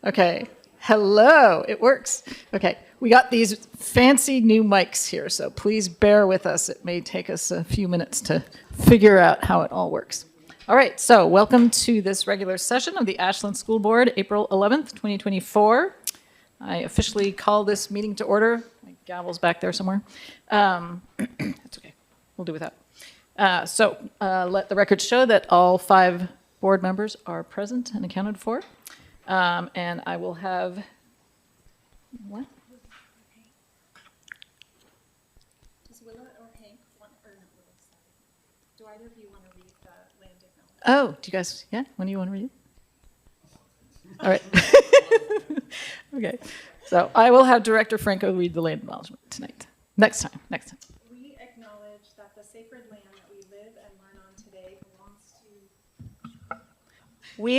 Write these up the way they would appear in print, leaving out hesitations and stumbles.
Okay. Hello. It works. Okay. We got these fancy new mics here, so please bear with us. It may take us a few minutes to figure out how it all works. All right. So welcome to this regular session of the Ashland School Board, April 11th, 2024. I officially call this meeting to order. My gavel's back there somewhere. That's okay. We'll do without. Let the record show that all 5 board members are present and accounted for. And I will have, what? Does Willa or Hank want, or not Willa, sorry. Do either of you want to read the land acknowledgement? Oh, do you guys, yeah? When do you want to read it? All right. Okay. So I will have Director Franco read the land acknowledgement tonight. Next time. We acknowledge that the sacred land that we live and learn on today belongs to... We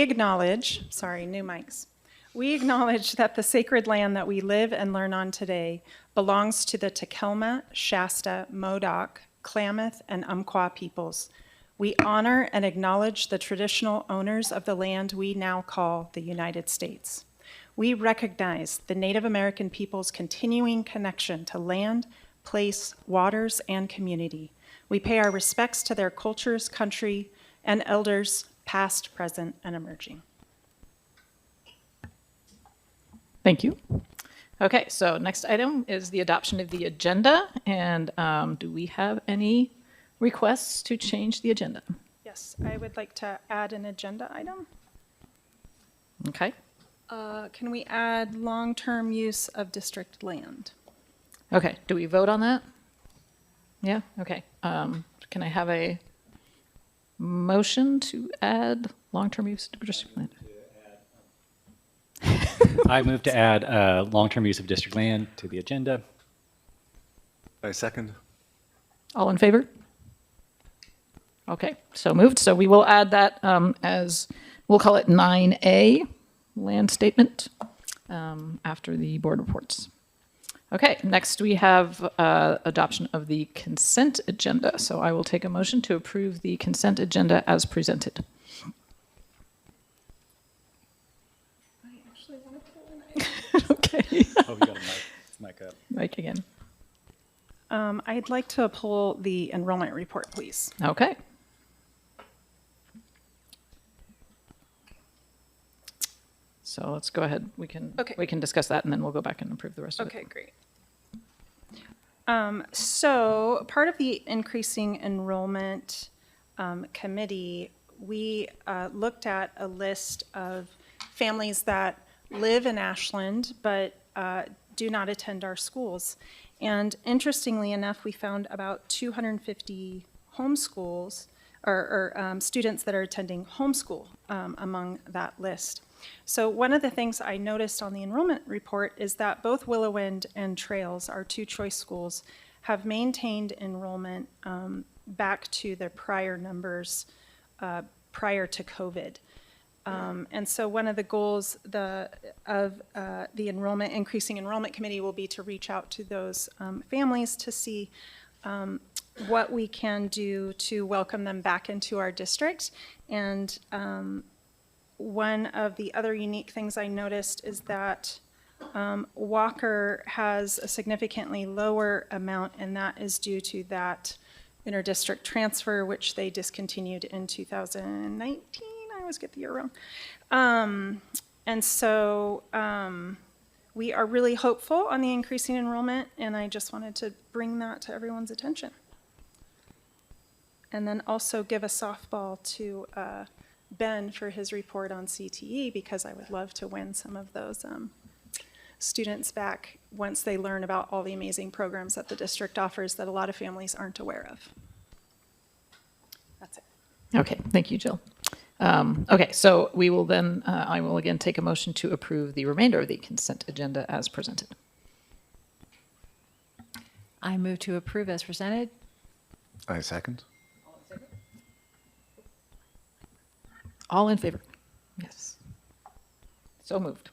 acknowledge that the sacred land that we live and learn on today belongs to the Tacoma, Shasta, Modoc, Klamath, and Umpqua peoples. We honor and acknowledge the traditional owners of the land we now call the United States. We recognize the Native American people's continuing connection to land, place, waters, and community. We pay our respects to their cultures, country, and elders, past, present, and emerging. Thank you. Okay, so next item is the adoption of the agenda. And do we have any requests to change the agenda? Yes, I would like to add an agenda item. Okay. Can we add long-term use of district land? Okay, do we vote on that? Yeah, okay. Can I have a motion to add long-term use of district land? I move to add long-term use of district land to the agenda. I second. All in favor? Okay, so moved. So we will add that as, we'll call it 9A, land statement, after the board reports. Okay, next we have adoption of the consent agenda. So I will take a motion to approve the consent agenda as presented. I actually want to pull an Okay. Oh, we got a mic up. Mike again. I'd like to pull the enrollment report, please. Okay. So let's go ahead. We can discuss that, and then we'll go back and approve the rest of it. Okay, great. So part of the increasing enrollment committee, we looked at a list of families that live in Ashland but do not attend our schools. And interestingly enough, we found about 250 homeschools or students that are attending homeschool among that list. So one of the things I noticed on the enrollment report is that both Willowwind and Trails, our 2 choice schools, have maintained enrollment back to their prior numbers prior to COVID. And so one of the goals of the increasing enrollment committee will be to reach out to those families to see what we can do to welcome them back into our district. And one of the other unique things I noticed is that Walker has a significantly lower amount, and that is due to that interdistrict transfer, which they discontinued in 2019. I always get the year wrong. And so we are really hopeful on the increasing enrollment, and I just wanted to bring that to everyone's attention. And then also give a softball to Ben for his report on CTE, because I would love to win some of those students back once they learn about all the amazing programs that the district offers that a lot of families aren't aware of. That's it. Okay, thank you, Jill. Okay, so we will then, I will again take a motion to approve the remainder of the consent agenda as presented. I move to approve as presented. I second. All in favor? Yes. So moved.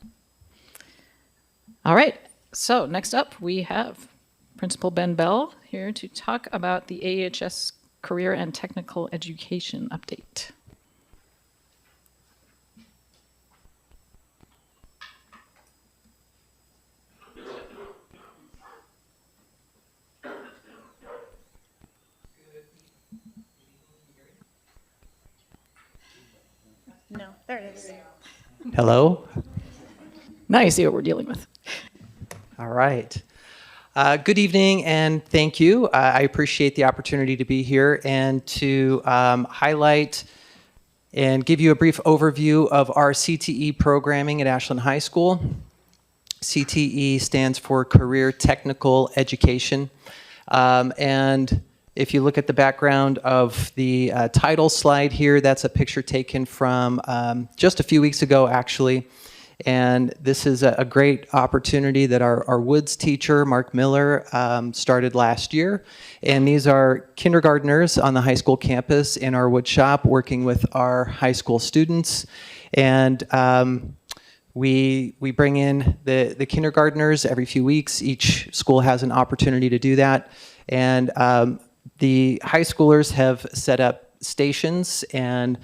All right, so next up we have Principal Ben Bell here to talk about the AHS Career and Technical Education update. Hello? Now you see what we're dealing with. All right. Good evening and thank you. I appreciate the opportunity to be here and to highlight and give you a brief overview of our CTE programming at Ashland High School. CTE stands for Career Technical Education. And if you look at the background of the title slide here, that's a picture taken from just a few weeks ago, actually. And this is a great opportunity that our Woods teacher, Mark Miller, started last year. And these are kindergartners on the high school campus in our wood shop working with our high school students. And we bring in the kindergartners every few weeks. Each school has an opportunity to do that. And the high schoolers have set up stations and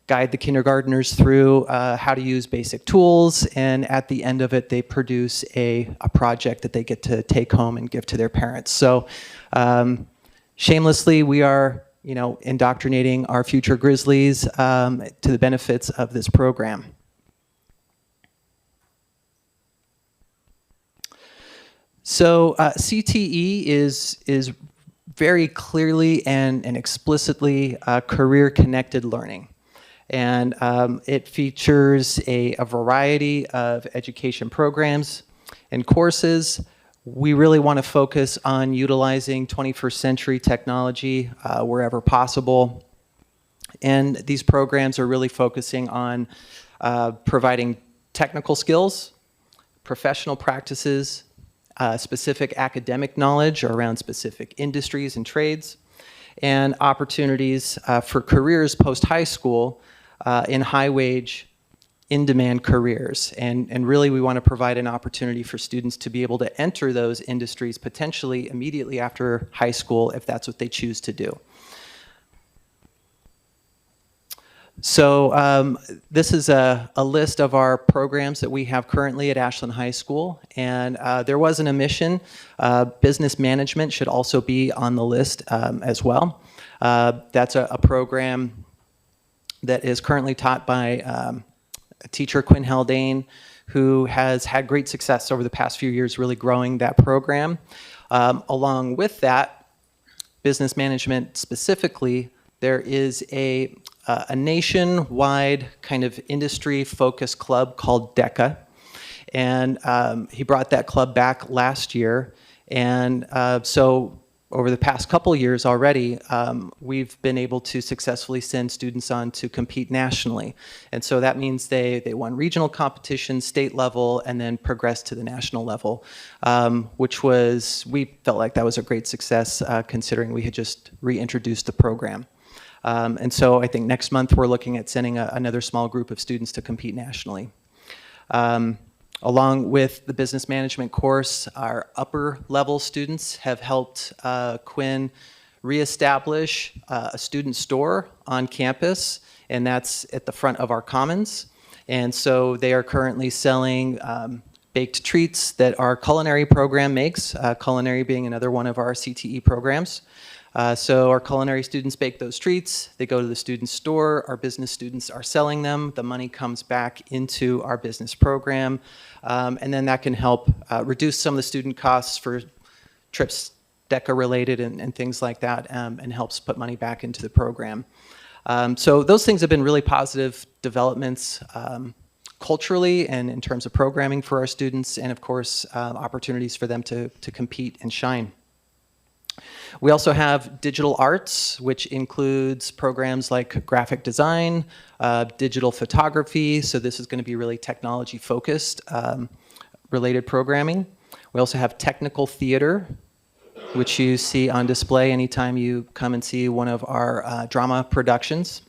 guide the kindergartners through how to use basic tools, and at the end of it, they produce a project that they get to take home and give to their parents. So shamelessly, we are indoctrinating our future Grizzlies to the benefits of this program. So CTE is very clearly and explicitly career-connected learning. And it features a variety of education programs and courses. We really want to focus on utilizing 21st century technology wherever possible. And these programs are really focusing on providing technical skills, professional practices, specific academic knowledge around specific industries and trades, and opportunities for careers post-high school in high-wage, in-demand careers. And really, we want to provide an opportunity for students to be able to enter those industries potentially immediately after high school if that's what they choose to do. So this is a list of our programs that we have currently at Ashland High School, and there was an omission. Business management should also be on the list as well. That's a program that is currently taught by teacher Quinn Haldane, who has had great success over the past few years really growing that program. Along with that, business management specifically, there is a nationwide kind of industry-focused club called DECA. And he brought that club back last year. And so over the past couple years already, we've been able to successfully send students on to compete nationally. And so that means they won regional competitions, state level, and then progressed to the national level, which we felt like that was a great success considering we had just reintroduced the program. And so I think next month we're looking at sending another small group of students to compete nationally. Along with the business management course, our upper level students have helped Quinn reestablish a student store on campus, and that's at the front of our commons. And so they are currently selling baked treats that our culinary program makes, culinary being another one of our CTE programs. So our culinary students bake those treats, they go to the student store, our business students are selling them, the money comes back into our business program, and then that can help reduce some of the student costs for trips DECA related and things like that, and helps put money back into the program. So those things have been really positive developments culturally and in terms of programming for our students, and of course opportunities for them to compete and shine. We also have digital arts, which includes programs like graphic design, digital photography, so this is going to be really technology focused related programming. We also have technical theater, which you see on display anytime you come and see one of our drama productions.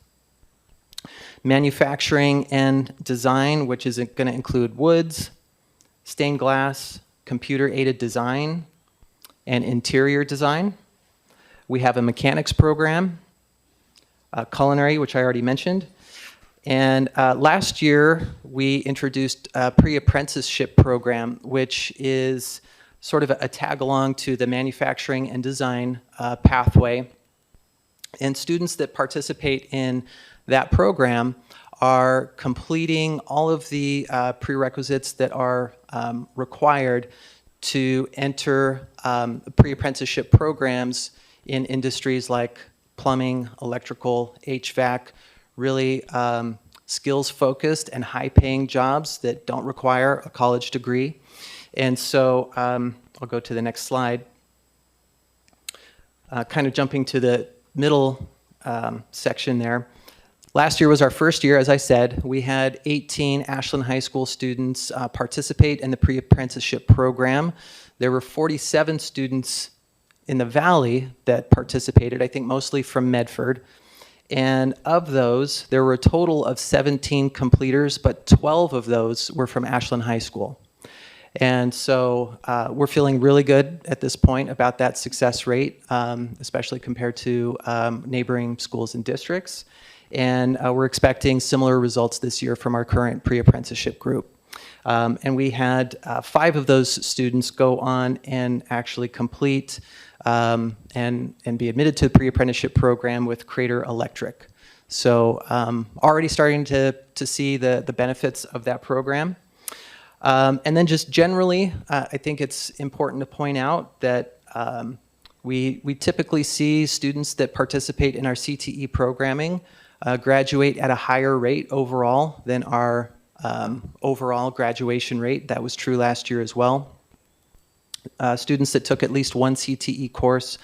Manufacturing and design, which is going to include woods, stained glass, computer-aided design, and interior design. We have a mechanics program, culinary, which I already mentioned. And last year, we introduced a pre-apprenticeship program, which is sort of a tag-along to the manufacturing and design pathway. And students that participate in that program are completing all of the prerequisites that are required to enter pre-apprenticeship programs in industries like plumbing, electrical, HVAC, really skills-focused and high-paying jobs that don't require a college degree. And so I'll go to the next slide. Kind of jumping to the middle section there. Last year was our first year, as I said. We had 18 Ashland High School students participate in the pre-apprenticeship program. There were 47 students in the Valley that participated, I think mostly from Medford. And of those, there were a total of 17 completers, but 12 of those were from Ashland High School. And so we're feeling really good at this point about that success rate, especially compared to neighboring schools and districts. And we're expecting similar results this year from our current pre-apprenticeship group. And we had 5 of those students go on and actually complete and be admitted to the pre-apprenticeship program with Crater Electric. So already starting to see the benefits of that program. And then just generally, I think it's important to point out that we typically see students that participate in our CTE programming graduate at a higher rate overall than our overall graduation rate. That was true last year as well. Students that took at least one CTE course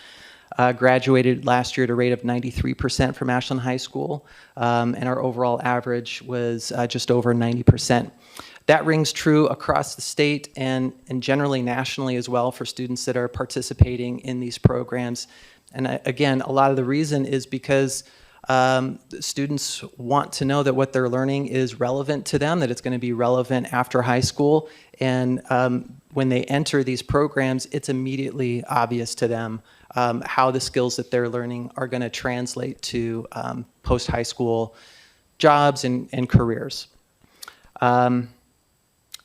graduated last year at a rate of 93% from Ashland High School, and our overall average was just over 90%. That rings true across the state and generally nationally as well for students that are participating in these programs. And again, a lot of the reason is because students want to know that what they're learning is relevant to them, that it's going to be relevant after high school. And when they enter these programs, it's immediately obvious to them how the skills that they're learning are going to translate to post-high school jobs and careers.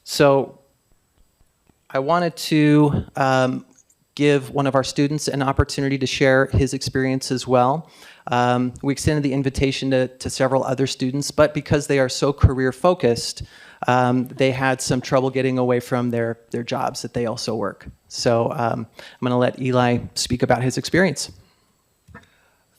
So I wanted to give one of our students an opportunity to share his experience as well. We extended the invitation to several other students, but because they are so career focused, they had some trouble getting away from their jobs that they also work. So I'm going to let Eli speak about his experience.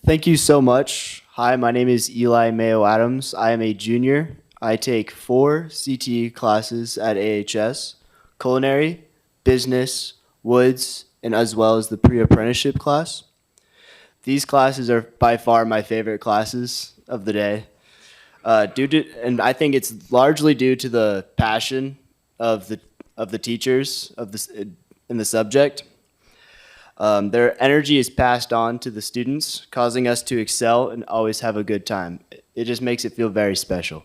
Thank you so much. Hi, my name is Eli Mayo Adams. I am a junior. I take 4 CTE classes at AHS: culinary, business, woods, and as well as the pre-apprenticeship class. These classes are by far my favorite classes of the day. And I think it's largely due to the passion of the teachers in the subject. Their energy is passed on to the students, causing us to excel and always have a good time. It just makes it feel very special.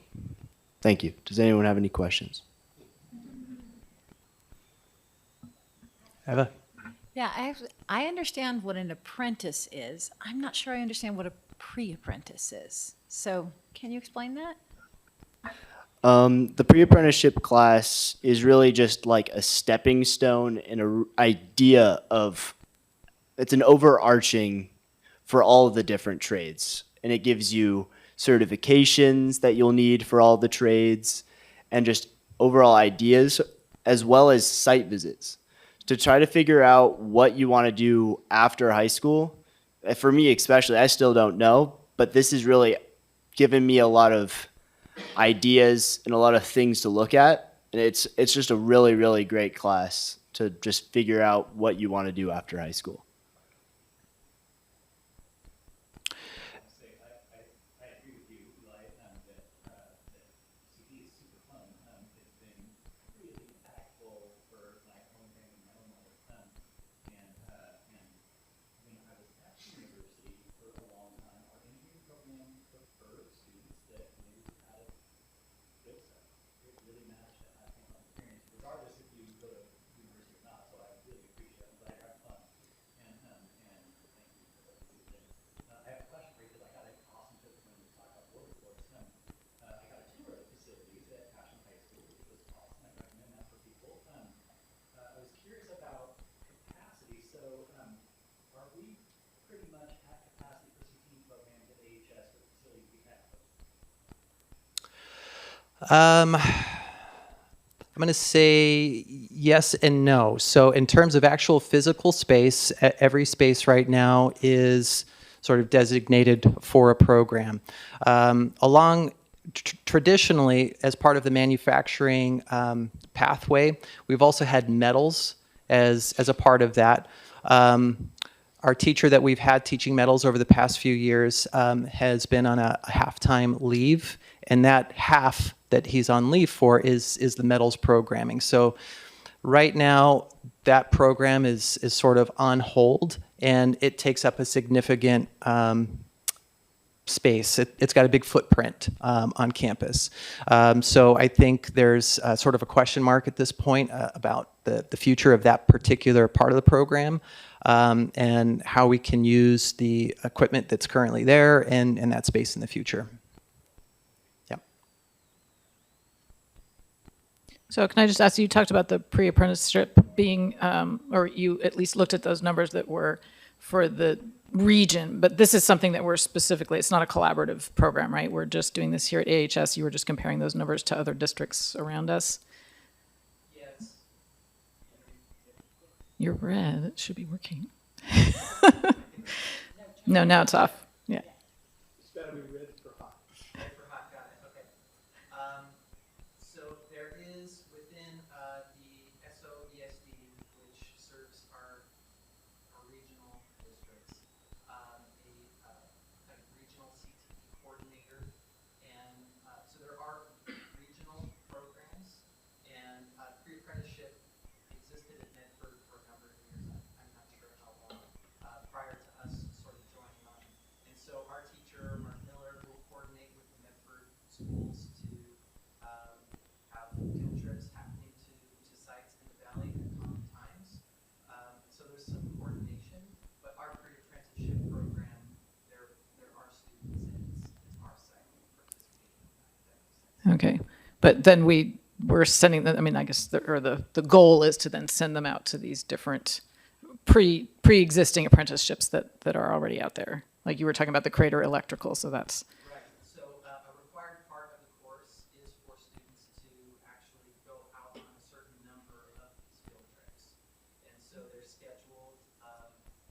Thank you. Does anyone have any questions? Eva? Yeah, I understand what an apprentice is. I'm not sure I understand what a pre-apprentice is. So can you explain that? The pre-apprenticeship class is really just like a stepping stone and an idea of, it's an overarching for all of the different trades. And it gives you certifications that you'll need for all the trades and just overall ideas as well as site visits to try to figure out what you want to do after high school. For me especially, I still don't know, but this has really given me a lot of ideas and a lot of things to look at. And it's just a really, really great class to just figure out what you want to do after high school. I'm going to say yes and no. So in terms of actual physical space, every space right now is sort of designated for a program. Traditionally, as part of the manufacturing pathway, we've also had metals as a part of that. Our teacher that we've had teaching metals over the past few years has been on a half-time leave, and that half that he's on leave for is the metals programming. So right now, that program is sort of on hold, and it takes up a significant space. It's got a big footprint on campus. So I think there's sort of a question mark at this point about the future of that particular part of the program, and how we can use the equipment that's currently there and that space in the future. Yep. So can I just ask you talked about the pre-apprenticeship being, or you at least looked at those numbers that were for the region, but this is something that we're specifically, it's not a collaborative program, right? We're just doing this here at AHS. You were just comparing those numbers to other districts around us. Yes. You're red, it should be working. No, now it's off. Yeah. It's got to be red for hot. Red for hot, got it. Okay. So there is within the SOESD, which serves our regional districts, a kind of regional CTE coordinator, and so there are regional programs, and pre-apprenticeship existed at Medford for a number of years. I'm not sure how long prior to us sort of joining on. And so our teacher, Mark Miller, will coordinate with the Medford schools to have field trips happening to sites in the valley at common times. So there's some coordination, but our pre-apprenticeship program, there are students, and it's our site participating in that. If that makes sense. Okay. But then we're sending them, I mean, I guess, the goal is to then send them out to these different pre-existing apprenticeships that are already out there. Like you were talking about the Crater Electrical, so that's, Right. So a required part of the course is for students to actually go out on a certain number of these field trips. And so they're scheduled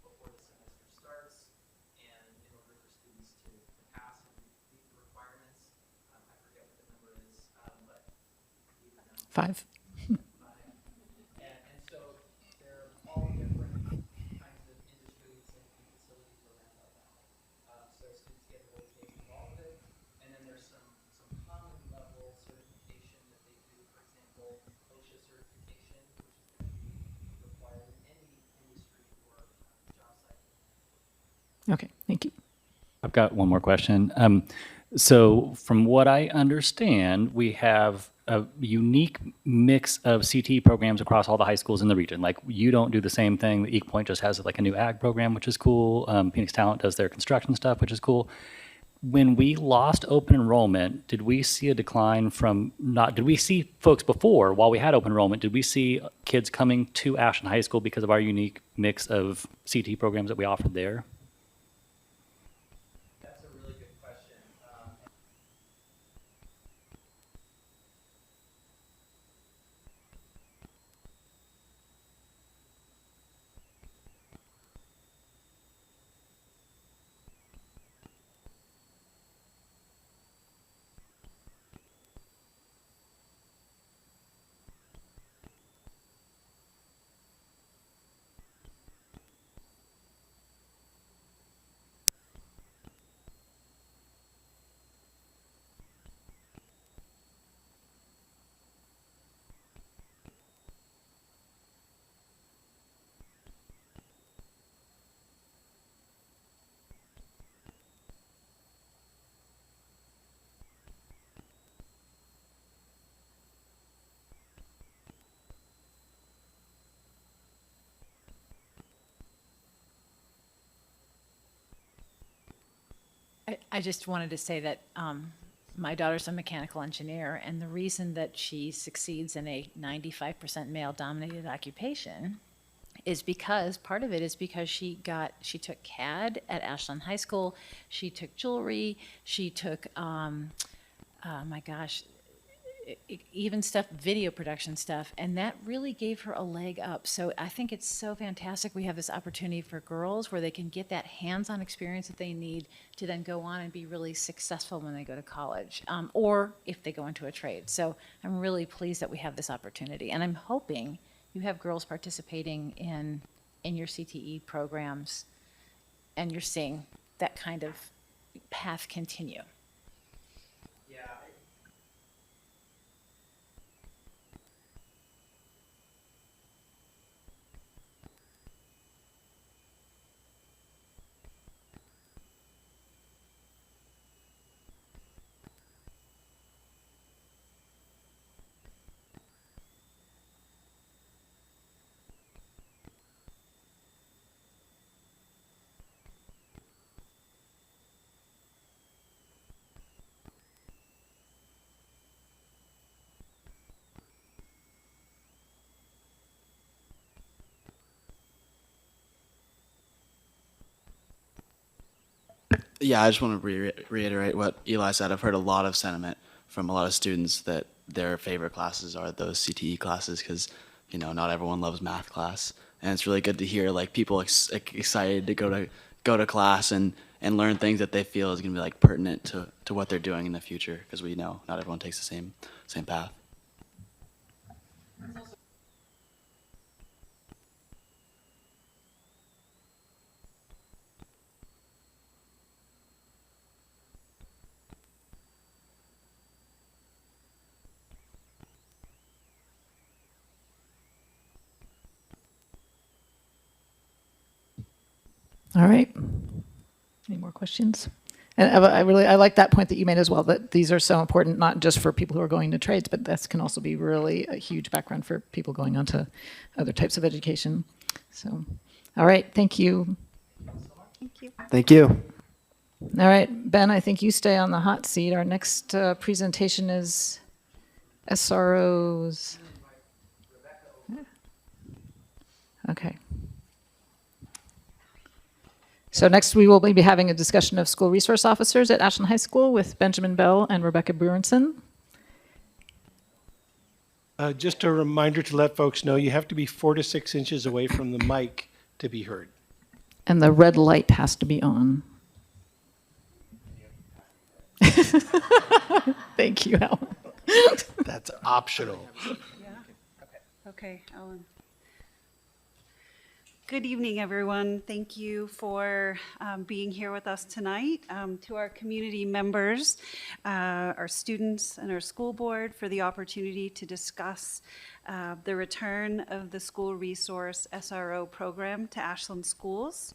before the semester starts. And in order for students to pass and meet the requirements, I forget what the number is, but even now, 5. and so there are all different kinds of industries and facilities around our valley. So students get to really get involved with it. And then there's some common level certification that they do. For example, OSHA certification, which is going to be required in any industry or job site. Okay, thank you. I've got one more question. So from what I understand, we have a unique mix of CTE programs across all the high schools in the region. Like you don't do the same thing. The Eek Point just has like a new ag program, which is cool. Phoenix Talent does their construction stuff, which is cool. When we lost open enrollment, did we see a decline did we see folks before, while we had open enrollment, did we see kids coming to Ashland High School because of our unique mix of CTE programs that we offered there? That's a really good question. I just wanted to say that my daughter's a mechanical engineer, and the reason that she succeeds in a 95% male-dominated occupation is because, part of it is because she took CAD at Ashland High School, she took jewelry, she took, oh my gosh, even stuff, video production stuff, and that really gave her a leg up. So I think it's so fantastic we have this opportunity for girls where they can get that hands-on experience that they need to then go on and be really successful when they go to college, or if they go into a trade. So I'm really pleased that we have this opportunity, and I'm hoping you have girls participating in your CTE programs, and you're seeing that kind of path continue. Yeah, I just want to reiterate what Eli said. I've heard a lot of sentiment from a lot of students that their favorite classes are those CTE classes because, you know, not everyone loves math class, and it's really good to hear like people excited to go to class and learn things that they feel is going to be like pertinent to what they're doing in the future because we know not everyone takes the same path. All right. Any more questions? And I like that point that you made as well, that these are so important, not just for people who are going to trades, but this can also be really a huge background for people going on to other types of education. So, all right. Thank you. Thank you. Thank you. All right, Ben, I think you stay on the hot seat. Our next presentation is SROs. Okay. So next we will be having a discussion of school resource officers at Ashland High School with Benjamin Bell and Rebecca Bruinson. Just a reminder to let folks know you have to be 4 to 6 inches away from the mic to be heard. And the red light has to be on. Thank you, Alan. That's optional. Okay, Ellen. Good evening, everyone. Thank you for being here with us tonight. To our community members, our students, and our school board for the opportunity to discuss the return of the school resource SRO program to Ashland schools.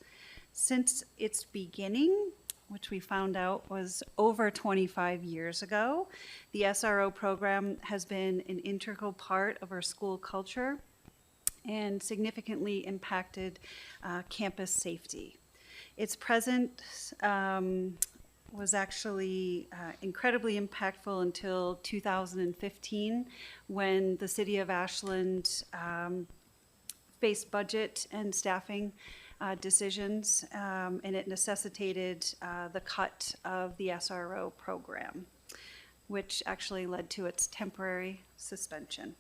Since its beginning, which we found out was over 25 years ago, the SRO program has been an integral part of our school culture and significantly impacted campus safety. Its presence was actually incredibly impactful until 2015, when the city of Ashland faced budget and staffing decisions, and it necessitated the cut of the SRO program, which actually led to its temporary suspension.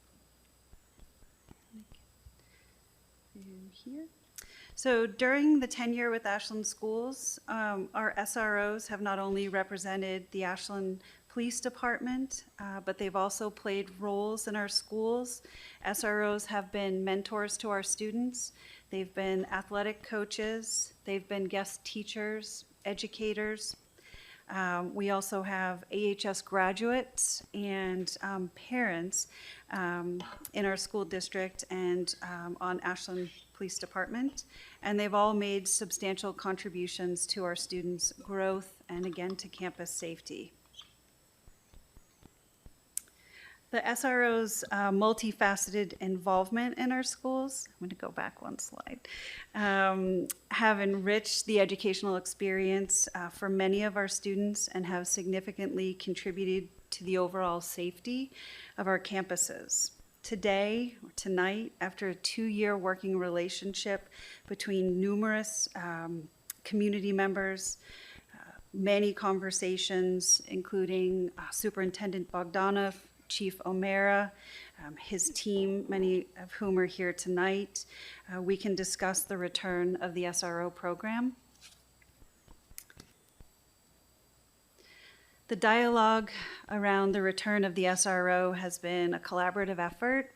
And here. So during the tenure with Ashland Schools, our SROs have not only represented the Ashland Police Department, but they've also played roles in our schools. SROs have been mentors to our students. They've been athletic coaches. They've been guest teachers, educators. We also have AHS graduates and parents in our school district and on Ashland Police Department, and they've all made substantial contributions to our students' growth and again to campus safety. The SRO's multifaceted involvement in our schools, I'm going to go back one slide, have enriched the educational experience for many of our students and have significantly contributed to the overall safety of our campuses. Today, or tonight, after a 2-year working relationship between numerous community members, many conversations, including Superintendent Bogdanov, Chief O'Mara, his team, many of whom are here tonight. We can discuss the return of the SRO program. The dialogue around the return of the SRO has been a collaborative effort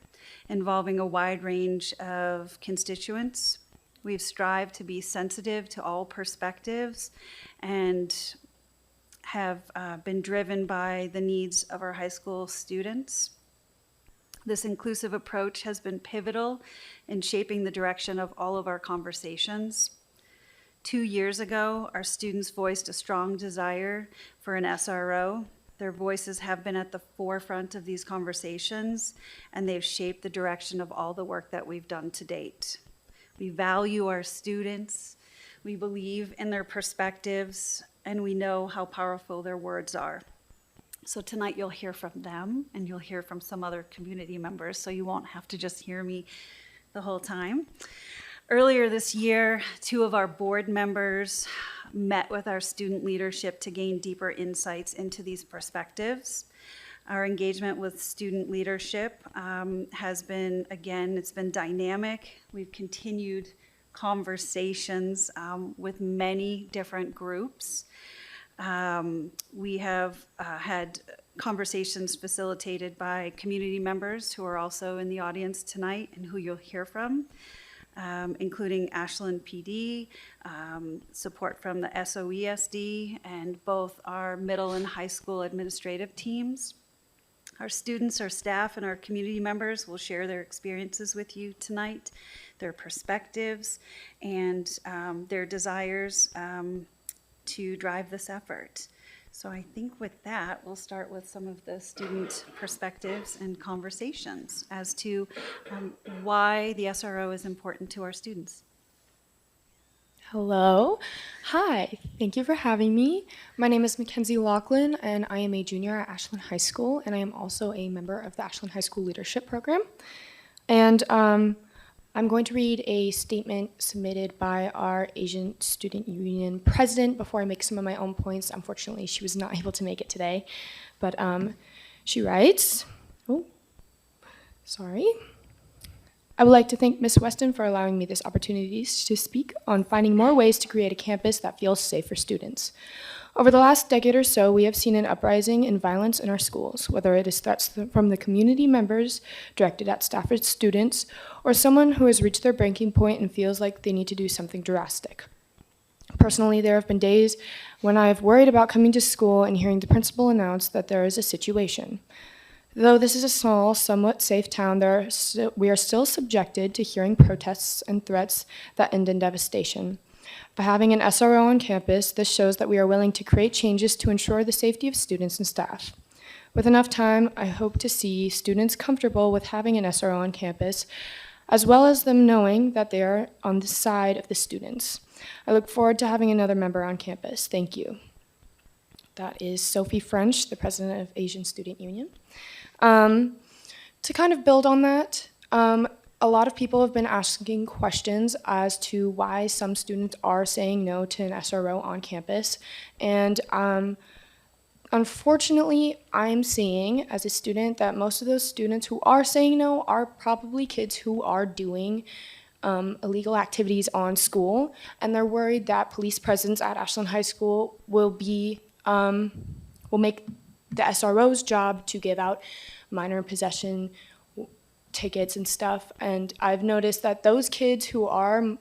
involving a wide range of constituents. We've strived to be sensitive to all perspectives and have been driven by the needs of our high school students. This inclusive approach has been pivotal in shaping the direction of all of our conversations. 2 years ago, our students voiced a strong desire for an SRO. Their voices have been at the forefront of these conversations, and they've shaped the direction of all the work that we've done to date. We value our students, we believe in their perspectives, and we know how powerful their words are. So tonight you'll hear from them, and you'll hear from some other community members, so you won't have to just hear me the whole time. Earlier this year, 2 of our board members met with our student leadership to gain deeper insights into these perspectives. Our engagement with student leadership has been, again, it's been dynamic. We've continued conversations with many different groups. We have had conversations facilitated by community members who are also in the audience tonight and who you'll hear from. Including Ashland PD, support from the SOESD, and both our middle and high school administrative teams. Our students, our staff, and our community members will share their experiences with you tonight, their perspectives, and their desires to drive this effort. So I think with that, we'll start with some of the student perspectives and conversations as to why the SRO is important to our students. Hello. Hi. Thank you for having me. My name is Mackenzie Laughlin, and I am a junior at Ashland High School, and I am also a member of the Ashland High School Leadership Program. And I'm going to read a statement submitted by our Asian Student Union president before I make some of my own points. Unfortunately, she was not able to make it today. But she writes, I would like to thank Ms. Weston for allowing me this opportunity to speak on finding more ways to create a campus that feels safe for students. Over the last decade or so, we have seen an uprising in violence in our schools, whether it is threats from the community members directed at staff or students, or someone who has reached their breaking point and feels like they need to do something drastic. Personally, there have been days when I have worried about coming to school and hearing the principal announce that there is a situation. Though this is a small, somewhat safe town, we are still subjected to hearing protests and threats that end in devastation. By having an SRO on campus, this shows that we are willing to create changes to ensure the safety of students and staff. With enough time, I hope to see students comfortable with having an SRO on campus, as well as them knowing that they are on the side of the students. I look forward to having another member on campus. Thank you. That is Sophie French, the president of Asian Student Union. To kind of build on that, a lot of people have been asking questions as to why some students are saying no to an SRO on campus. And unfortunately, I'm seeing as a student that most of those students who are saying no are probably kids who are doing illegal activities on school. And they're worried that police presence at Ashland High School will make the SRO's job to give out minor possession tickets and stuff, and I've noticed that those kids who are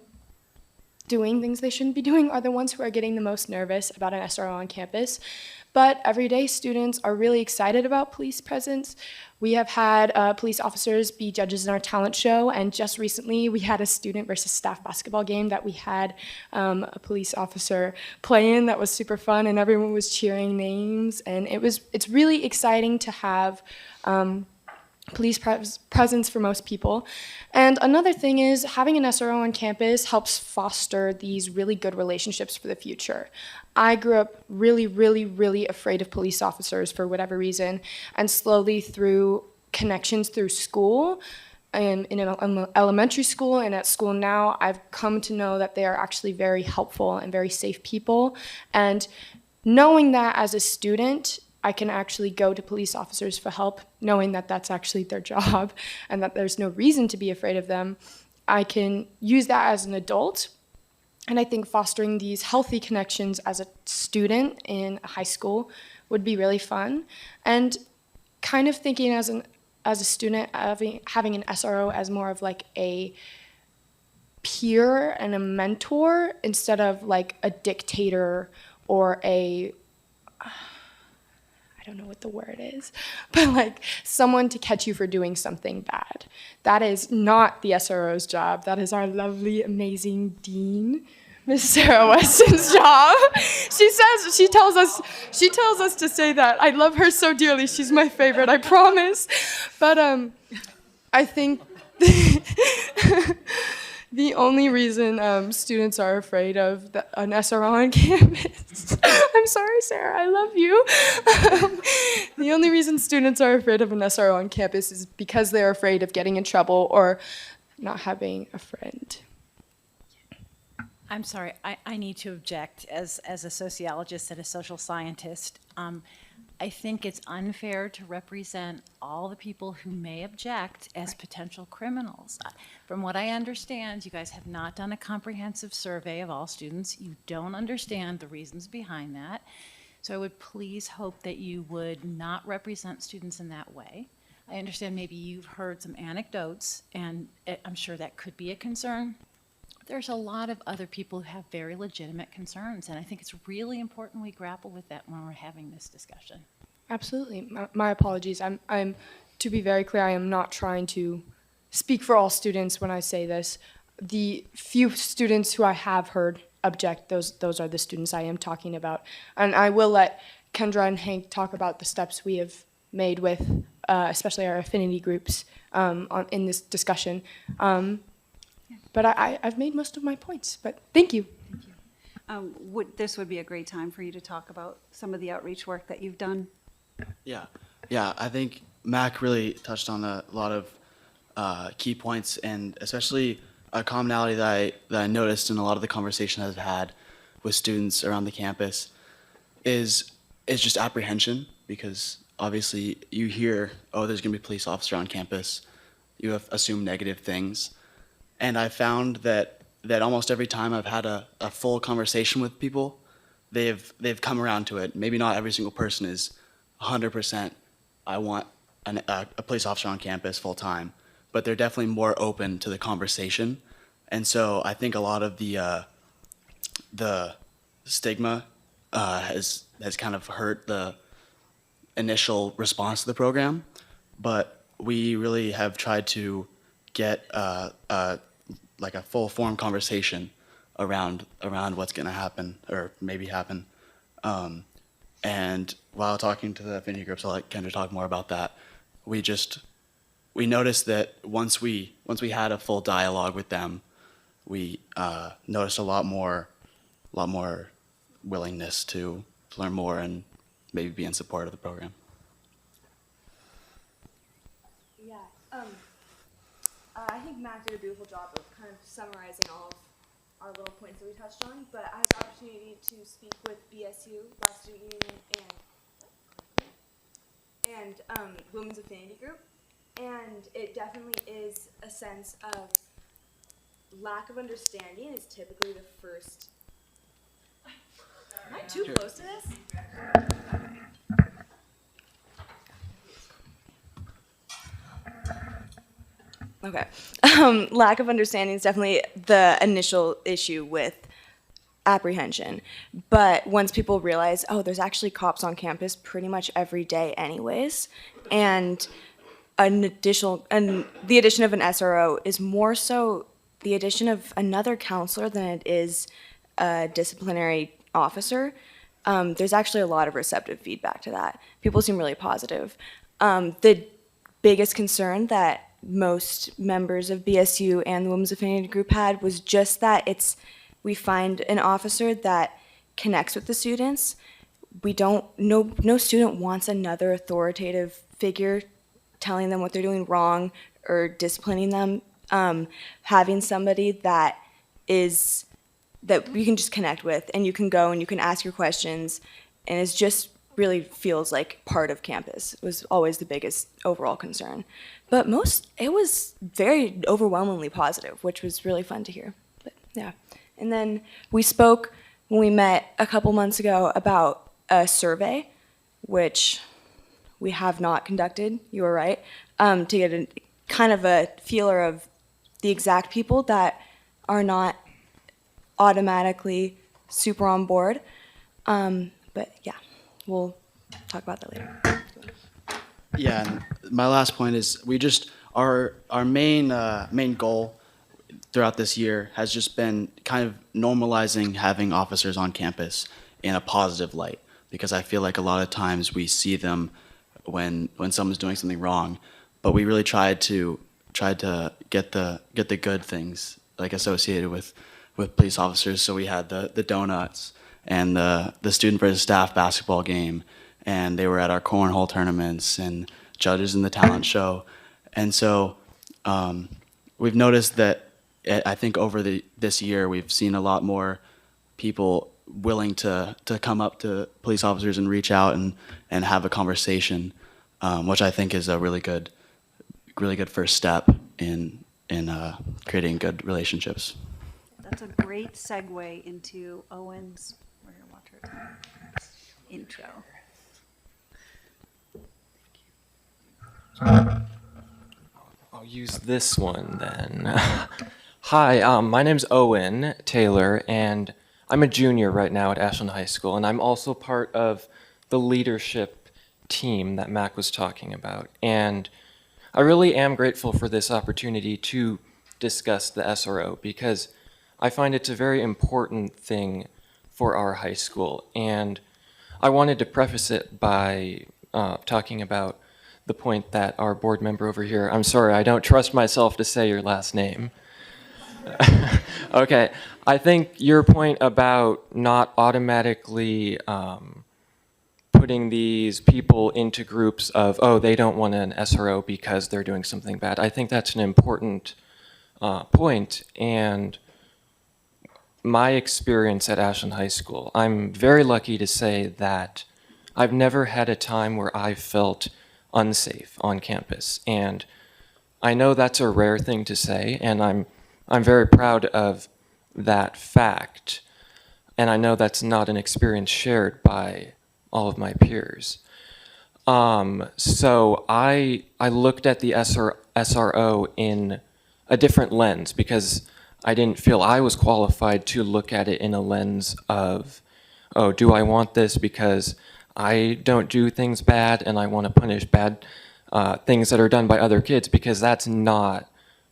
doing things they shouldn't be doing are the ones who are getting the most nervous about an SRO on campus. But everyday students are really excited about police presence. We have had police officers be judges in our talent show, and just recently we had a student versus staff basketball game that we had a police officer play in that was super fun, and everyone was cheering names, and it's really exciting to have police presence for most people. And another thing is having an SRO on campus helps foster these really good relationships for the future. I grew up really, really, really afraid of police officers for whatever reason, and slowly through connections through school, in elementary school and at school now, I've come to know that they are actually very helpful and very safe people. And knowing that as a student, I can actually go to police officers for help, knowing that that's actually their job and that there's no reason to be afraid of them. I can use that as an adult. And I think fostering these healthy connections as a student in high school would be really fun. And kind of thinking as a student, having an SRO as more of like a peer and a mentor instead of like a dictator or I don't know what the word is, but like someone to catch you for doing something bad. That is not the SRO's job. That is our lovely, amazing dean, Miss Sarah Weston's job. She tells us to say that. I love her so dearly. She's my favorite, I promise. But I think the only reason students are afraid of an SRO on campus, I'm sorry, Sarah, I love you. The only reason students are afraid of an SRO on campus is because they're afraid of getting in trouble or not having a friend. I'm sorry, I need to object as a sociologist and a social scientist. I think it's unfair to represent all the people who may object as potential criminals. From what I understand, you guys have not done a comprehensive survey of all students. You don't understand the reasons behind that. So I would please hope that you would not represent students in that way. I understand maybe you've heard some anecdotes, and I'm sure that could be a concern. There's a lot of other people who have very legitimate concerns, and I think it's really important we grapple with that when we're having this discussion. Absolutely. My apologies. I'm to be very clear, I am not trying to speak for all students when I say this. The few students who I have heard object, those are the students I am talking about. And I will let Kendra and Hank talk about the steps we have made with, especially our affinity groups in this discussion. But I've made most of my points, but thank you. This would be a great time for you to talk about some of the outreach work that you've done. Yeah, I think Mac really touched on a lot of key points, and especially a commonality that I noticed in a lot of the conversation I've had with students around the campus is just apprehension, because obviously you hear, oh, there's going to be a police officer on campus, you have assumed negative things. And I found that almost every time I've had a full conversation with people, they've come around to it. Maybe not every single person is 100%, I want a police officer on campus full time, but they're definitely more open to the conversation. And so I think a lot of the stigma has kind of hurt the initial response to the program, but we really have tried to get like a full form conversation around what's going to happen or maybe happen. And while talking to the affinity groups, I'll let Kendra talk more about that. We noticed that once we had a full dialogue with them, we noticed a lot more willingness to learn more and maybe be in support of the program. Yeah, I think Mac did a beautiful job of kind of summarizing all of our little points that we touched on, but I had the opportunity to speak with BSU, Black Student Union, and Women's Affinity Group, and it definitely is a sense of lack of understanding is typically the first. Am I too close to this? Okay. Lack of understanding is definitely the initial issue with apprehension. But once people realize, oh, there's actually cops on campus pretty much every day anyways, and the addition of an SRO is more so the addition of another counselor than it is a disciplinary officer, there's actually a lot of receptive feedback to that. People seem really positive. The biggest concern that most members of BSU and the Women's Affinity Group had was just that we find an officer that connects with the students. No student wants another authoritative figure telling them what they're doing wrong or disciplining them. Having somebody that you can just connect with and you can go and you can ask your questions and is just really feels like part of campus. It was always the biggest overall concern. But it was very overwhelmingly positive, which was really fun to hear. But yeah. And then we spoke when we met a couple months ago about a survey, which we have not conducted, you were right, to get a kind of a feeler of the exact people that are not automatically super on board. But yeah, we'll talk about that later. Yeah, and my last point is our main goal throughout this year has just been kind of normalizing having officers on campus in a positive light, because I feel like a lot of times we see them when someone's doing something wrong, but we really tried to get the good things like associated with police officers. So we had the donuts and the student versus staff basketball game, and they were at our cornhole tournaments and judges in the talent show. And so we've noticed that I think over this year we've seen a lot more people willing to come up to police officers and reach out and have a conversation, which I think is a really good first step in creating good relationships. That's a great segue into Owen's, we're gonna watch her intro. I'll use this one then. Hi, my name's Owen Taylor, and I'm a junior right now at Ashland High School, and I'm also part of the leadership team that Mac was talking about. And I really am grateful for this opportunity to discuss the SRO, because I find it's a very important thing for our high school. And I wanted to preface it by talking about the point that our board member over here, I'm sorry, I don't trust myself to say your last name. Okay, I think your point about not automatically putting these people into groups of, oh, they don't want an SRO because they're doing something bad. I think that's an important point. And my experience at Ashland High School, I'm very lucky to say that I've never had a time where I felt unsafe on campus. And I know that's a rare thing to say, and I'm very proud of that fact. And I know that's not an experience shared by all of my peers. So I looked at the SRO in a different lens, because I didn't feel I was qualified to look at it in a lens of, oh, do I want this because I don't do things bad and I want to punish bad things that are done by other kids, because that's not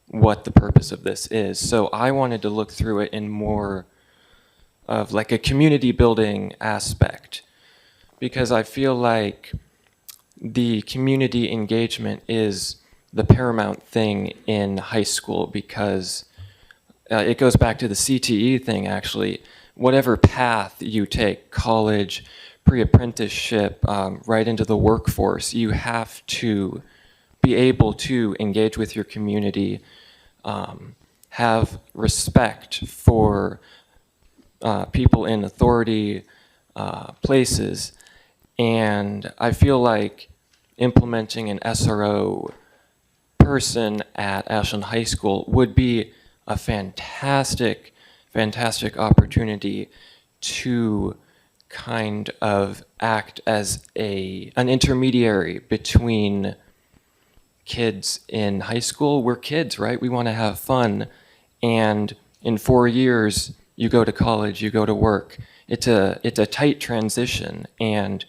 what the purpose of this is. So I wanted to look through it in more of like a community building aspect, because I feel like the community engagement is the paramount thing in high school, because it goes back to the CTE thing actually. Whatever path you take, college, pre-apprenticeship, right into the workforce, you have to be able to engage with your community, have respect for people in authority places. And I feel like implementing an SRO person at Ashland High School would be a fantastic opportunity to kind of act as an intermediary between kids in high school. We're kids, right? We want to have fun. And in 4 years, you go to college, you go to work. It's a tight transition. And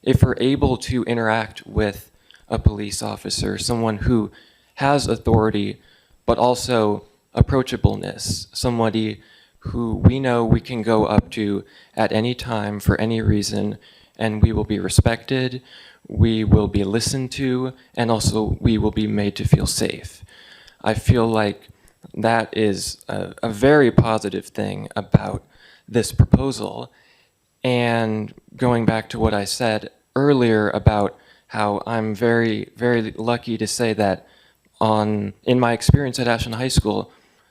if we're able to interact with a police officer, someone who has authority, but also approachableness, somebody who we know we can go up to at any time for any reason, and we will be respected, we will be listened to, and also we will be made to feel safe. I feel like that is a very positive thing about this proposal. And going back to what I said earlier about how I'm very, very lucky to say that in my experience at Ashland High School,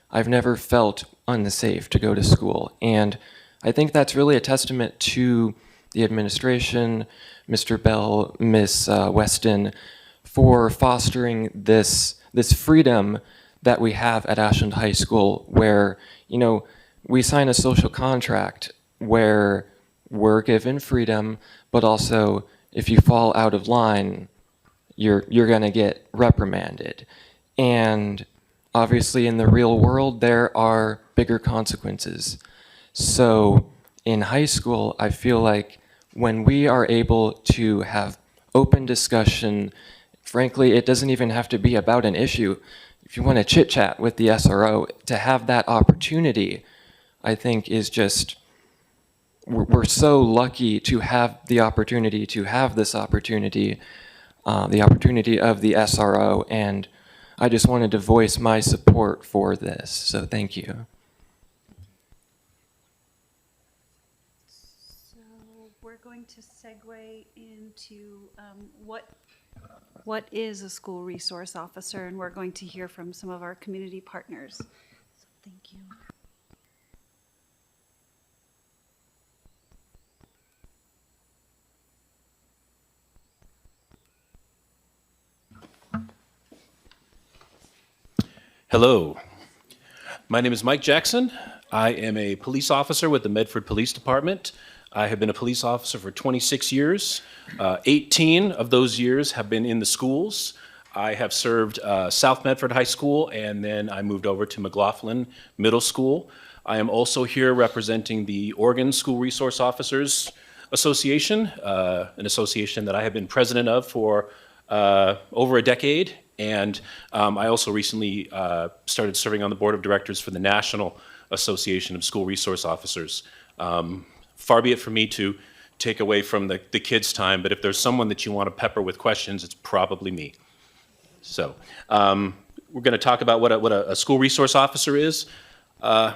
I've never felt unsafe to go to school. And I think that's really a testament to the administration, Mr. Bell, Miss Weston, for fostering this freedom that we have at Ashland High School, where we sign a social contract where we're given freedom, but also if you fall out of line, you're going to get reprimanded. And obviously in the real world, there are bigger consequences. So in high school, I feel like when we are able to have open discussion, frankly, it doesn't even have to be about an issue. If you want to chit chat with the SRO, to have that opportunity, I think is just, we're so lucky to have the opportunity to have this opportunity, the opportunity of the SRO, and I just wanted to voice my support for this, so thank you. So we're going to segue into what is a school resource officer, and we're going to hear from some of our community partners. So thank you. Hello, my name is Mike Jackson. I am a police officer with the Medford Police Department. I have been a police officer for 26 years. 18 of those years have been in the schools. I have served South Medford High School, and then I moved over to McLaughlin Middle School. I am also here representing the Oregon School Resource Officers Association, an association that I have been president of for over a decade. And I also recently started serving on the board of directors for the National Association of School Resource Officers. Far be it from me to take away from the kids' time, but if there's someone that you want to pepper with questions, it's probably me. So we're going to talk about what a school resource officer is. A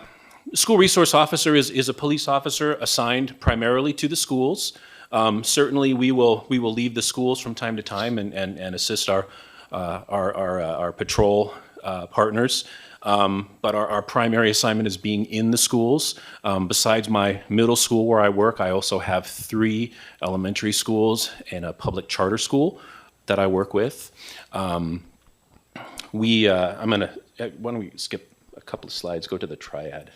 school resource officer is a police officer assigned primarily to the schools. Certainly we will leave the schools from time to time and assist our patrol partners. But our primary assignment is being in the schools. Besides my middle school where I work, I also have 3 elementary schools and a public charter school that I work with. Why don't we skip a couple of slides, go to the triad.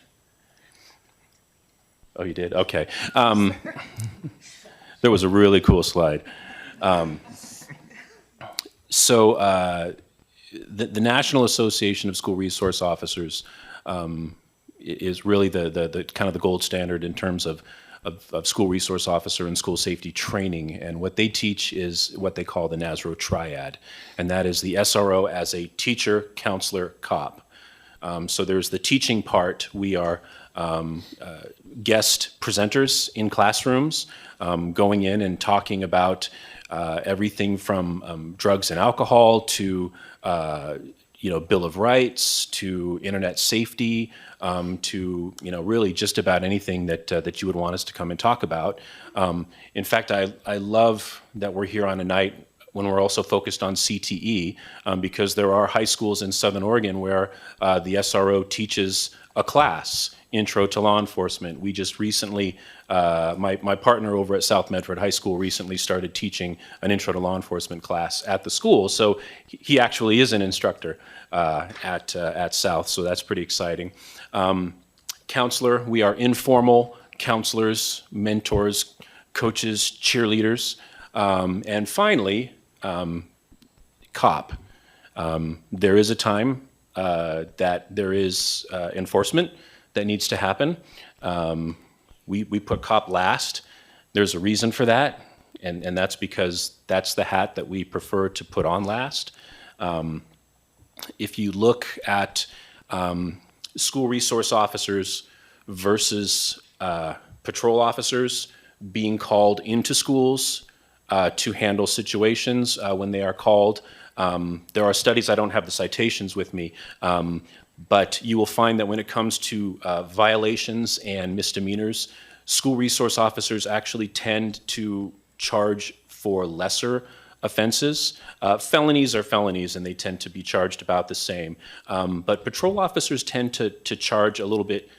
Oh, you did? Okay. There was a really cool slide. So the National Association of School Resource Officers is really the kind of the gold standard in terms of school resource officer and school safety training. And what they teach is what they call the NASRO triad. And that is the SRO as a teacher, counselor, cop. So there's the teaching part. We are guest presenters in classrooms, going in and talking about everything from drugs and alcohol to Bill of Rights to internet safety, to really just about anything that you would want us to come and talk about. In fact, I love that we're here on a night when we're also focused on CTE, because there are high schools in Southern Oregon where the SRO teaches a class, Intro to Law Enforcement. We just recently, my partner over at South Medford High School recently started teaching an Intro to Law Enforcement class at the school. So he actually is an instructor at South, so that's pretty exciting. Counselor, we are informal counselors, mentors, coaches, cheerleaders. And finally, cop. There is a time that there is enforcement that needs to happen. We put cop last. There's a reason for that, and that's because that's the hat that we prefer to put on last. If you look at school resource officers versus patrol officers being called into schools to handle situations when they are called, there are studies, I don't have the citations with me, but you will find that when it comes to violations and misdemeanors, school resource officers actually tend to charge for lesser offenses. Felonies are felonies, and they tend to be charged about the same. But patrol officers tend to charge a little bit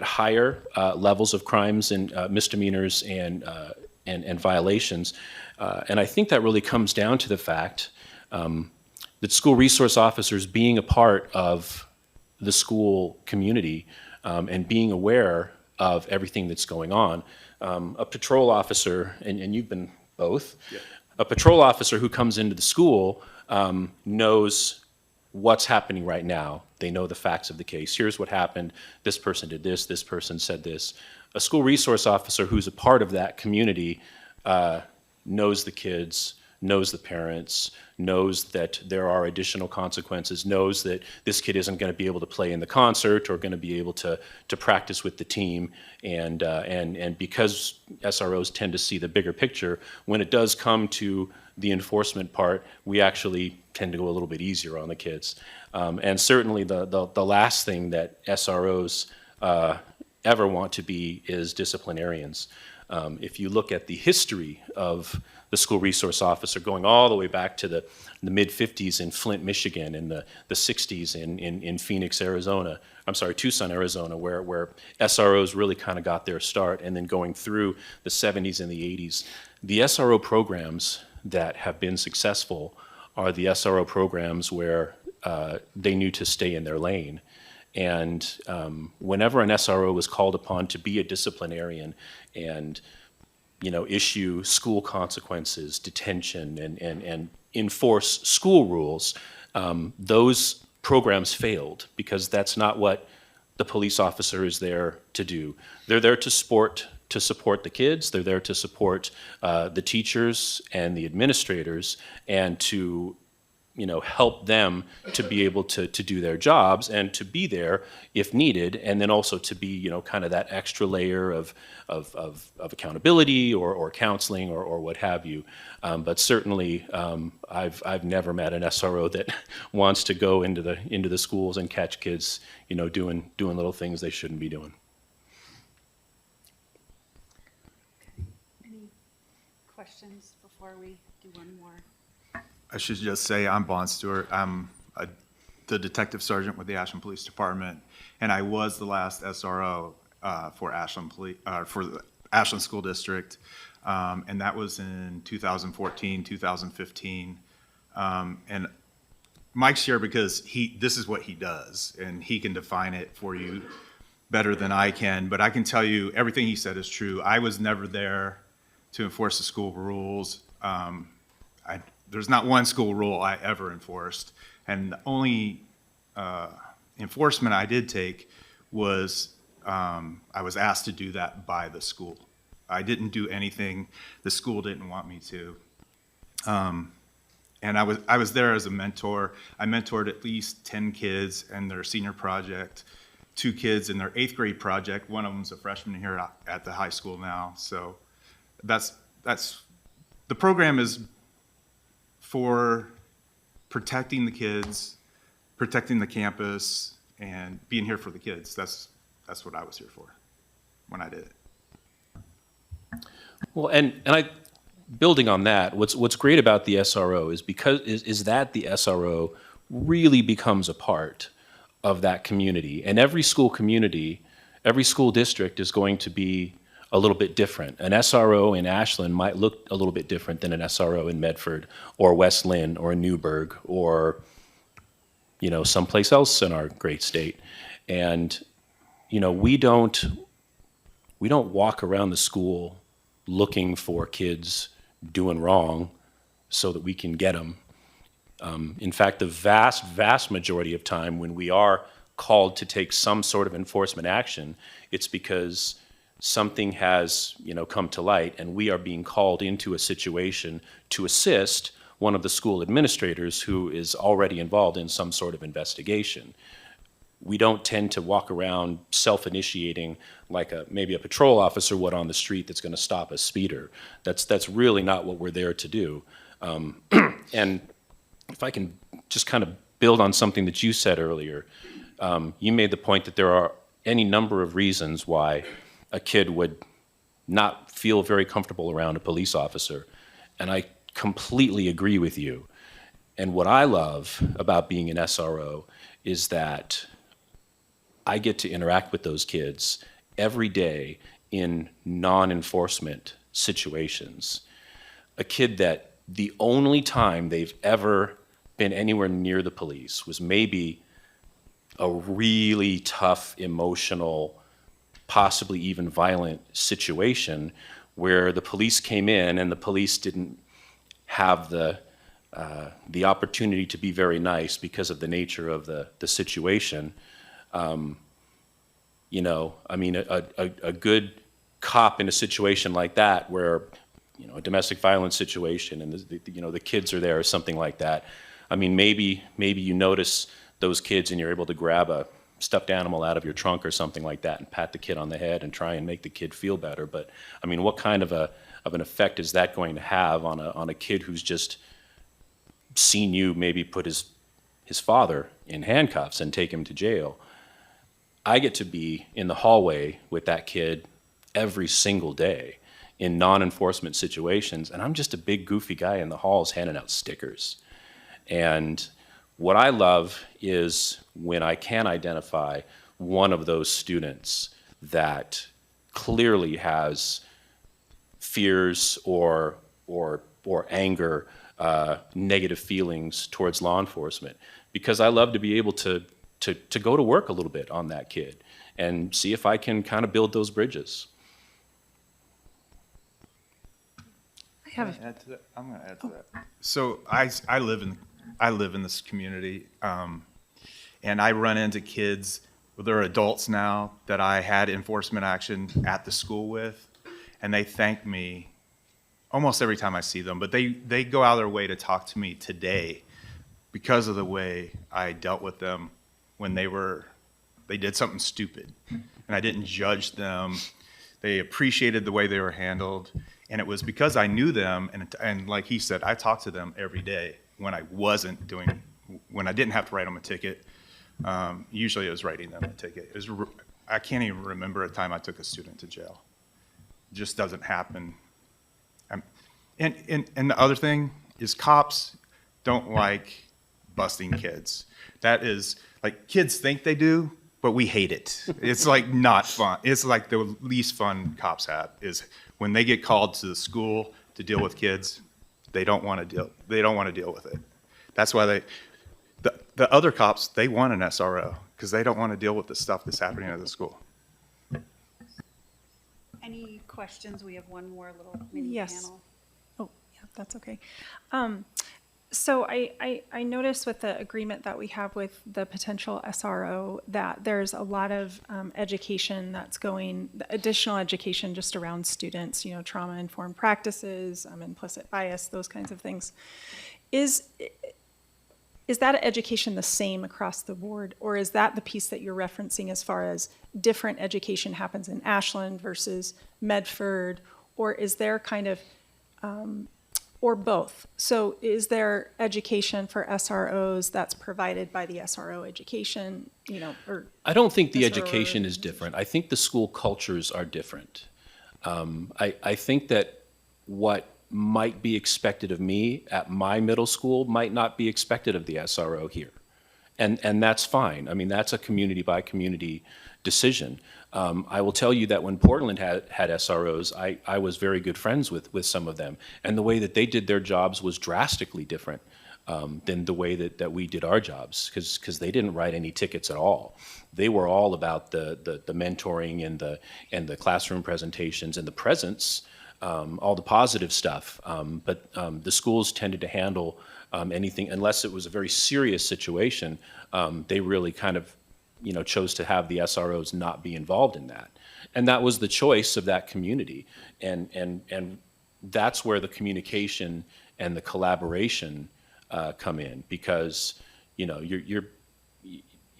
higher levels of crimes and misdemeanors and and violations. And I think that really comes down to the fact that school resource officers being a part of the school community and being aware of everything that's going on. A patrol officer, and you've been both, a patrol officer who comes into the school knows what's happening right now. They know the facts of the case. Here's what happened. This person did this person said this. A school resource officer who's a part of that community knows the kids, knows the parents, knows that there are additional consequences, knows that this kid isn't going to be able to play in the concert or going to be able to practice with the team. And because SROs tend to see the bigger picture, when it does come to the enforcement part, we actually tend to go a little bit easier on the kids. And certainly the last thing that SROs ever want to be is disciplinarians. If you look at the history of the school resource officer going all the way back to the mid-50s in Flint, Michigan, and the 60s in Phoenix, Arizona, Tucson, Arizona, where SROs really kind of got their start, and then going through the 70s and the 80s. The SRO programs that have been successful are the SRO programs where they knew to stay in their lane. And whenever an SRO was called upon to be a disciplinarian and issue school consequences, detention, and enforce school rules, those programs failed because that's not what the police officer is there to do. They're there to support the kids. They're there to support the teachers and the administrators and to help them to be able to do their jobs and to be there if needed, and then also to be, kind of that extra layer of accountability or counseling or what have you. But certainly, I've never met an SRO that wants to go into the schools and catch kids, doing little things they shouldn't be doing. Any questions before we do one more? I should just say I'm Bon Stewart. I'm the detective sergeant with the Ashland Police Department, and I was the last SRO for the Ashland School District, and that was in 2014, 2015. And Mike's here because this is what he does, and he can define it for you better than I can. But I can tell you everything he said is true. I was never there to enforce the school rules. There's not one school rule I ever enforced, and the only enforcement I did take was I was asked to do that by the school. I didn't do anything the school didn't want me to. And I was there as a mentor. I mentored at least 10 kids in their senior project, 2 kids in their 8th grade project. One of them's a freshman here at the high school now. So that's the program is for protecting the kids, protecting the campus, and being here for the kids. That's what I was here for when I did it. Well, and building on that, what's great about the SRO is that the SRO really becomes a part of that community, and every school community, every school district is going to be a little bit different. An SRO in Ashland might look a little bit different than an SRO in Medford or West Lynn or Newburgh or someplace else in our great state. And we don't walk around the school looking for kids doing wrong so that we can get them. In fact, the vast majority of time when we are called to take some sort of enforcement action, it's because something has come to light and we are being called into a situation to assist one of the school administrators who is already involved in some sort of investigation. We don't tend to walk around self-initiating like maybe a patrol officer would on the street that's going to stop a speeder. That's really not what we're there to do. And if I can just kind of build on something that you said earlier, you made the point that there are any number of reasons why a kid would not feel very comfortable around a police officer. And I completely agree with you. And what I love about being an SRO is that I get to interact with those kids every day in non-enforcement situations. A kid that the only time they've ever been anywhere near the police was maybe a really tough, emotional, possibly even violent situation where the police came in and the police didn't have the opportunity to be very nice because of the nature of the situation. You know, I mean, a good cop in a situation like that where, you know, a domestic violence situation and you know, the kids are there or something like that. I mean, maybe you notice those kids and you're able to grab a stuffed animal out of your trunk or something like that and pat the kid on the head and try and make the kid feel better. But I mean, what kind of an effect is that going to have on a kid who's just seen you maybe put his father in handcuffs and take him to jail? I get to be in the hallway with that kid every single day in non-enforcement situations, and I'm just a big goofy guy in the halls handing out stickers. And what I love is when I can identify one of those students that clearly has fears or anger, negative feelings towards law enforcement, because I love to be able to go to work a little bit on that kid and see if I can kind of build those bridges. I'm going to add to that. So I live in this community, and I run into kids. They're adults now that I had enforcement action at the school with, and they thank me almost every time I see them. But they go out of their way to talk to me today because of the way I dealt with them when they did something stupid, and I didn't judge them. They appreciated the way they were handled. And it was because I knew them, and like he said, I talked to them every day when I didn't have to write them a ticket. Usually it was writing them a ticket. I can't even remember a time I took a student to jail. It just doesn't happen. And the other thing is cops don't like busting kids. That is, like, kids think they do, but we hate it. It's like not fun. It's like the least fun cops have is when they get called to the school to deal with kids, they don't want to deal with it. That's why the other cops, they want an SRO because they don't want to deal with the stuff that's happening at the school. Any questions? We have one more little mini Yes. panel. Oh, yeah, that's okay. So I noticed with the agreement that we have with the potential SRO that there's a lot of education that's going, additional education just around students, you know, trauma-informed practices, implicit bias, those kinds of things. Is that education the same across the board, or is that the piece that you're referencing as far as different education happens in Ashland versus Medford, or is there kind of or both? So is there education for SROs that's provided by the SRO education, you know, or? I don't think the SRO education is different. I think the school cultures are different. I think that what might be expected of me at my middle school might not be expected of the SRO here. And that's fine. I mean, that's a community by community decision. I will tell you that when Portland had SROs, I was very good friends with some of them. And the way that they did their jobs was drastically different than the way that we did our jobs, because they didn't write any tickets at all. They were all about the mentoring and the classroom presentations and the presence, all the positive stuff. But the schools tended to handle anything, unless it was a very serious situation, they really kind of, you know, chose to have the SROs not be involved in that. And that was the choice of that community. And that's where the communication and the collaboration come in, because, you know,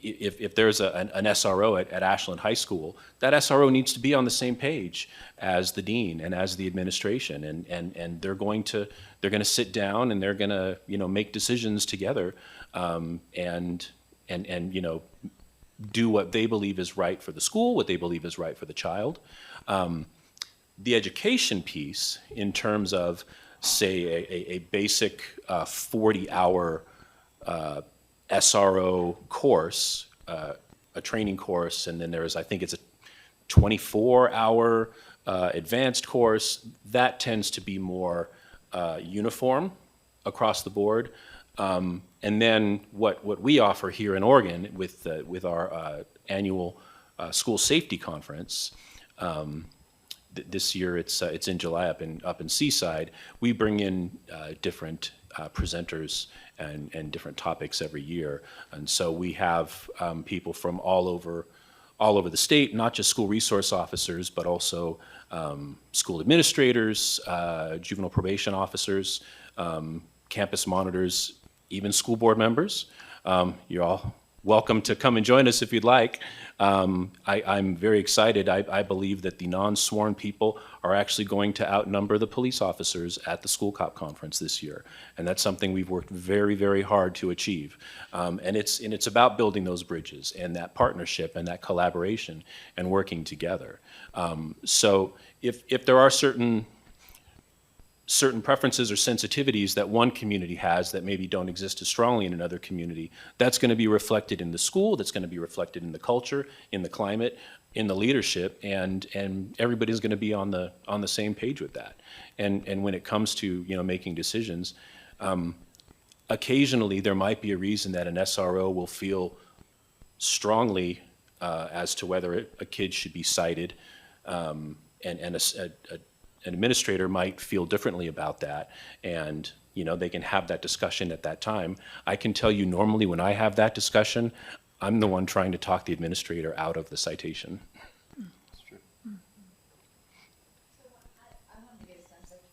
if there's an SRO at Ashland High School, that SRO needs to be on the same page as the dean and as the administration, and they're going to sit down and they're going to, you know, make decisions together, and you know, do what they believe is right for the school, what they believe is right for the child. The education piece, in terms of, say, a basic 40-hour SRO course, a training course, and then there's, I think it's a 24-hour advanced course, that tends to be more uniform across the board. And then what we offer here in Oregon with our annual school safety conference, this year it's in July up in Seaside. We bring in different presenters and different topics every year, and so we have people from all over the state, not just school resource officers, but also school administrators, juvenile probation officers, campus monitors, even school board members. You're all welcome to come and join us if you'd like. I'm very excited. I believe that the non-sworn people are actually going to outnumber the police officers at the school cop conference this year. And that's something we've worked very, very hard to achieve. And it's about building those bridges and that partnership and that collaboration and working together. So if there are certain preferences or sensitivities that one community has that maybe don't exist as strongly in another community, that's going to be reflected in the school, that's going to be reflected in the culture, in the climate, in the leadership, and everybody's going to be on the same page with that. And when it comes to making decisions, occasionally there might be a reason that an SRO will feel strongly as to whether a kid should be cited, and an administrator might feel differently about that, and they can have that discussion at that time. I can tell you normally when I have that discussion, I'm the one trying to talk the administrator out of the citation. That's true. So I want to get a sense of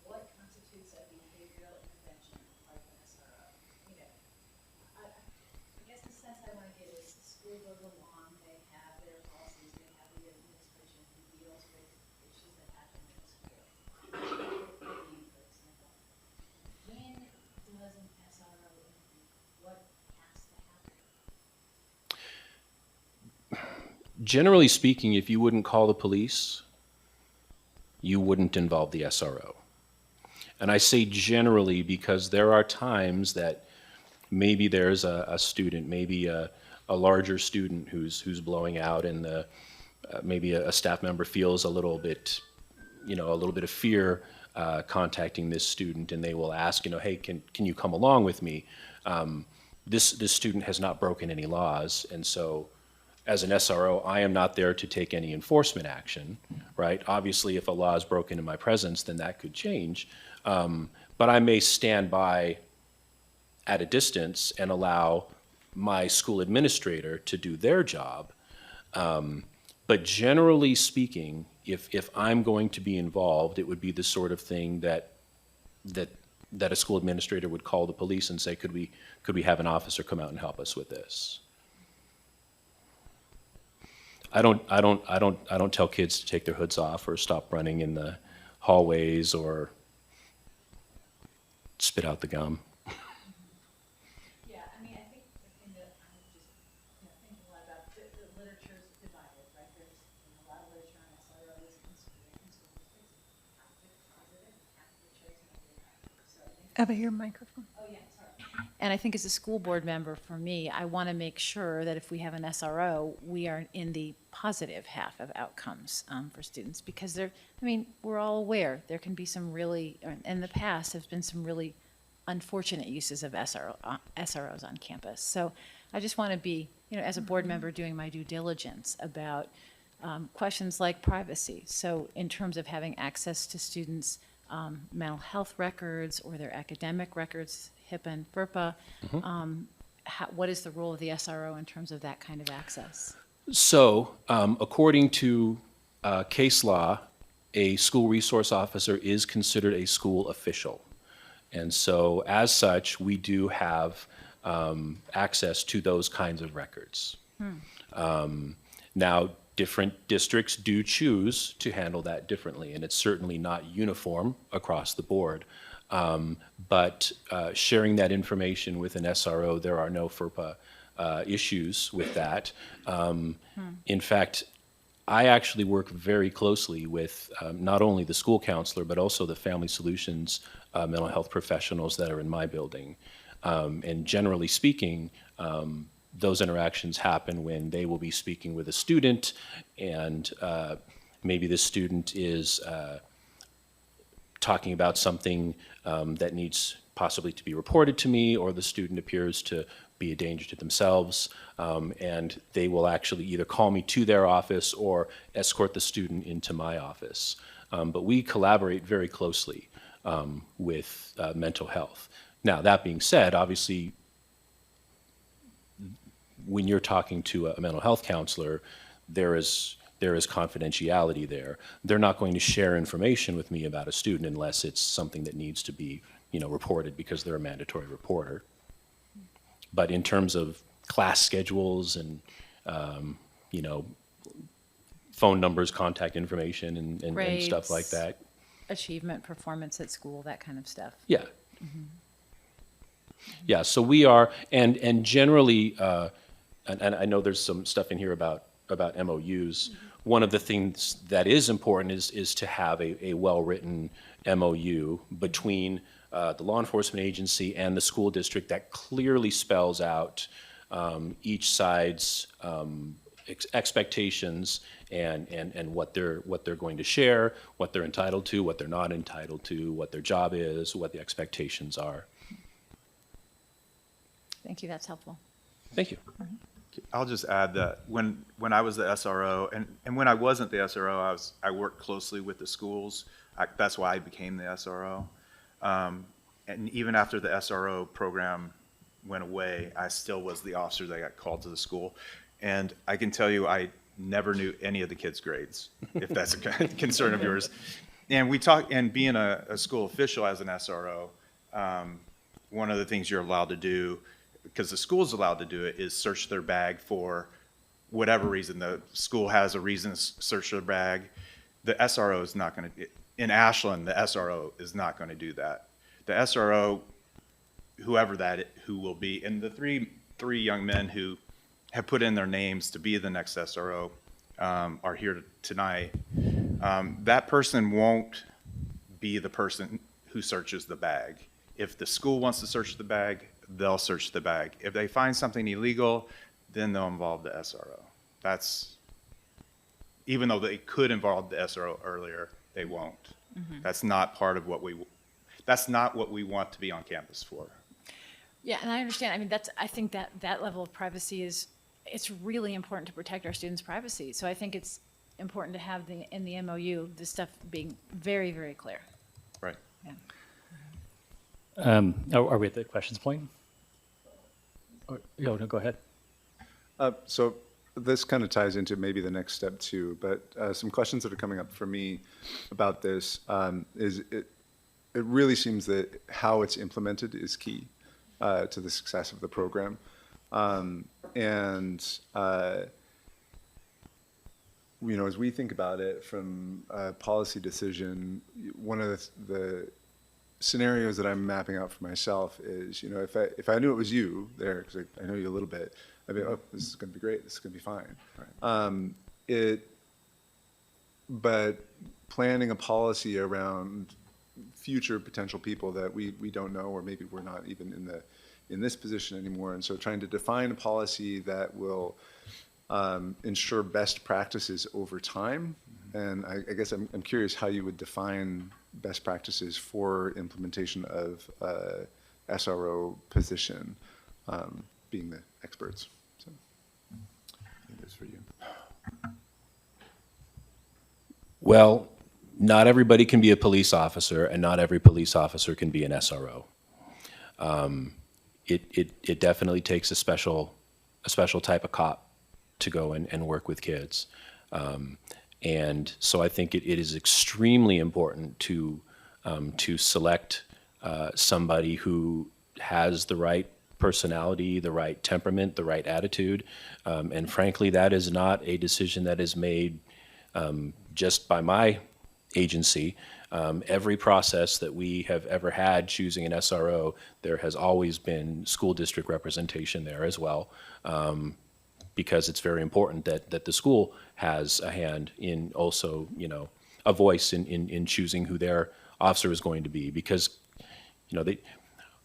what constitutes a behavioral intervention like an SRO. I guess the sense I want to get is the school goes along, they have their policies, they have the administration who deals with issues that happen in the school. For example, when does an SRO intervene? What has to happen? Generally speaking, if you wouldn't call the police, you wouldn't involve the SRO. And I say generally because there are times that maybe there's a student, maybe a larger student who's blowing out, and maybe a staff member feels a little bit of fear contacting this student, and they will ask, hey, can you come along with me? This student has not broken any laws, and so as an SRO, I am not there to take any enforcement action, right? Obviously, if a law is broken in my presence, then that could change. But I may stand by at a distance and allow my school administrator to do their job. But generally speaking, if I'm going to be involved, it would be the sort of thing that a school administrator would call the police and say, could we have an officer come out and help us with this? I don't tell kids to take their hoods off or stop running in the hallways or spit out the gum. Yeah, I mean, I think the thing that I'm just thinking a lot about, the literature is divided, right? There's a lot of literature on SROs in school districts, half of it's positive, half of it shows negative. So I think Abba, your microphone. Oh, yeah, sorry. And I think as a school board member, for me, I want to make sure that if we have an SRO, we are in the positive half of outcomes for students, because we're all aware there can be some really, in the past, have been some really unfortunate uses of SROs on campus. So I just want to be, as a board member, doing my due diligence about questions like privacy. So in terms of having access to students' mental health records or their academic records, HIPAA and FERPA, what is the role of the SRO in terms of that kind of access? So, according to case law, a school resource officer is considered a school official. And so, as such, we do have access to those kinds of records. Now, different districts do choose to handle that differently, and it's certainly not uniform across the board. But sharing that information with an SRO, there are no FERPA issues with that. In fact, I actually work very closely with not only the school counselor, but also the Family Solutions mental health professionals that are in my building. And generally speaking, those interactions happen when they will be speaking with a student, and maybe the student is talking about something that needs possibly to be reported to me, or the student appears to be a danger to themselves, and they will actually either call me to their office or escort the student into my office. But we collaborate very closely with mental health. Now, that being said, obviously, when you're talking to a mental health counselor, there is confidentiality there. They're not going to share information with me about a student unless it's something that needs to be, reported because they're a mandatory reporter. But in terms of class schedules and, phone numbers, contact information, and stuff like Grades, that. Achievement, performance at school, that kind of stuff. Yeah. Yeah, so we are, and generally, and I know there's some stuff in here about MOUs. One of the things that is important is to have a well-written MOU between the law enforcement agency and the school district that clearly spells out each side's expectations and what they're going to share, what they're entitled to, what they're not entitled to, what their job is, what the expectations are. Thank you, that's helpful. Thank you. I'll just add that when I was the SRO, and when I wasn't the SRO, I worked closely with the schools. That's why I became the SRO. And even after the SRO program went away, I still was the officer that got called to the school. And I can tell you, I never knew any of the kids' grades, if that's a concern of yours. And we talk, and being a school official as an SRO, one of the things you're allowed to do, because the school's allowed to do it, is search their bag for whatever reason. The school has a reason to search their bag. The SRO is not going to, in Ashland, the SRO is not going to do that. The SRO, who will be, and the three young men who have put in their names to be the next SRO are here tonight. That person won't be the person who searches the bag. If the school wants to search the bag, they'll search the bag. If they find something illegal, then they'll involve the SRO. That's, even though they could involve the SRO earlier, they won't. That's not part of that's not what we want to be on campus for. Yeah, and I understand. I mean, I think that level of privacy it's really important to protect our students' privacy. So I think it's important to have in the MOU, the stuff being very, very clear. Right. Yeah. Are we at the questions point? No, go ahead. So this kind of ties into maybe the next step too, but some questions that are coming up for me about this is it really seems that how it's implemented is key to the success of the program. As we think about it from a policy decision, one of the scenarios that I'm mapping out for myself is, if I knew it was you there, because I know you a little bit, I'd be, oh, this is going to be great, this is going to be fine. Right. But planning a policy around future potential people that we don't know, or maybe we're not even in this position anymore, and so trying to define a policy that will ensure best practices over time. And I guess I'm curious how you would define best practices for implementation of SRO position, being the experts. So I think that's for you. Well, not everybody can be a police officer, and not every police officer can be an SRO. It definitely takes a special type of cop to go and work with kids. And so I think it is extremely important to select somebody who has the right personality, the right temperament, the right attitude. And frankly, that is not a decision that is made just by my agency. Every process that we have ever had choosing an SRO, there has always been school district representation there as well, because it's very important that the school has a hand in also, a voice in choosing who their officer is going to be, because,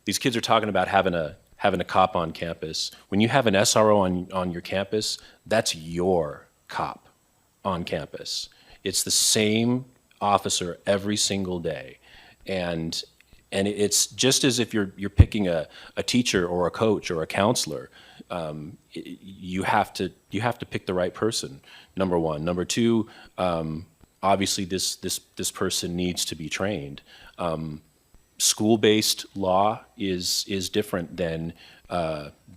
these kids are talking about having having a cop on campus. When you have an SRO on your campus, that's your cop on campus. It's the same officer every single day. And it's just as if you're picking a teacher or a coach or a counselor. You have to pick the right person, number one. Number two, obviously this person needs to be trained. School-based law is different than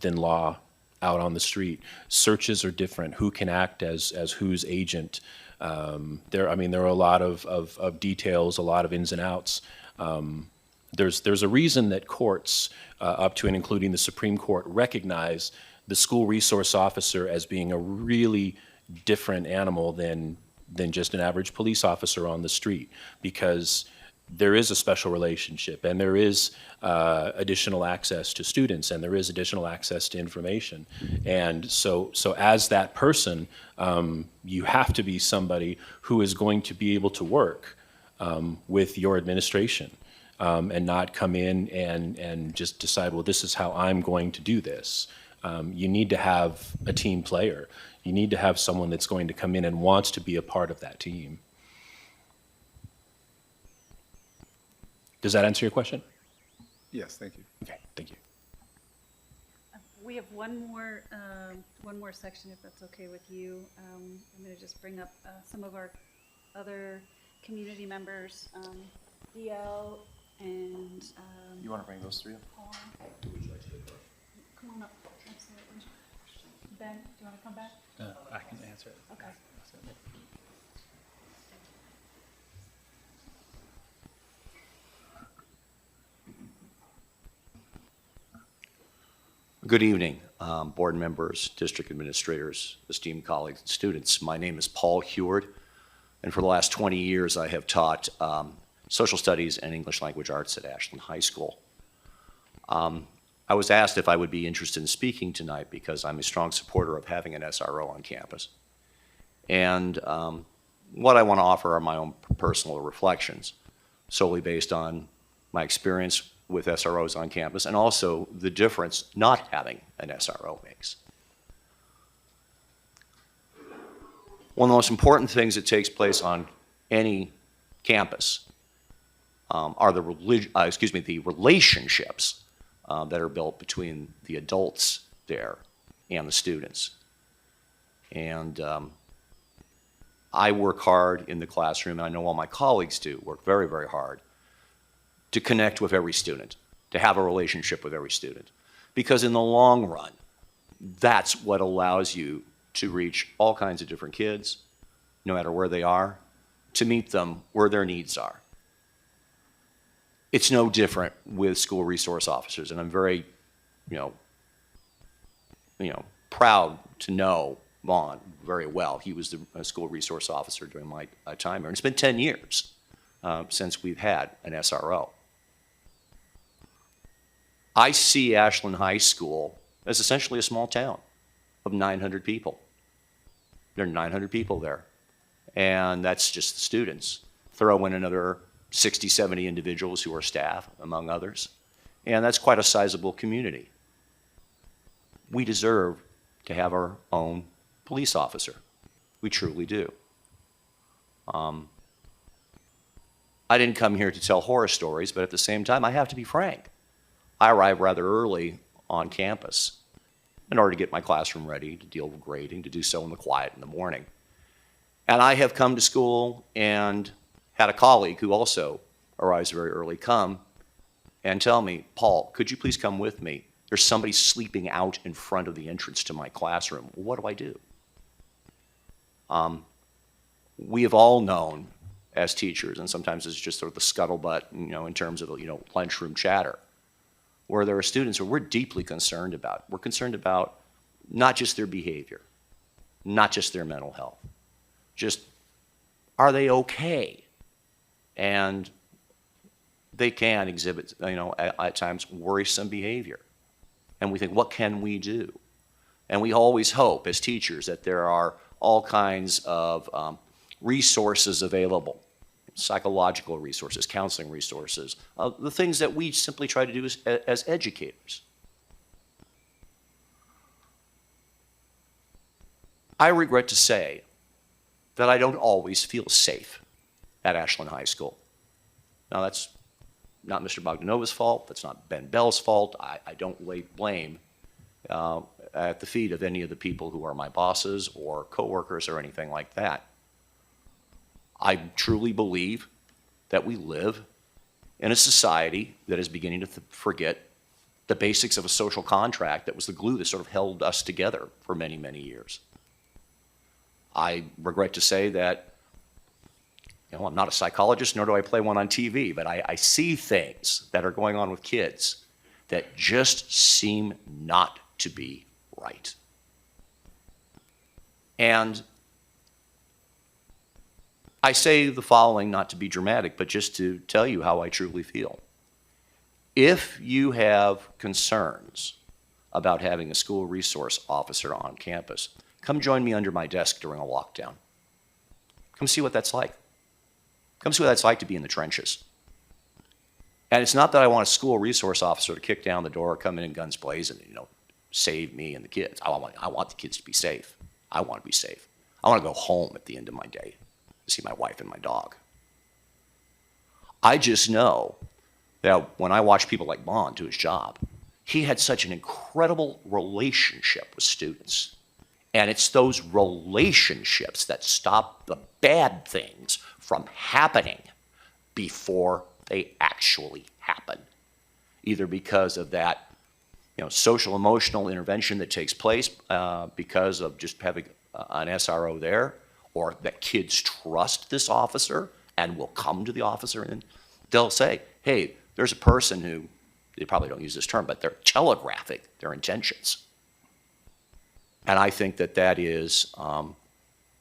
law out on the street. Searches are different. Who can act as whose agent? There are a lot of details, a lot of ins and outs. There's a reason that courts, up to and including the Supreme Court, recognize the school resource officer as being a really different animal than just an average police officer on the street, because there is a special relationship, and there is additional access to students, and there is additional access to information. And so as that person, you have to be somebody who is going to be able to work with your administration. And not come in and just decide, well, this is how I'm going to do this. You need to have a team player. You need to have someone that's going to come in and wants to be a part of that team. Does that answer your question? Yes, thank you. Okay, thank you. We have one more section, if that's okay with you. I'm going to just bring up some of our other community members, DL and You want to bring those three up? Paul. Come on up. Absolutely. Ben, do you want to come back? I can answer it. Okay. Good evening, board members, district administrators, esteemed colleagues, and students. My name is Paul Heward, and for the last 20 years I have taught social studies and English language arts at Ashland High School. I was asked if I would be interested in speaking tonight because I'm a strong supporter of having an SRO on campus. And what I want to offer are my own personal reflections, solely based on my experience with SROs on campus and also the difference not having an SRO makes. One of the most important things that takes place on any campus are the relationships that are built between the adults there and the students. And I work hard in the classroom, and I know all my colleagues do work very, very hard to connect with every student, to have a relationship with every student. Because in the long run, that's what allows you to reach all kinds of different kids, no matter where they are, to meet them where their needs are. It's no different with school resource officers, and I'm very, proud to know Vaughn very well. He was the school resource officer during my time here, and it's been 10 years since we've had an SRO. I see Ashland High School as essentially a small town of 900 people. There are 900 people there, and that's just the students. Throw in another 60, 70 individuals who are staff, among others, and that's quite a sizable community. We deserve to have our own police officer. We truly do. I didn't come here to tell horror stories, but at the same time, I have to be frank. I arrived rather early on campus in order to get my classroom ready to deal with grading, to do so in the quiet in the morning. And I have come to school and had a colleague who also arrives very early come and tell me, Paul, could you please come with me? There's somebody sleeping out in front of the entrance to my classroom. What do I do? We have all known as teachers, and sometimes it's just sort of the scuttlebutt, in terms of, lunchroom chatter, where there are students who we're deeply concerned about. We're concerned about not just their behavior, not just their mental health, just are they okay? And they can exhibit, at times worrisome behavior. And we think, what can we do? And we always hope as teachers that there are all kinds of resources available, psychological resources, counseling resources, the things that we simply try to do as educators. I regret to say that I don't always feel safe at Ashland High School. Now, that's not Mr. Bogdanova's fault. That's not Ben Bell's fault. I don't lay blame at the feet of any of the people who are my bosses or coworkers or anything like that. I truly believe that we live in a society that is beginning to forget the basics of a social contract that was the glue that sort of held us together for many, many years. I regret to say that, you know, I'm not a psychologist, nor do I play one on TV, but I see things that are going on with kids that just seem not to be right. And I say the following not to be dramatic, but just to tell you how I truly feel. If you have concerns about having a school resource officer on campus, come join me under my desk during a lockdown. Come see what that's like. Come see what that's like to be in the trenches. And it's not that I want a school resource officer to kick down the door, come in guns blazing, and, you know, save me and the kids. I want the kids to be safe. I want to be safe. I want to go home at the end of my day to see my wife and my dog. I just know that when I watch people like Bond do his job, he had such an incredible relationship with students. And it's those relationships that stop the bad things from happening before they actually happen. Either because of that, you know, social emotional intervention that takes place because of just having an SRO there, or that kids trust this officer and will come to the officer and they'll say, hey, there's a person who, they probably don't use this term, but they're telegraphing their intentions. And I think that that is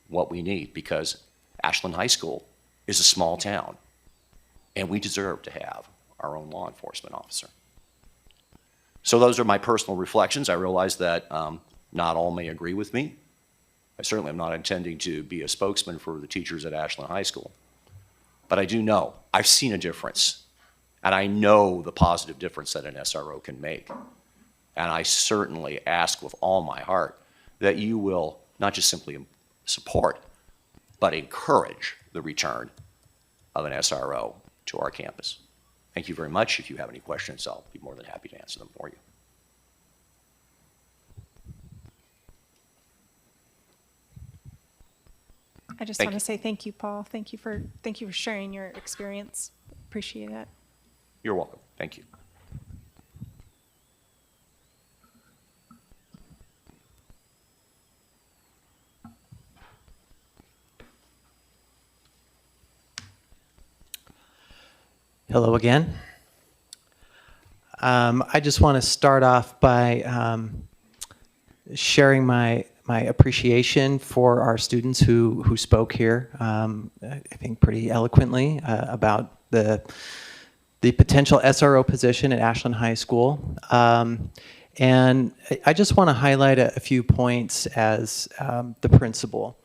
what we need, because Ashland High School is a small town, and we deserve to have our own law enforcement officer. So those are my personal reflections. I realize that not all may agree with me. I certainly am not intending to be a spokesman for the teachers at Ashland High School. But I do know, I've seen a difference, and I know the positive difference that an SRO can make. And I certainly ask with all my heart that you will not just simply support, but encourage the return of an SRO to our campus. Thank you very much. If you have any questions, I'll be more than happy to answer them for you. I just want to say thank you, Paul. Thank you for sharing your experience. Appreciate it. You're welcome. Thank you. Hello again. I just want to start off by sharing my appreciation for our students who spoke here, I think pretty eloquently about the potential SRO position at Ashland High School. And I just want to highlight a few points as the principal.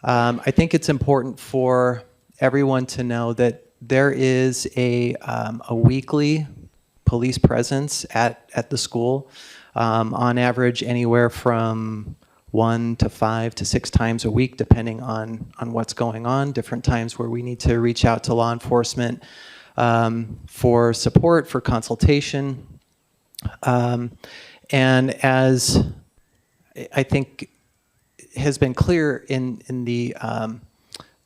I think it's important for everyone to know that there is a weekly police presence at the school, on average anywhere from 1 to 5 to 6 times a week, depending on what's going on, different times where we need to reach out to law enforcement for support, for consultation. And as I think has been clear in the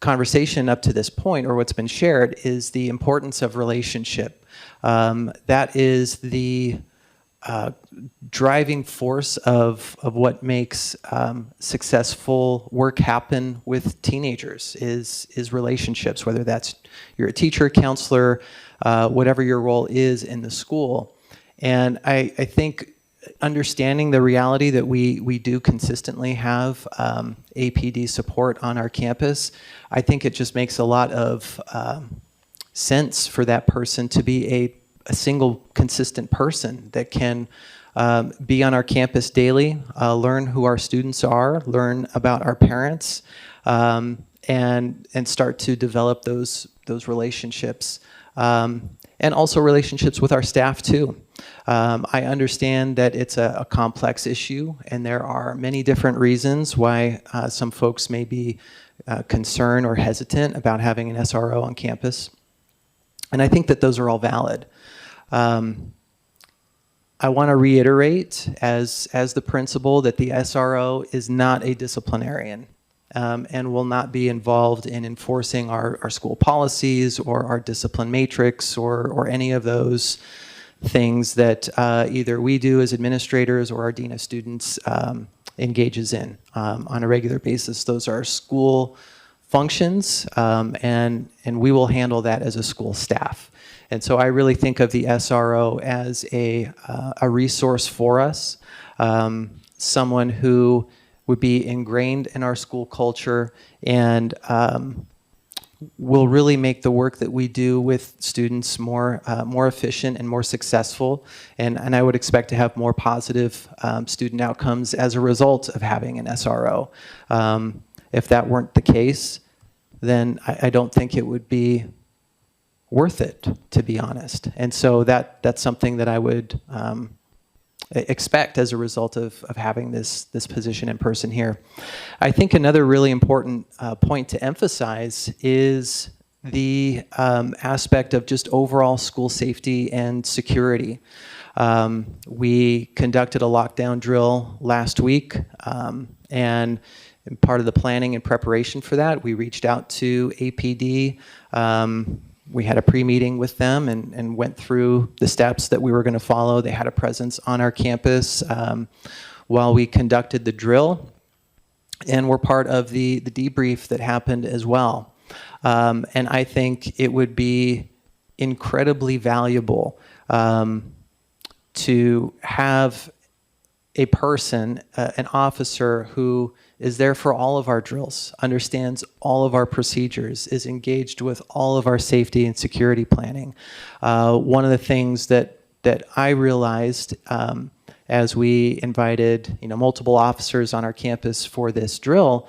conversation up to this point, or what's been shared, is the importance of relationship. That is the driving force of what makes successful work happen with teenagers is relationships, whether that's you're a teacher, counselor, whatever your role is in the school. And I think understanding the reality that we do consistently have APD support on our campus, I think it just makes a lot of sense for that person to be a single consistent person that can be on our campus daily, learn who our students are, learn about our parents, and start to develop those relationships. and also relationships with our staff too. I understand that it's a complex issue, and there are many different reasons why some folks may be concerned or hesitant about having an SRO on campus. And I think that those are all valid. I want to reiterate as the principal that the SRO is not a disciplinarian and will not be involved in enforcing our school policies or our discipline matrix or any of those things that either we do as administrators or our dean of students engages in on a regular basis. Those are school functions, and we will handle that as a school staff. And so I really think of the SRO as a resource for us, someone who would be ingrained in our school culture and will really make the work that we do with students more efficient and more successful. And I would expect to have more positive student outcomes as a result of having an SRO. If that weren't the case, then I don't think it would be worth it, to be honest. And so that's something that I would expect as a result of having this position in person here. I think another really important point to emphasize is the aspect of just overall school safety and security. We conducted a lockdown drill last week, and part of the planning and preparation for that, we reached out to APD. We had a pre-meeting with them and went through the steps that we were going to follow. They had a presence on our campus while we conducted the drill, and were part of the debrief that happened as well. And I think it would be incredibly valuable to have a person, an officer who is there for all of our drills, understands all of our procedures, is engaged with all of our safety and security planning. One of the things that I realized as we invited multiple officers on our campus for this drill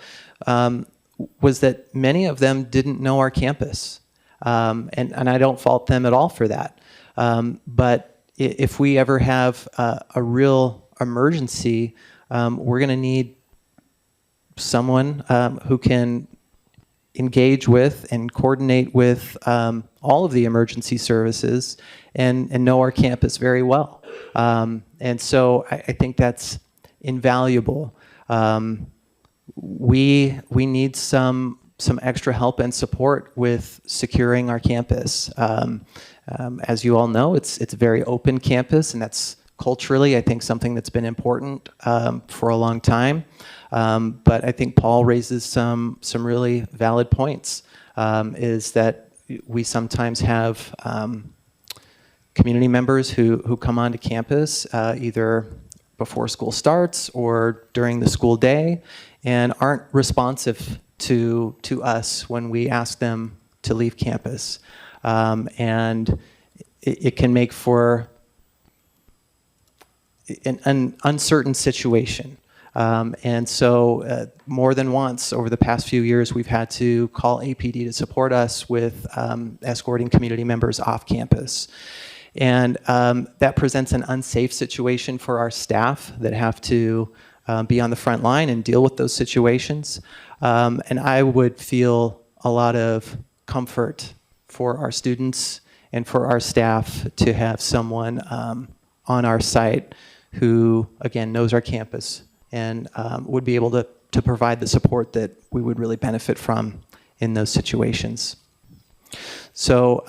was that many of them didn't know our campus. And I don't fault them at all for that. But if we ever have a real emergency, we're going to need someone who can engage with and coordinate with all of the emergency services and know our campus very well. And so I think that's invaluable. We need some extra help and support with securing our campus. As you all know, it's a very open campus, and that's culturally, I think, something that's been important for a long time. But I think Paul raises some really valid points, is that we sometimes have community members who come onto campus either before school starts or during the school day and aren't responsive to us when we ask them to leave campus. And it can make for an uncertain situation. And so more than once over the past few years, we've had to call APD to support us with escorting community members off campus. And that presents an unsafe situation for our staff that have to be on the front line and deal with those situations. And I would feel a lot of comfort for our students and for our staff to have someone on our site who, again, knows our campus and would be able to provide the support that we would really benefit from in those situations. So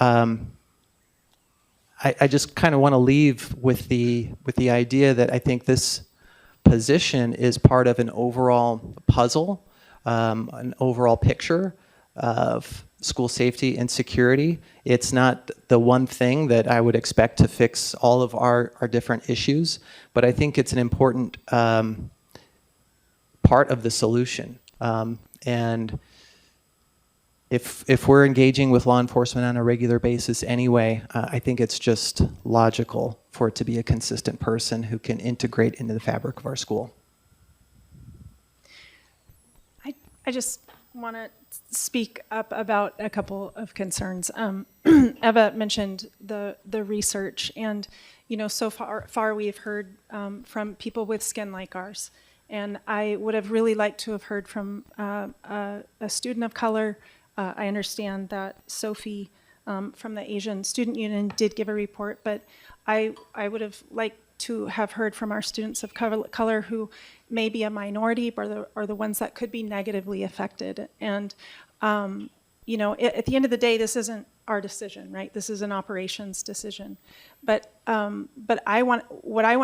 I just kind of want to leave with the idea that I think this position is part of an overall puzzle, an overall picture of school safety and security. It's not the one thing that I would expect to fix all of our different issues, but I think it's an important part of the solution. And if we're engaging with law enforcement on a regular basis anyway, I think it's just logical for it to be a consistent person who can integrate into the fabric of our school. I just want to speak up about a couple of concerns. Eva mentioned the research, and so far we've heard from people with skin like ours, and I would have really liked to have heard from a student of color. I understand that Sophie from the Asian Student Union did give a report, but I would have liked to have heard from our students of color who may be a minority or the ones that could be negatively affected. And, at the end of the day, this isn't our decision, right? This is an operations decision. But what I want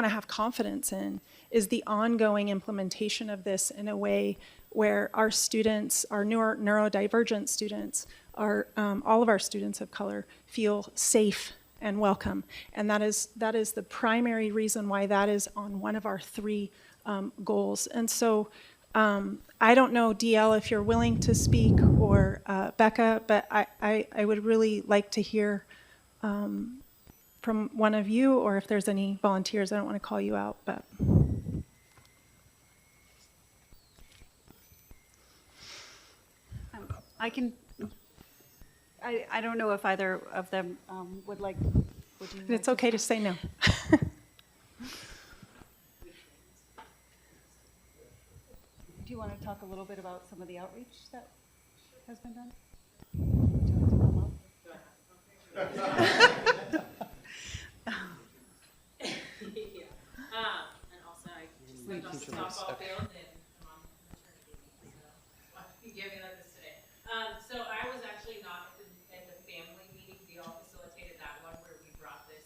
to have confidence in is the ongoing implementation of this in a way where our students, our neurodivergent students, all of our students of color feel safe and welcome. And that is the primary reason why that is on one of our 3 goals. And so I don't know, DL, if you're willing to speak, or Becca, but I would really like to hear from one of you, or if there's any volunteers. I don't want to call you out, but. I don't know if either of them would like. It's okay to say no. Do you want to talk a little bit about some of the outreach that has been done? And also I just went off the softball field and I'm on maternity leave, so I'm giving like this today. So I was actually not at the family meeting. We all facilitated that one where we brought this.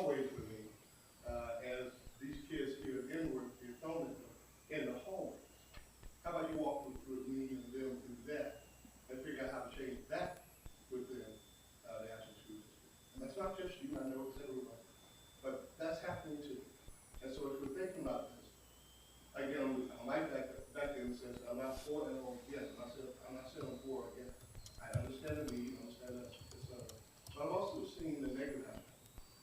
always with me, as these kids here in Inwood, you're thrown in the hallways. How about you walk with me and them through that and figure out how to change that within the Ashland School District? And that's not just you, I know it's everyone, but that's happening too. And so if we're thinking about this, again, I might back in the sense that I'm not for and on, yes, I'm not saying I'm for or against. I understand the need, I understand that, but I've also seen the negative aspect.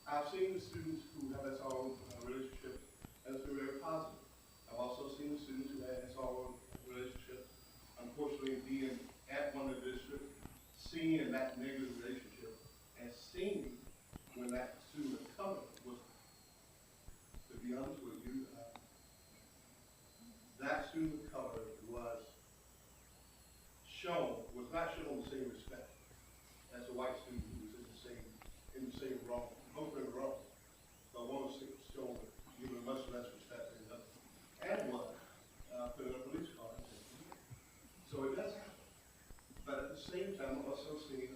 I've seen the students who have SRO relationship, and it's been very positive. I've also seen the students who had SRO relationship, unfortunately being at one of the districts, seeing that negative relationship, and seeing when that student of color was, to be honest with you, that student of color was not shown the same respect as a white student who was in the same role, both in the role, but one was shown given much less respect than the other, and was put in a police car. So it does happen. But at the same time, I've also seen,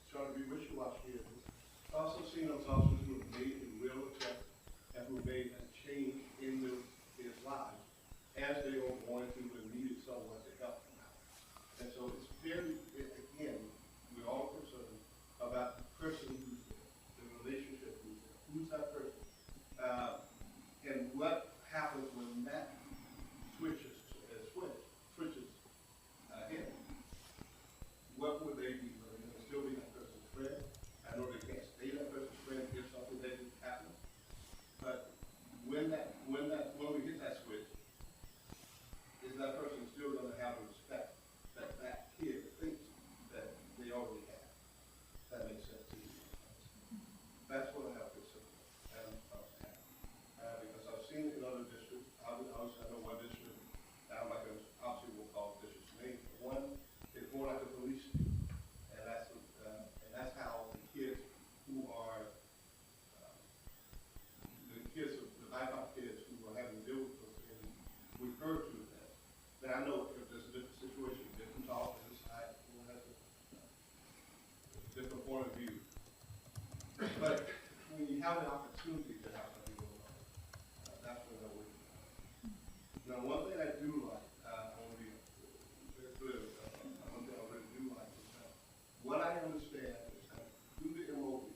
trying to be wishy-washy here, I've also seen those officers who have made a real attempt and who have made a change in their lives as they were going through and needed someone to help them out. And so it's very, again, we're all concerned about the person who's there, the relationship who's there, who's that person, and what happens when that switches in. What would they be? Are they going to still be that person's friend? I know they can't stay that person's friend if something negative happens. But when we hit that switch, is that person still going to have the respect that that kid thinks that they already have? That makes sense to you. That's what I have to say. Because I've seen it in other districts. Obviously, I know one district, I'm not going to, obviously we'll call the district's name, but one is more like a police station. And that's how the kids who are, the BIPOC kids who are having to deal with those things, refer to it as. Now, I know if there's a different situation, different talk, different side, everyone has a different point of view. But when you have the opportunity to have something going on, that's when I would. Now, one thing I do like, I want to be very clear, one thing I really do like is that what I understand is that through the MOE,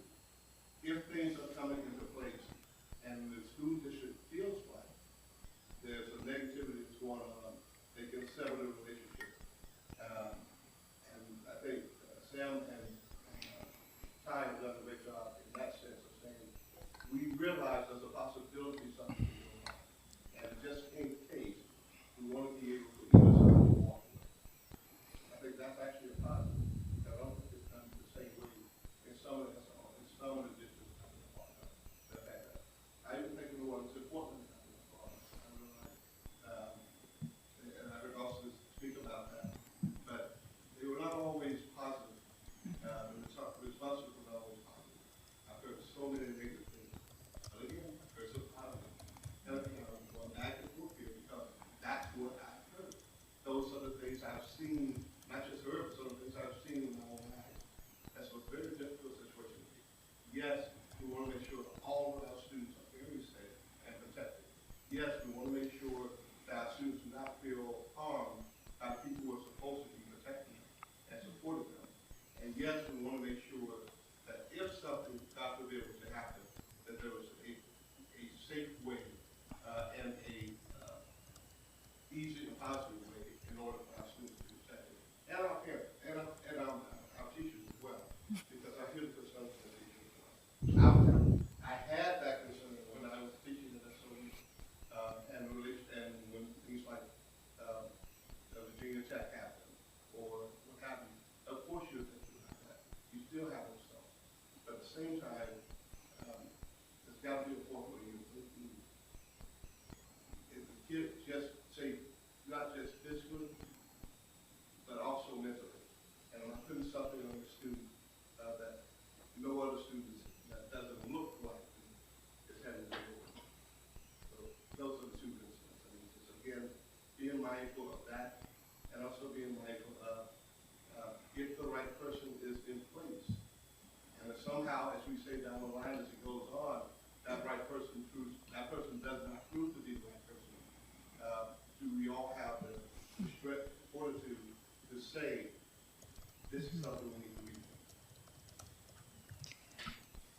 if things are coming into place and the school district feels like there's a negativity that's going on, they can sever the relationship. And I think Sam and Ty have done a great job in that sense of saying, we realize there's a possibility something is going on. And just in case, we want to be able to either side or walk away. I think that's actually a positive. I don't think it's done the same way in some of the districts.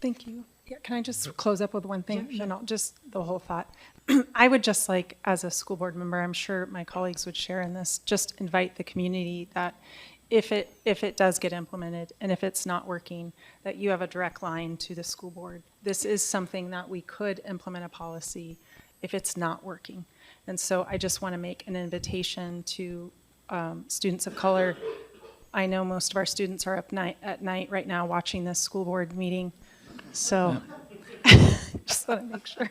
Thank you. Yeah, can I just close up with one thing? No, no, just the whole thought. I would just like, as a school board member, I'm sure my colleagues would share in this, just invite the community that if it does get implemented and if it's not working, that you have a direct line to the school board. This is something that we could implement a policy if it's not working. And so I just want to make an invitation to students of color. I know most of our students are up at night right now watching this school board meeting. So just want to make sure.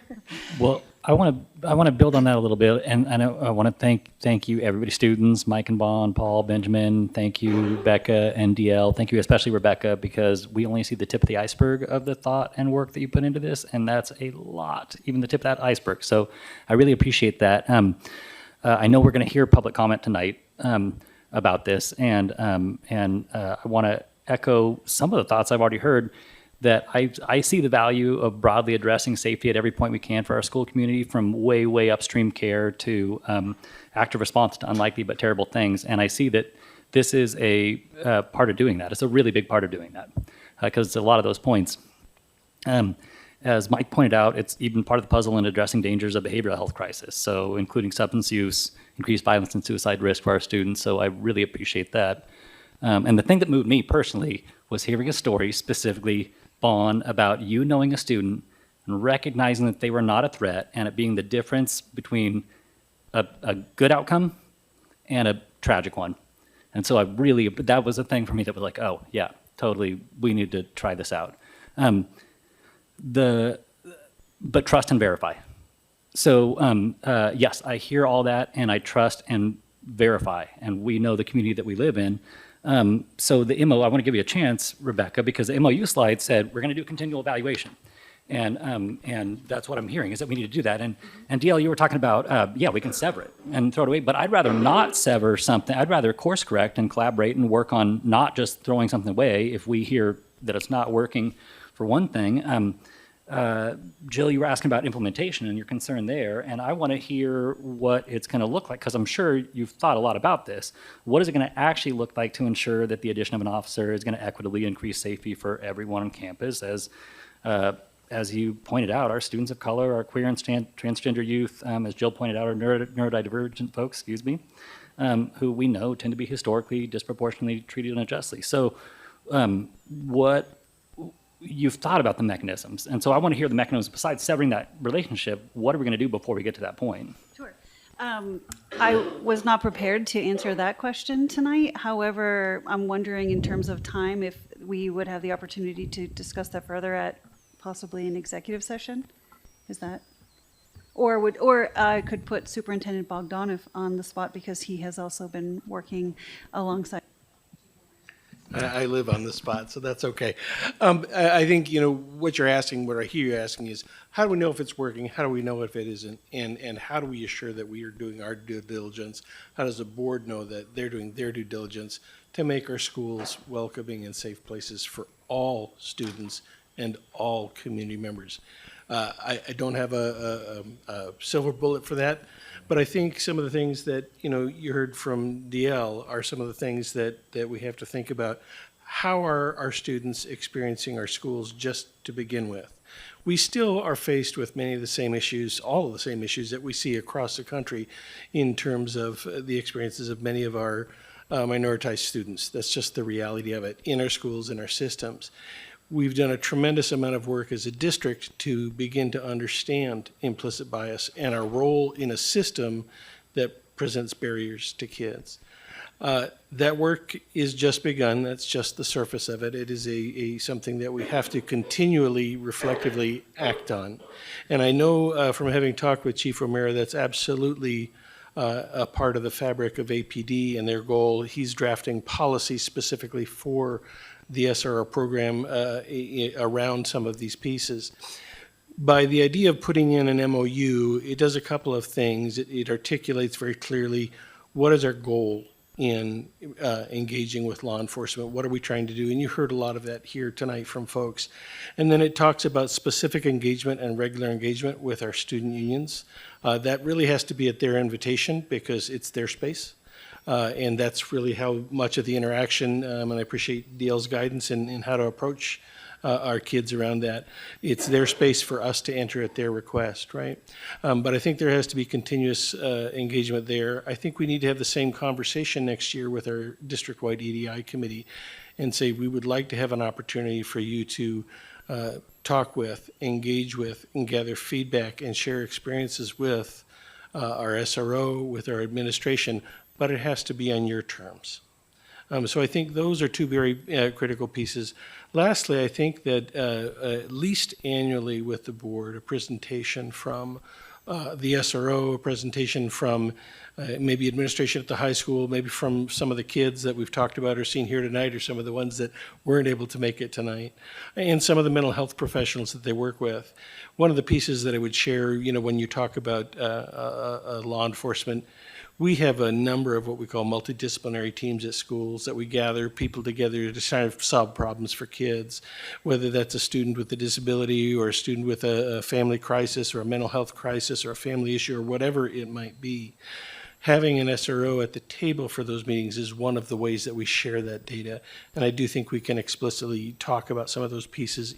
Well, I want to build on that a little bit, and I want to thank you, everybody, students, Mike and Bon, Paul, Benjamin. Thank you, Becca and DL. Thank you, especially Rebecca, because we only see the tip of the iceberg of the thought and work that you put into this, and that's a lot, even the tip of that iceberg. So I really appreciate that. I know we're going to hear public comment tonight about this, and I want to echo some of the thoughts I've already heard. That I see the value of broadly addressing safety at every point we can for our school community, from way, way upstream care to active response to unlikely but terrible things. And I see that this is a part of doing that. It's a really big part of doing that, because a lot of those points, as Mike pointed out, it's even part of the puzzle in addressing dangers of behavioral health crisis. So including substance use, increased violence and suicide risk for our students. So I really appreciate that. And the thing that moved me personally was hearing a story specifically, Bon, about you knowing a student and recognizing that they were not a threat, and it being the difference between a good outcome and a tragic one. And so that was a thing for me that was like, oh yeah, totally, we need to try this out. But trust and verify. So yes, I hear all that, and I trust and verify, and we know the community that we live in. So the MO, I want to give you a chance, Rebecca, because the MOU slide said we're going to do continual evaluation. And that's what I'm hearing, is that we need to do that. And DL, you were talking about, yeah, we can sever it and throw it away, but I'd rather not sever something. I'd rather course correct and collaborate and work on not just throwing something away if we hear that it's not working for one thing. Jill, you were asking about implementation and your concern there, and I want to hear what it's going to look like, because I'm sure you've thought a lot about this. What is it going to actually look like to ensure that the addition of an officer is going to equitably increase safety for everyone on campus? As you pointed out, our students of color, our queer and transgender youth, as Jill pointed out, our neurodivergent folks, who we know tend to be historically disproportionately treated unjustly. So you've thought about the mechanisms, and so I want to hear the mechanisms besides severing that relationship. What are we going to do before we get to that point? Sure. I was not prepared to answer that question tonight. However, I'm wondering in terms of time if we would have the opportunity to discuss that further at possibly an executive session. Is that? Or I could put Superintendent Bogdanov on the spot, because he has also been working alongside. I live on the spot, so that's okay. I think, what you're asking, what I hear you asking is, how do we know if it's working? How do we know if it isn't? And how do we assure that we are doing our due diligence? How does the board know that they're doing their due diligence to make our schools welcoming and safe places for all students and all community members? I don't have a silver bullet for that. But I think some of the things that, you heard from DL are some of the things that we have to think about. How are our students experiencing our schools just to begin with? We still are faced with many of the same issues, all of the same issues that we see across the country in terms of the experiences of many of our minoritized students. That's just the reality of it in our schools, in our systems. We've done a tremendous amount of work as a district to begin to understand implicit bias and our role in a system that presents barriers to kids. That work is just begun. That's just the surface of it. It is something that we have to continually, reflectively act on. And I know from having talked with Chief Romero, that's absolutely a part of the fabric of APD and their goal. He's drafting policy specifically for the SRO program around some of these pieces. By the idea of putting in an MOU, it does a couple of things. It articulates very clearly what is our goal in engaging with law enforcement. What are we trying to do? And you heard a lot of that here tonight from folks. And then it talks about specific engagement and regular engagement with our student unions. That really has to be at their invitation, because it's their space. And that's really how much of the interaction, and I appreciate DL's guidance in how to approach our kids around that. It's their space for us to enter at their request, right? But I think there has to be continuous engagement there. I think we need to have the same conversation next year with our district-wide EDI committee and say we would like to have an opportunity for you to talk with, engage with, and gather feedback and share experiences with our SRO, with our administration, but it has to be on your terms. So I think those are two very critical pieces. Lastly, I think that at least annually with the board, a presentation from the SRO, a presentation from maybe administration at the high school, maybe from some of the kids that we've talked about or seen here tonight, or some of the ones that weren't able to make it tonight, and some of the mental health professionals that they work with. One of the pieces that I would share, when you talk about law enforcement, we have a number of what we call multidisciplinary teams at schools that we gather people together to try to solve problems for kids, whether that's a student with a disability or a student with a family crisis or a mental health crisis or a family issue or whatever it might be. Having an SRO at the table for those meetings is one of the ways that we share that data. And I do think we can explicitly talk about some of those pieces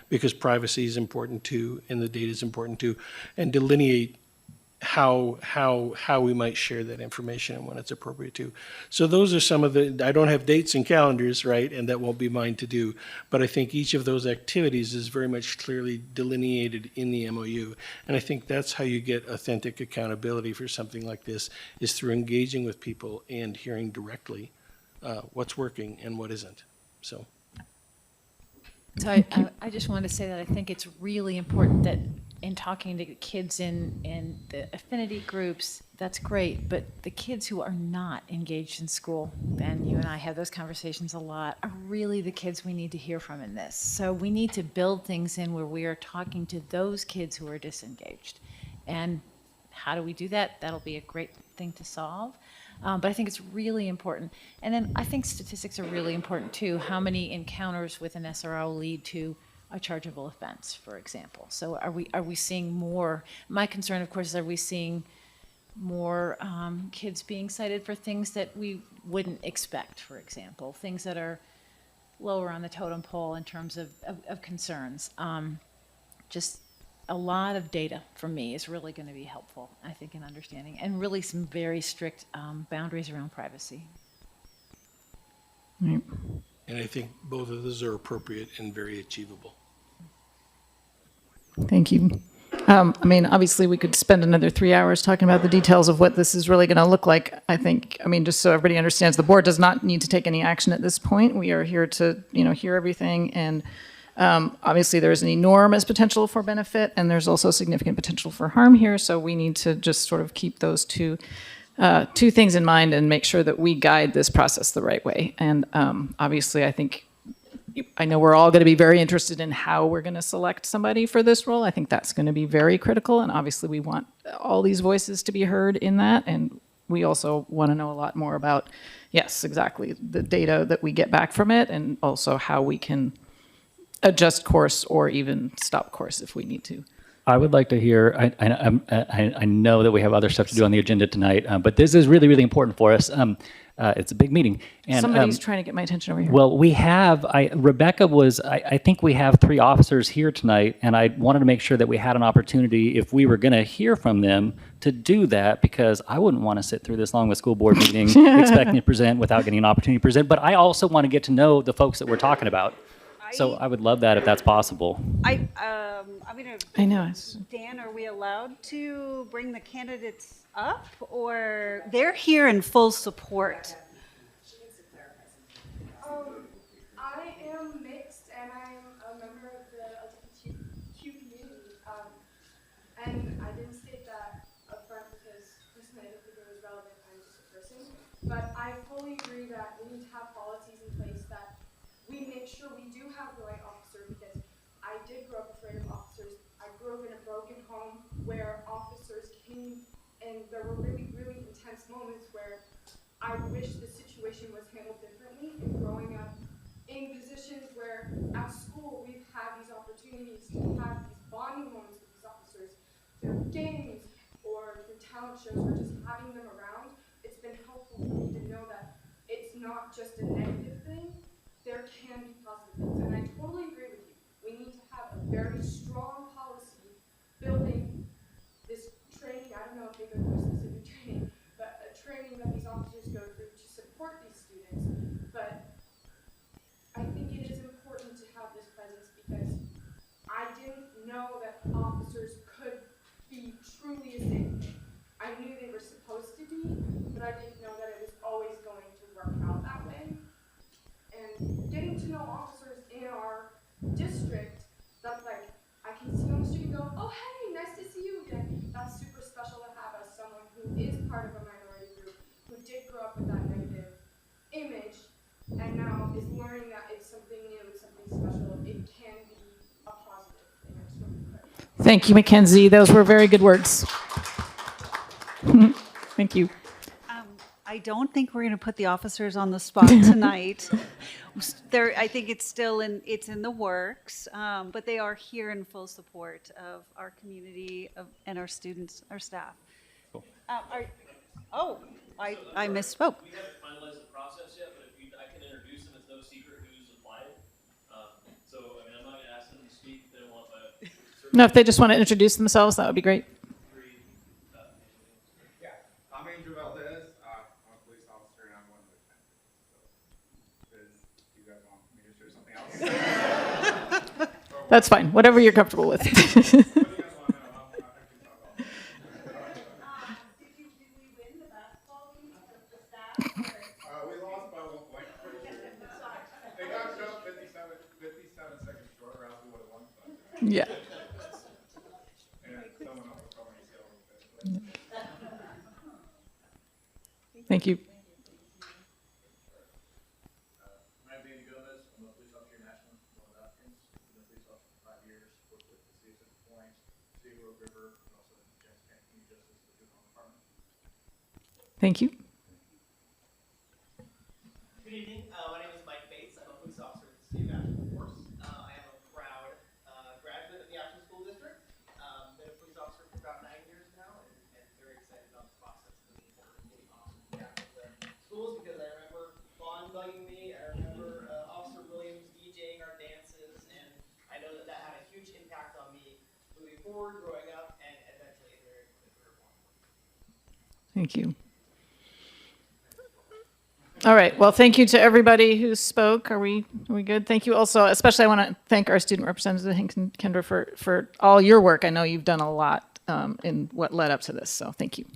because privacy is important too, and the data is important too, and delineate how we might share that information and when it's appropriate to. So those are some of I don't have dates and calendars, right, and that won't be mine to do, but I think each of those activities is very much clearly delineated in the MOU, and I think that's how you get authentic accountability for something like this, is through engaging with people and hearing directly what's working and what isn't. So I just wanted to say that I think it's really important that in talking to kids in the affinity groups, that's great, but the kids who are not engaged in school, Ben, you and I have those conversations a lot, are really the kids we need to hear from in this. So we need to build things in where we are talking to those kids who are disengaged. And how do we do that? That'll be a great thing to solve. But I think it's really important. And then I think statistics are really important too. How many encounters with an SRO lead to a chargeable offense, for example? So are we seeing more? My concern, of course, is are we seeing more kids being cited for things that we wouldn't expect, for example, things that are lower on the totem pole in terms of concerns. Just a lot of data for me is really going to be helpful, I think, in understanding, and really some very strict boundaries around privacy. Right. And I think both of those are appropriate and very achievable. Thank you. Obviously, we could spend another 3 hours talking about the details of what this is really going to look like. I think, just so everybody understands, the board does not need to take any action at this point. We are here to, hear everything. And obviously, there is an enormous potential for benefit, and there's also significant potential for harm here. So we need to just sort of keep those two things in mind and make sure that we guide this process the right way. And obviously, I know we're all going to be very interested in how we're going to select somebody for this role. I think that's going to be very critical. And obviously, we want all these voices to be heard in that. And we also want to know a lot more about, yes, exactly, the data that we get back from it, and also how we can adjust course or even stop course if we need to. I would like to hear, I know that we have other stuff to do on the agenda tonight, but this is really, really important for us. It's a big meeting. And, somebody's trying to get my attention over here. Well, we have, Rebecca was, I think we have 3 officers here tonight, and I wanted to make sure that we had an opportunity, if we were going to hear from them, to do that, because I wouldn't want to sit through this long of a school board meeting expecting to present without getting an opportunity to present. But I also want to get to know the folks that we're talking about. So I would love that if that's possible. I'm going to. I know. Dan, are we allowed to bring the candidates up, or they're here in full support? I am mixed, and I'm a member of the LGBTQ community. And I didn't state that up front because personally I didn't think it was relevant. I'm just a person. But I fully agree that we need to have policies in place that we make sure we do have the right officer, because I did grow up afraid of officers. I grew up in a broken home where officers came, and there were really, really intense moments where I wish the situation was handled differently. And growing up in positions where at school we've had these opportunities to have these bonding moments with these officers through games or through talent shows, or just having them around, it's been helpful for me to know that it's not just a negative thing. There can be positive things, and I totally agree with and now is learning that it's something new, something special. It can be a positive, and it's really incredible. Thank you, Mackenzie. Those were very good words. Thank you. I don't think we're going to put the officers on the spot tonight. I think it's still in the works, but they are here in full support of our community and our students, our staff. I misspoke. We haven't finalized the process yet, but I can introduce them. It's no secret who's applied. So, I mean, I'm not going to ask them to speak if they don't want, but. No, if they just want to introduce themselves, that would be great. Yeah, I'm Andrew Valdez. I'm a police officer and I'm one of the defendants. So, do you guys want me to share something else? That's fine. Whatever you're comfortable with. We lost by 1 point. They got shot 57 seconds short, or else we would have won. Yeah. And someone else was probably still. Thank you. I'm Danny Gomez. I'm a police officer in Ashland, one of the applicants. Been a police officer for 5 years. Worked with the city of Central Point, City of Rogue River, and also the Jackson County Community Justice, the juvenile department. Thank you. Good evening. My name is Mike Bates. I'm a police officer with the City of Ashland, of course. I am a proud graduate of the Ashland School District. Been a police officer for about 9 years now, and very excited about the process. Looking forward to getting officers back to the schools because I remember Vaughn bugging me. I remember Officer Williams DJing our dances, and I know that had a huge impact on me moving forward, growing up, and eventually entering the career. Thank you. All right. Well, thank you to everybody who spoke. Are we good? Thank you also. Especially, I want to thank our student representative, Hank and Kendra, for all your work. I know you've done a lot in what led up to this. So thank you.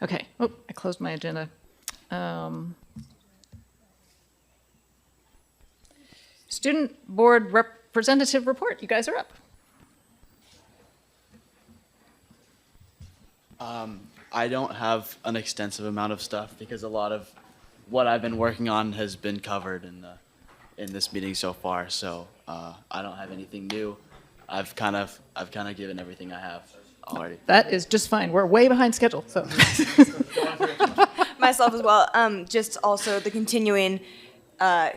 Okay. Oh, I closed my agenda. Student board representative report. You guys are up. I don't have an extensive amount of stuff because a lot of what I've been working on has been covered in this meeting so far. So I don't have anything new. I've kind of given everything I have already. That is just fine. We're way behind schedule. So Myself as well. Just also the continuing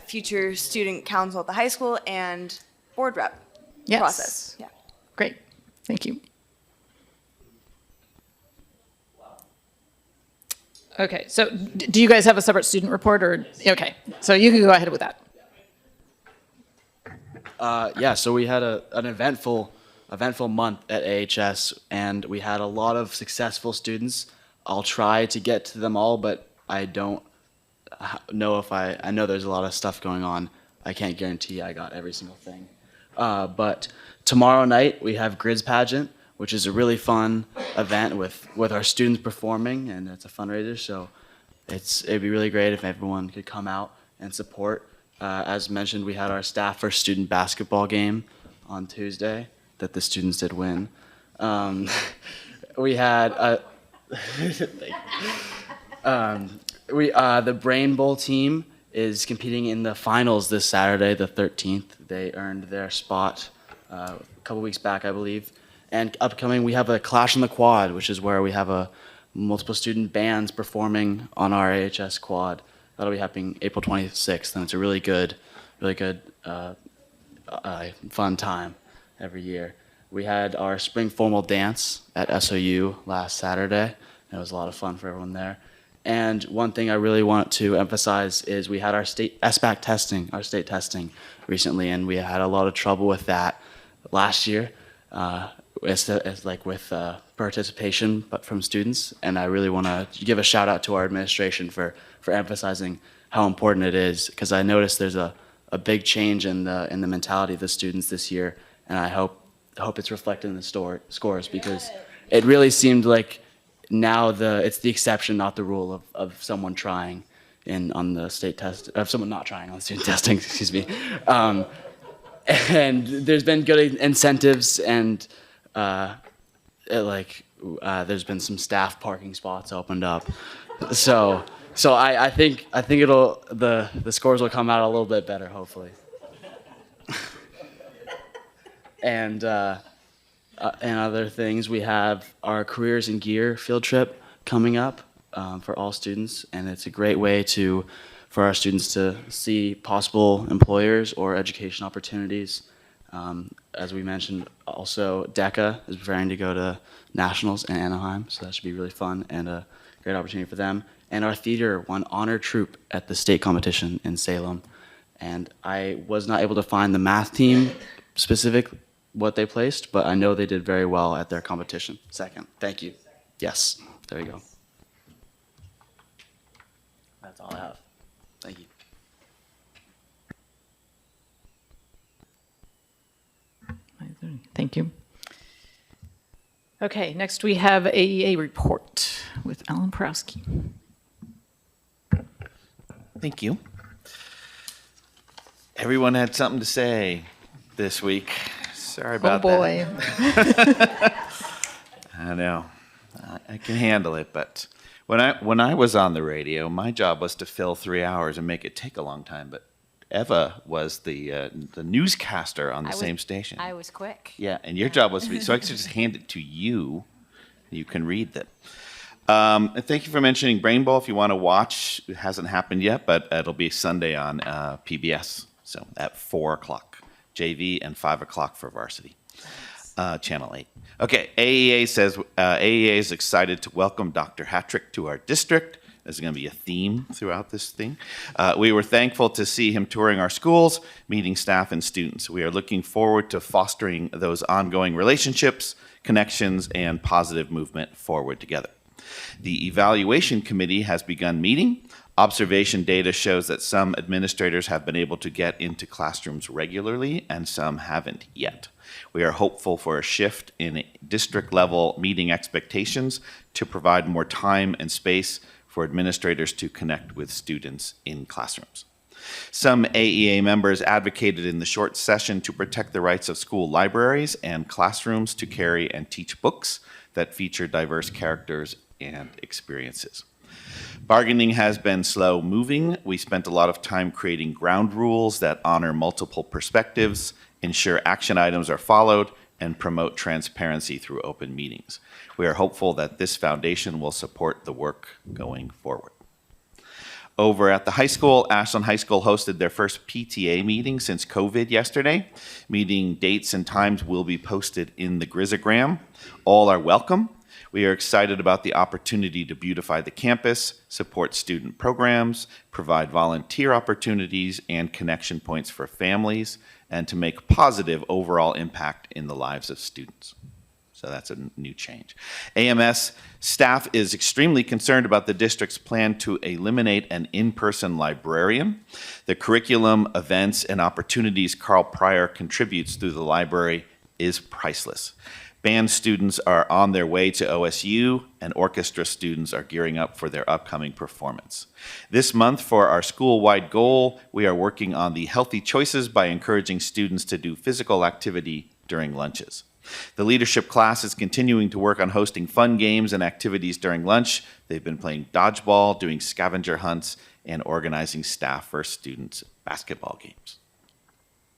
future student council at the high school and board rep process. Yeah. Great. Thank you. Okay, so do you guys have a separate student report or, okay, so you can go ahead with that. Yeah, so we had an eventful month at AHS, and we had a lot of successful students. I'll try to get to them all, but I don't know if I know there's a lot of stuff going on. I can't guarantee I got every single thing. But tomorrow night we have Grids Pageant, which is a really fun event with our students performing, and it's a fundraiser, so it'd be really great if everyone could come out and support. As mentioned, we had our staff first student basketball game on Tuesday that the students did win. We had the Brain Bowl team is competing in the finals this Saturday, the 13th. They earned their spot a couple weeks back, I believe. And upcoming, we have a Clash on the Quad, which is where we have multiple student bands performing on our AHS quad. That'll be happening April 26th, and it's a really good, fun time every year. We had our spring formal dance at SOU last Saturday. It was a lot of fun for everyone there. And one thing I really want to emphasize is we had our state testing recently, and we had a lot of trouble with that last year. It's like with participation, but from students. And I really want to give a shout out to our administration for emphasizing how important it is, because I noticed there's a big change in the mentality of the students this year, and I hope it's reflected in the scores, because it really seemed like now it's the exception, not the rule of someone trying on the state test, of someone not trying on student testing, excuse me. And there's been good incentives, and there's been some staff parking spots opened up. So So I think it'll the scores will come out a little bit better, hopefully. And other things, we have our Careers in Gear field trip coming up for all students, and it's a great way for our students to see possible employers or education opportunities. As we mentioned, also DECA is preparing to go to nationals in Anaheim, so that should be really fun and a great opportunity for them. And our theater won honor troop at the state competition in Salem, and I was not able to find the math team specific what they placed, but I know they did very well at their competition. Second. Thank you. Yes, there you go. That's all I have. Thank you. Thank you. Okay, next we have AEA report with Alan Prowski. Thank you. Everyone had something to say this week. Sorry about Oh boy. I know. I can handle it, but when I was on the radio, my job was to fill 3 hours and make it take a long time. But Eva was the newscaster on the same station. I was quick. Yeah, and your job was to be, so I could just hand it to you. You can read them. And thank you for mentioning Brain Bowl. If you want to watch, it hasn't happened yet, but it'll be Sunday on PBS. So at 4 o'clock, JV, and 5 o'clock for varsity. Channel 8. Okay, AEA says AEA is excited to welcome Dr. Hattrick to our district. There's going to be a theme throughout this thing. We were thankful to see him touring our schools, meeting staff and students. We are looking forward to fostering those ongoing relationships, connections, and positive movement forward together. The evaluation committee has begun meeting. Observation data shows that some administrators have been able to get into classrooms regularly and some haven't yet. We are hopeful for a shift in district-level meeting expectations to provide more time and space for administrators to connect with students in classrooms. Some AEA members advocated in the short session to protect the rights of school libraries and classrooms to carry and teach books that feature diverse characters and experiences. Bargaining has been slow moving. We spent a lot of time creating ground rules that honor multiple perspectives, ensure action items are followed, and promote transparency through open meetings. We are hopeful that this foundation will support the work going forward. Over at the high school, Ashland High School hosted their first PTA meeting since COVID yesterday. Meeting dates and times will be posted in the Grizogram. All are welcome. We are excited about the opportunity to beautify the campus, support student programs, provide volunteer opportunities and connection points for families, and to make positive overall impact in the lives of students. So that's a new change. AMS staff is extremely concerned about the district's plan to eliminate an in-person librarian. The curriculum, events, and opportunities Carl Pryor contributes through the library is priceless. Band students are on their way to OSU, and orchestra students are gearing up for their upcoming performance. This month, for our school-wide goal, we are working on the healthy choices by encouraging students to do physical activity during lunches. The leadership class is continuing to work on hosting fun games and activities during lunch. They've been playing dodgeball, doing scavenger hunts, and organizing staff for students' basketball games.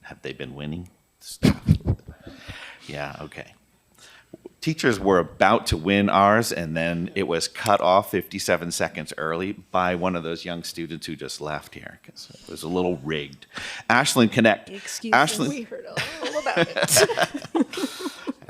Have they been winning? Yeah, okay. Teachers were about to win ours, and then it was cut off 57 seconds early by one of those young students who just left here because it was a little rigged. Ashland Connect. Excuses. We heard all about it.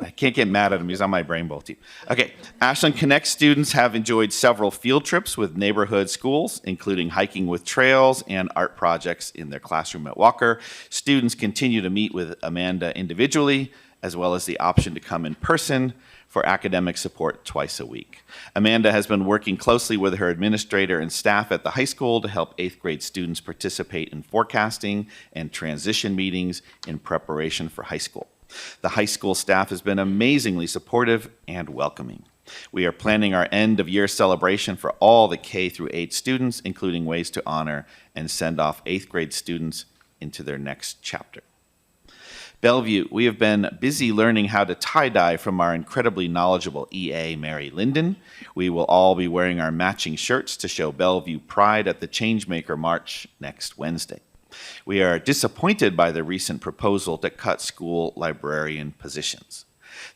I can't get mad at him. He's on my Brain Bowl team. Okay, Ashland Connect students have enjoyed several field trips with neighborhood schools, including hiking with trails and art projects in their classroom at Walker. Students continue to meet with Amanda individually, as well as the option to come in person for academic support twice a week. Amanda has been working closely with her administrator and staff at the high school to help 8th grade students participate in forecasting and transition meetings in preparation for high school. The high school staff has been amazingly supportive and welcoming. We are planning our end of year celebration for all the K through 8 students, including ways to honor and send off 8th grade students into their next chapter. Bellevue, we have been busy learning how to tie-dye from our incredibly knowledgeable EA, Mary Linden. We will all be wearing our matching shirts to show Bellevue pride at the Changemaker March next Wednesday. We are disappointed by the recent proposal to cut school librarian positions.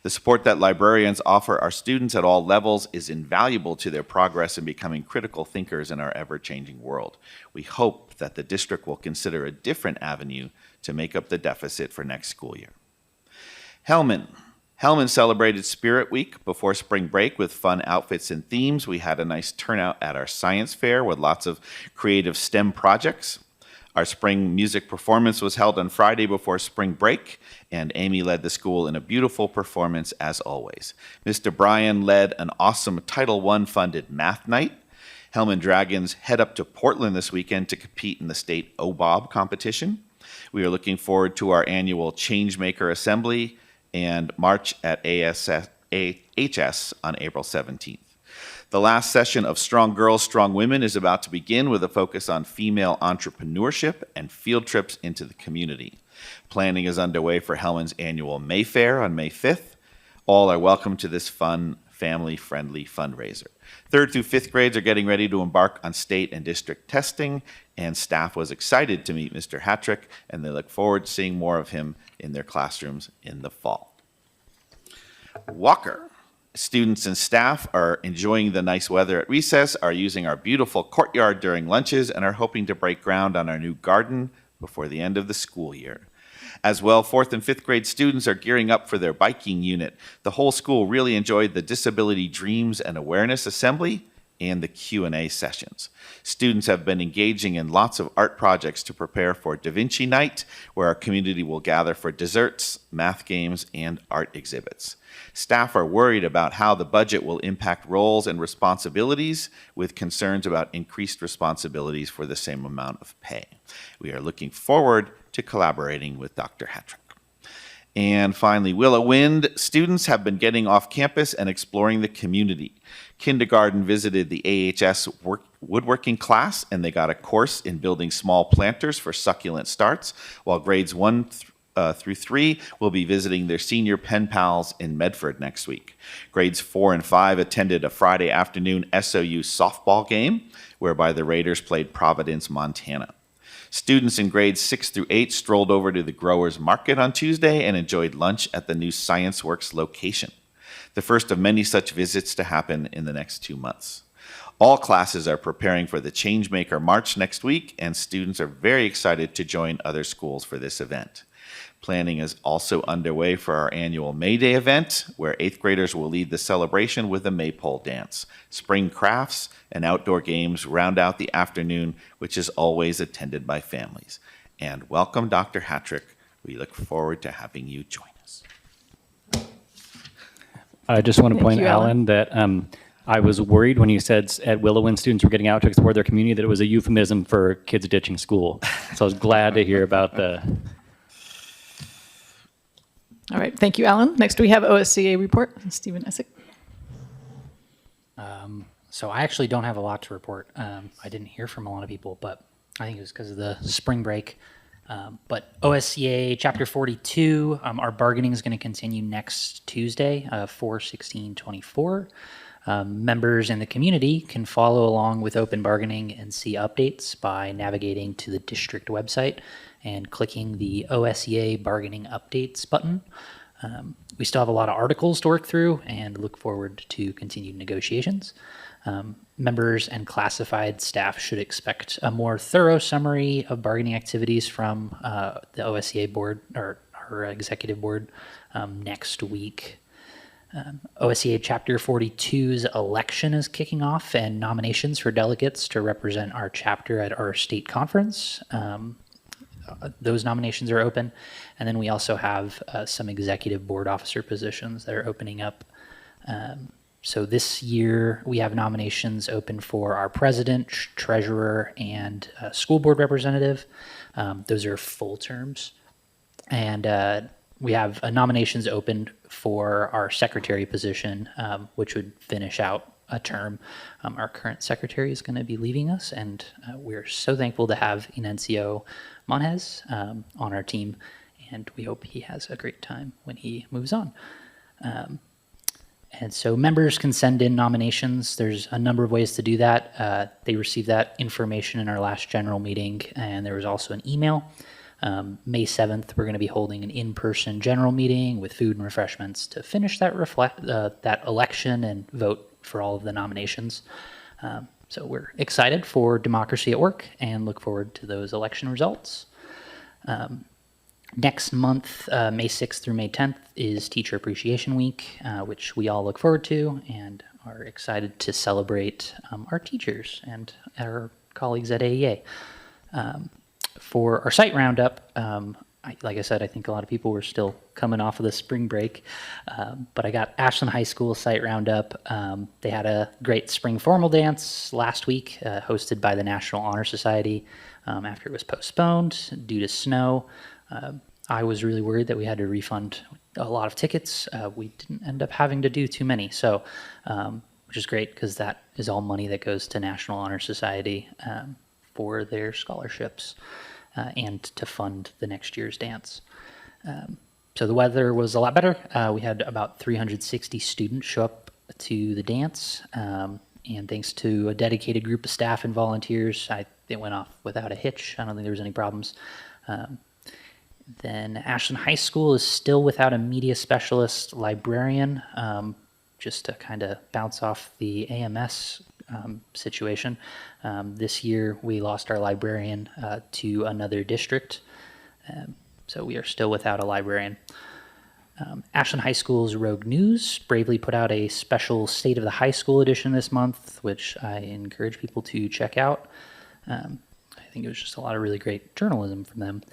The support that librarians offer our students at all levels is invaluable to their progress in becoming critical thinkers in our ever-changing world. We hope that the district will consider a different avenue to make up the deficit for next school year. Hellman celebrated Spirit Week before spring break with fun outfits and themes. We had a nice turnout at our science fair with lots of creative STEM projects. Our spring music performance was held on Friday before spring break, and Amy led the school in a beautiful performance as always. Mr. Bryan led an awesome Title I funded math night. Hellman Dragons head up to Portland this weekend to compete in the state OBOB competition. We are looking forward to our annual Changemaker Assembly and March at HS on April 17th. The last session of Strong Girls, Strong Women is about to begin with a focus on female entrepreneurship and field trips into the community. Planning is underway for Hellman's annual Mayfair on May 5th. All are welcome to this fun, family-friendly fundraiser. 3rd through 5th grades are getting ready to embark on state and district testing, and staff was excited to meet Mr. Hattrick, and they look forward to seeing more of him in their classrooms in the fall. Walker. Students and staff are enjoying the nice weather at recess, are using our beautiful courtyard during lunches, and are hoping to break ground on our new garden before the end of the school year. As well, 4th and 5th grade students are gearing up for their biking unit. The whole school really enjoyed the Disability Dreams and Awareness Assembly and the Q&A sessions. Students have been engaging in lots of art projects to prepare for Da Vinci Night, where our community will gather for desserts, math games, and art exhibits. Staff are worried about how the budget will impact roles and responsibilities, with concerns about increased responsibilities for the same amount of pay. We are looking forward to collaborating with Dr. Hattrick. And finally, Willow Wind students have been getting off campus and exploring the community. Kindergarten visited the AHS woodworking class, and they got a course in building small planters for succulent starts, while grades 1 through 3 will be visiting their senior pen pals in Medford next week. Grades 4 and 5 attended a Friday afternoon SOU softball game, whereby the Raiders played Providence, Montana. Students in grades 6 through 8 strolled over to the Growers Market on Tuesday and enjoyed lunch at the new ScienceWorks location, the first of many such visits to happen in the next 2 months. All classes are preparing for the Changemaker March next week, and students are very excited to join other schools for this event. Planning is also underway for our annual May Day event, where 8th graders will lead the celebration with a maypole dance. Spring crafts and outdoor games round out the afternoon, which is always attended by families. And welcome, Dr. Hattrick. We look forward to having you join us. I just want to Thank point, you, Alan. Alan, that I was worried when you said at Willow Wind students were getting out to explore their community that it was a euphemism for kids ditching school. So I was glad to hear about the... All right, thank you, Alan. Next, we have OSCA report. Stephen Essick. So I actually don't have a lot to report. I didn't hear from a lot of people, but I think it was because of the spring break. But OSCA Chapter 42, our bargaining is going to continue next Tuesday, 4/16/24. Members in the community can follow along with open bargaining and see updates by navigating to the district website and clicking the OSCA bargaining updates button. We still have a lot of articles to work through and look forward to continued negotiations. Members and classified staff should expect a more thorough summary of bargaining activities from the OSCA board or our executive board next week. OSCA Chapter 42's election is kicking off, and nominations for delegates to represent our chapter at our state conference. Those nominations are open. And then we also have some executive board officer positions that are opening up. So this year we have nominations open for our president, treasurer, and school board representative. Those are full terms. And we have nominations open for our secretary position, which would finish out a term. Our current secretary is going to be leaving us, and we're so thankful to have Inencio Monjes on our team. and we hope he has a great time when he moves on. And so members can send in nominations. There's a number of ways to do that. They received that information in our last general meeting, and there was also an email. May 7th, we're going to be holding an in-person general meeting with food and refreshments to finish that that election and vote for all of the nominations. So we're excited for democracy at work and look forward to those election results. Next month, May 6th through May 10th, is Teacher Appreciation Week, which we all look forward to and are excited to celebrate our teachers and our colleagues at AEA. For our site roundup, like I said, I think a lot of people were still coming off of the spring break, but I got Ashland High School site roundup. They had a great spring formal dance last week, hosted by the National Honor Society after it was postponed due to snow. I was really worried that we had to refund a lot of tickets. We didn't end up having to do too many, so which is great because that is all money that goes to National Honor Society for their scholarships and to fund the next year's dance. So the weather was a lot better. We had about 360 students show up to the dance, and thanks to a dedicated group of staff and volunteers, it went off without a hitch. I don't think there was any problems. Then Ashland High School is still without a media specialist librarian, just to kind of bounce off the AMS situation. This year we lost our librarian to another district, so we are still without a librarian. Ashland High School's Rogue News bravely put out a special State of the High School edition this month, which I encourage people to check out. I think it was just a lot of really great journalism from them.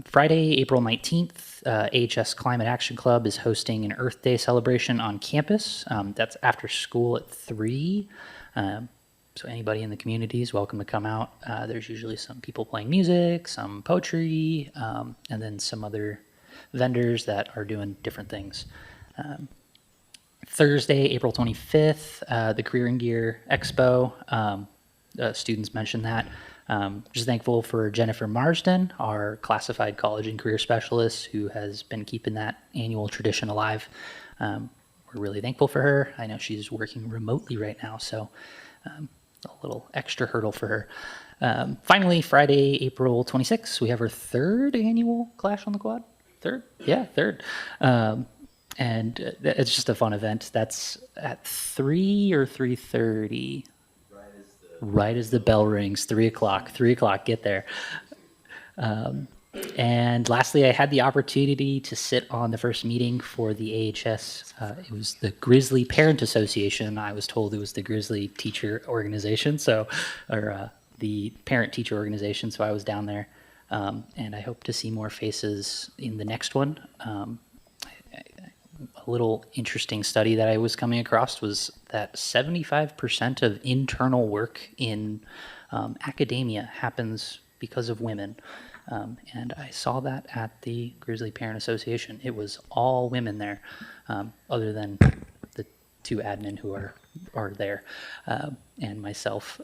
Friday, April 19th, AHS Climate Action Club is hosting an Earth Day celebration on campus. That's after school at 3. So anybody in the community is welcome to come out. There's usually some people playing music, some poetry, and then some other vendors that are doing different things. Thursday, April 25th, the Career and Gear Expo. Students mentioned that. Just thankful for Jennifer Marsden, our classified college and career specialist, who has been keeping that annual tradition alive. We're really thankful for her. I know she's working remotely right now, so a little extra hurdle for her. Finally, Friday, April 26th, we have our 3rd annual Clash on the Quad. 3rd? Yeah, 3rd. And it's just a fun event. That's at 3 or 3:30. Right as the bell rings, 3 o'clock. 3 o'clock, get there. And lastly, I had the opportunity to sit on the first meeting for the AHS. It was the Grizzly Parent Association. I was told it was the Grizzly Teacher Organization, or the Parent Teacher Organization. So I was down there, and I hope to see more faces in the next one. A little interesting study that I was coming across was that 75% of internal work in academia happens because of women. And I saw that at the Grizzly Parent Association. It was all women there, other than the 2 admin who are there, and myself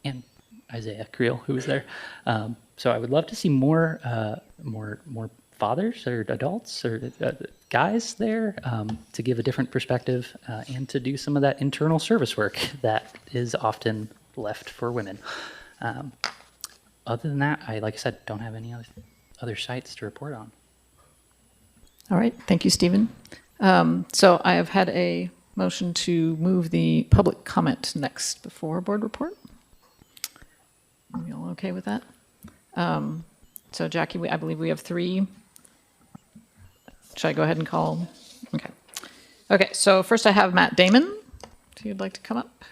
and Isaiah Creel, who was there. So I would love to see more fathers or adults or guys there to give a different perspective and to do some of that internal service work that is often left for women. Other than that, like I said, don't have any other sites to report on. All right, thank you, Stephen. So I have had a motion to move the public comment next before board report. Are you all okay with that? So Jackie, I believe we have 3. Should I go ahead and call? Okay. Okay, so first I have Matt Damon, if you'd like to come up.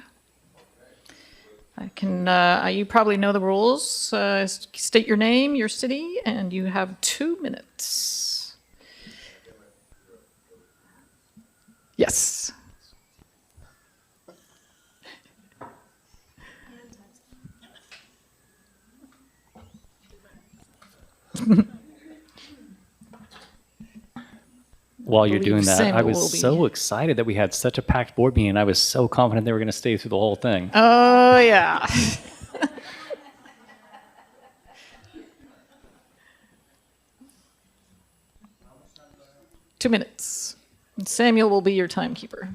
I can, you probably know the rules. State your name, your city, and you have 2 minutes. Yes. While you're doing that, Samuel I will was be- so excited that we had such a packed board meeting. I was so confident they were going to stay through the whole thing. Oh, yeah. 2 minutes. And Samuel will be your timekeeper.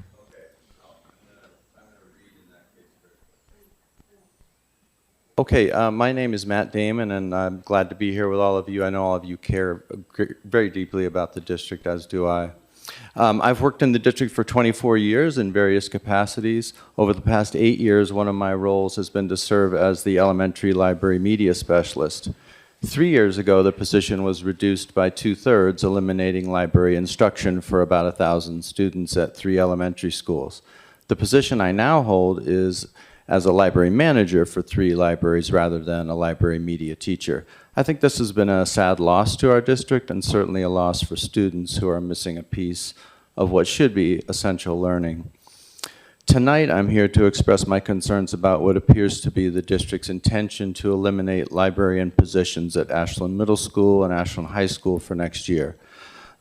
Okay, my name is Matt Damon, and I'm glad to be here with all of you. I know all of you care very deeply about the district, as do I. I've worked in the district for 24 years in various capacities. Over the past 8 years, one of my roles has been to serve as the elementary library media specialist. 3 years ago, the position was reduced by 2/3, eliminating library instruction for about 1,000 students at 3 elementary schools. The position I now hold is as a library manager for 3 libraries rather than a library media teacher. I think this has been a sad loss to our district and certainly a loss for students who are missing a piece of what should be essential learning. Tonight, I'm here to express my concerns about what appears to be the district's intention to eliminate librarian positions at Ashland Middle School and Ashland High School for next year.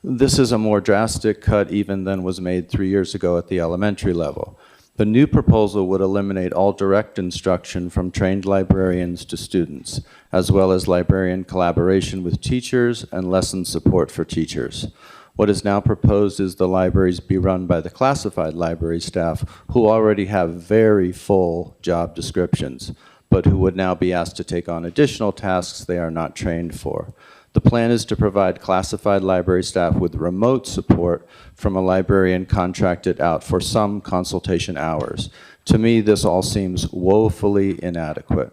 This is a more drastic cut even than was made 3 years ago at the elementary level. The new proposal would eliminate all direct instruction from trained librarians to students, as well as librarian collaboration with teachers and lesson support for teachers. What is now proposed is the libraries be run by the classified library staff who already have very full job descriptions, but who would now be asked to take on additional tasks they are not trained for. The plan is to provide classified library staff with remote support from a librarian contracted out for some consultation hours. To me, this all seems woefully inadequate.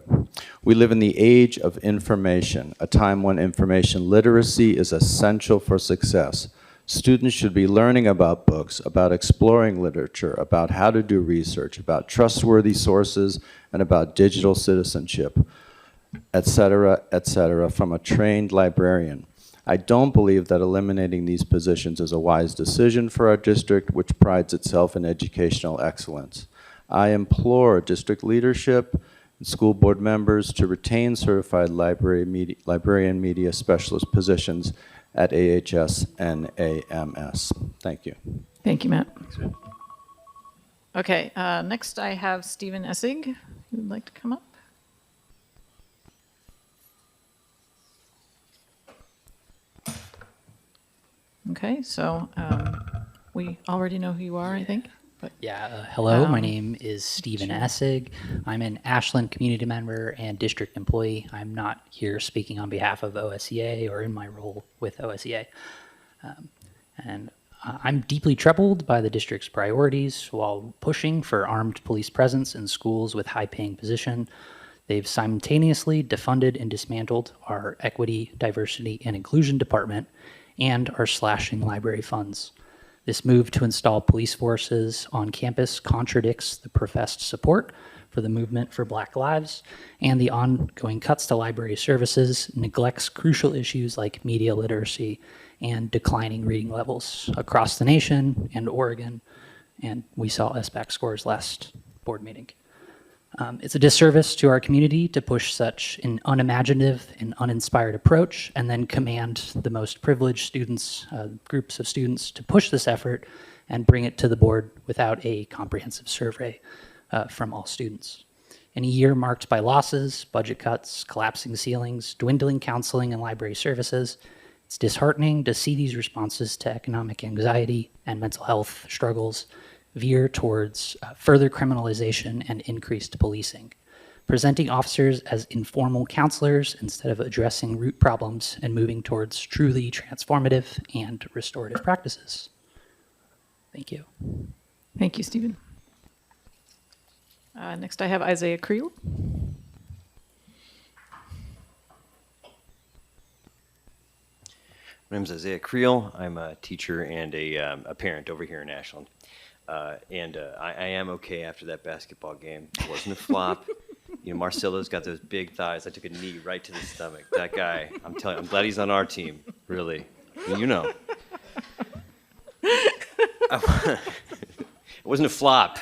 We live in the age of information, a time when information literacy is essential for success. Students should be learning about books, about exploring literature, about how to do research, about trustworthy sources, and about digital citizenship, etc., from a trained librarian. I don't believe that eliminating these positions is a wise decision for our district, which prides itself in educational excellence. I implore district leadership and school board members to retain certified librarian media specialist positions at AHS and AMS. Thank you. Thank you, Matt. Okay, next I have Stephen Essig, who would like to come up. Okay, so we already know who you are, I think. But Yeah, hello, my name is Stephen Essig. I'm an Ashland community member and district employee. I'm not here speaking on behalf of OSEA or in my role with OSEA. And I'm deeply troubled by the district's priorities. While pushing for armed police presence in schools with high-paying position, they've simultaneously defunded and dismantled our equity, diversity, and inclusion department and are slashing library funds. This move to install police forces on campus contradicts the professed support for the movement for Black Lives, and the ongoing cuts to library services neglects crucial issues like media literacy and declining reading levels across the nation and Oregon, and we saw SBAC scores last board meeting. It's a disservice to our community to push such an unimaginative and uninspired approach and then command the most privileged students, groups of students, to push this effort and bring it to the board without a comprehensive survey from all students. In a year marked by losses, budget cuts, collapsing ceilings, dwindling counseling and library services, it's disheartening to see these responses to economic anxiety and mental health struggles veer towards further criminalization and increased policing, presenting officers as informal counselors instead of addressing root problems and moving towards truly transformative and restorative practices. Thank you. Thank you, Stephen. Next, I have Isaiah Creel. My name is Isaiah Creel. I'm a teacher and a parent over here in Ashland. I am okay after that basketball game. It wasn't a flop. You know, Marcelo's got those big thighs. I took a knee right to the stomach. That guy, I'm telling you, I'm glad he's on our team, really. You know. It wasn't a flop.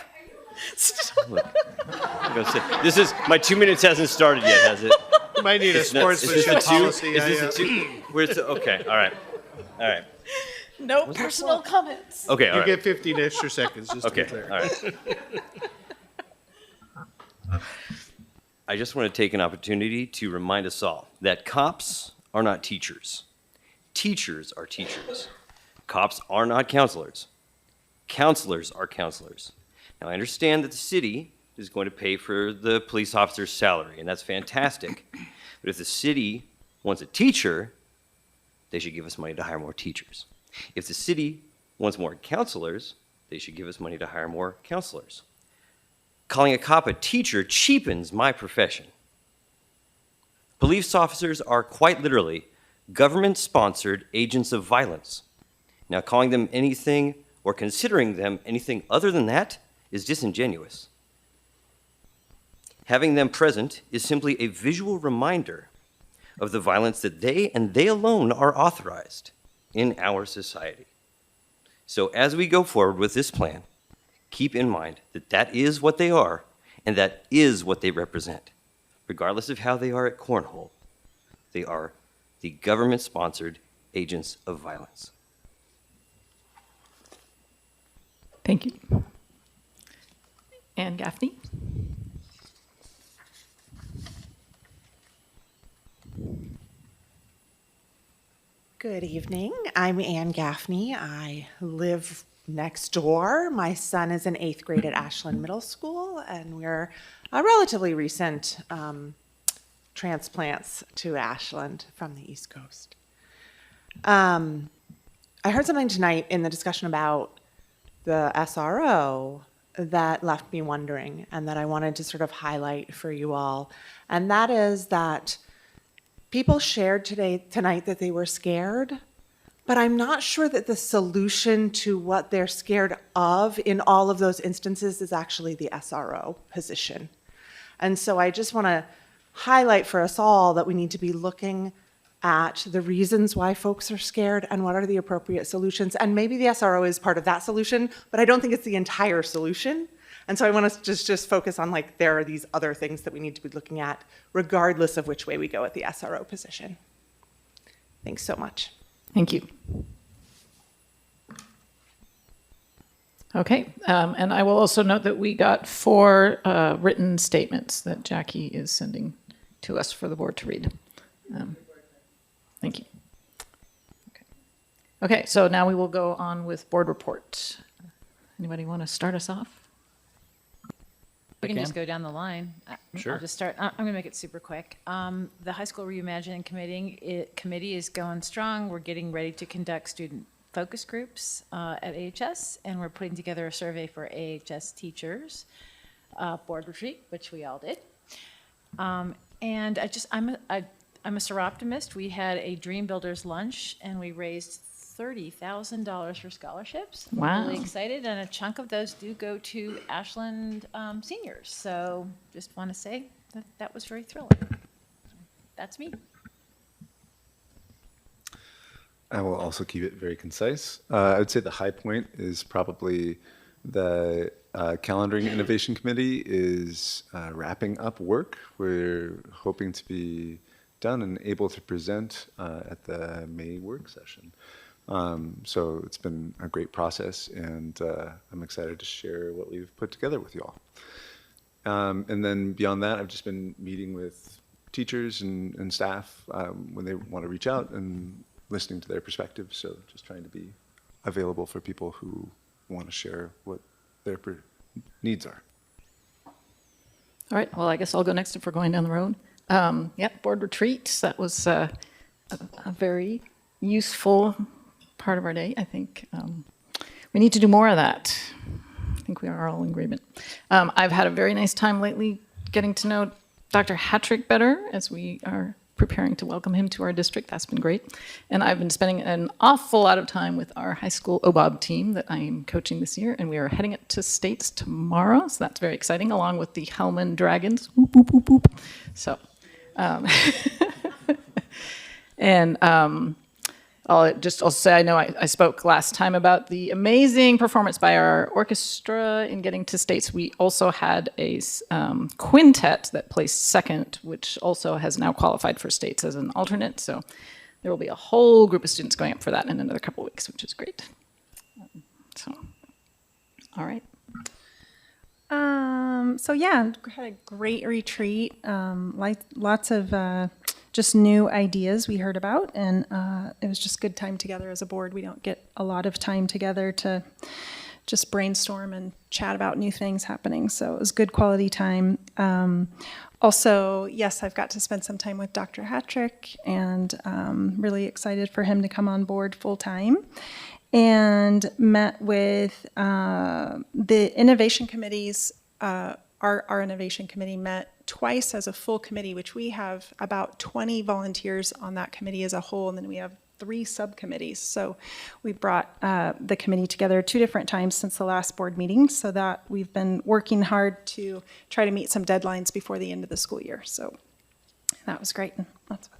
Look, I'm gonna say, this is, my 2 minutes hasn't started yet, has it? You might need a sportsmanship policy. Is this a two? Where's the, okay, all right. All right. No personal comments. Okay, all You right. get 15 extra seconds, just Okay, to be clear. all right. I just want to take an opportunity to remind us all that cops are not teachers. Teachers are teachers. Cops are not counselors. Counselors are counselors. Now, I understand that the city is going to pay for the police officer's salary, and that's fantastic. But if the city wants a teacher, they should give us money to hire more teachers. If the city wants more counselors, they should give us money to hire more counselors. Calling a cop a teacher cheapens my profession. Police officers are quite literally government-sponsored agents of violence. Now, calling them anything or considering them anything other than that is disingenuous. Having them present is simply a visual reminder of the violence that they and they alone are authorized in our society. So as we go forward with this plan, keep in mind that that is what they are and that is what they represent. Regardless of how they are at Cornhole, they are the government-sponsored agents of violence. Thank you. Ann Gaffney. Good evening. I'm Ann Gaffney. I live next door. My son is in 8th grade at Ashland Middle School, and we're a relatively recent transplants to Ashland from the East Coast. I heard something tonight in the discussion about the SRO that left me wondering, and that I wanted to sort of highlight for you all. And that is that people shared tonight that they were scared, but I'm not sure that the solution to what they're scared of in all of those instances is actually the SRO position. And so I just want to highlight for us all that we need to be looking at the reasons why folks are scared and what are the appropriate solutions. And maybe the SRO is part of that solution, but I don't think it's the entire solution. And so I want to just focus on, like, there are these other things that we need to be looking at regardless of which way we go with the SRO position. Thanks so much. Thank you. Okay, and I will also note that we got 4 written statements that Jackie is sending to us for the board to read. Thank you. Okay, so now we will go on with board report. Anybody want to start us off? We can just go down the line. Sure. I'll just start. I'm going to make it super quick. The High School Reimagining Committee is going strong. We're getting ready to conduct student focus groups at AHS, and we're putting together a survey for AHS teachers. Board retreat, which we all did. And I'm a Sir Optimist. We had a Dream Builders lunch, and we raised $30,000 for scholarships. Wow. I'm really excited, and a chunk of those do go to Ashland seniors. So just want to say that was very thrilling. That's me. I will also keep it very concise. I would say the high point is probably the Calendaring Innovation Committee is wrapping up work. We're hoping to be done and able to present at the May work session. So it's been a great process, and I'm excited to share what we've put together with you all. And then beyond that, I've just been meeting with teachers and staff when they want to reach out and listening to their perspectives. So just trying to be available for people who want to share what their needs are. All right, well, I guess I'll go next if we're going down the road. Yep, board retreats. That was a very useful part of our day. I think we need to do more of that. I think we are all in agreement. I've had a very nice time lately getting to know Dr. Hattrick better as we are preparing to welcome him to our district. That's been great. And I've been spending an awful lot of time with our high school OBOB team that I am coaching this year, and we are heading it to states tomorrow, so that's very exciting, along with the Hellman Dragons. Whoop, whoop, whoop, whoop. So, and I'll say, I know I spoke last time about the amazing performance by our orchestra in getting to states. We also had a quintet that placed second, which also has now qualified for states as an alternate. So there will be a whole group of students going up for that in another couple of weeks, which is great. All right. So yeah, had a great retreat. Lots of just new ideas we heard about, and it was just good time together as a board. We don't get a lot of time together to just brainstorm and chat about new things happening, so it was good quality time. Also, yes, I've got to spend some time with Dr. Hattrick, and really excited for him to come on board full time. And met with the innovation committees. Our innovation committee met twice as a full committee, which we have about 20 volunteers on that committee as a whole, and then we have 3 subcommittees. So we brought the committee together 2 different times since the last board meeting, so that we've been working hard to try to meet some deadlines before the end of the school year. So that was great. And that's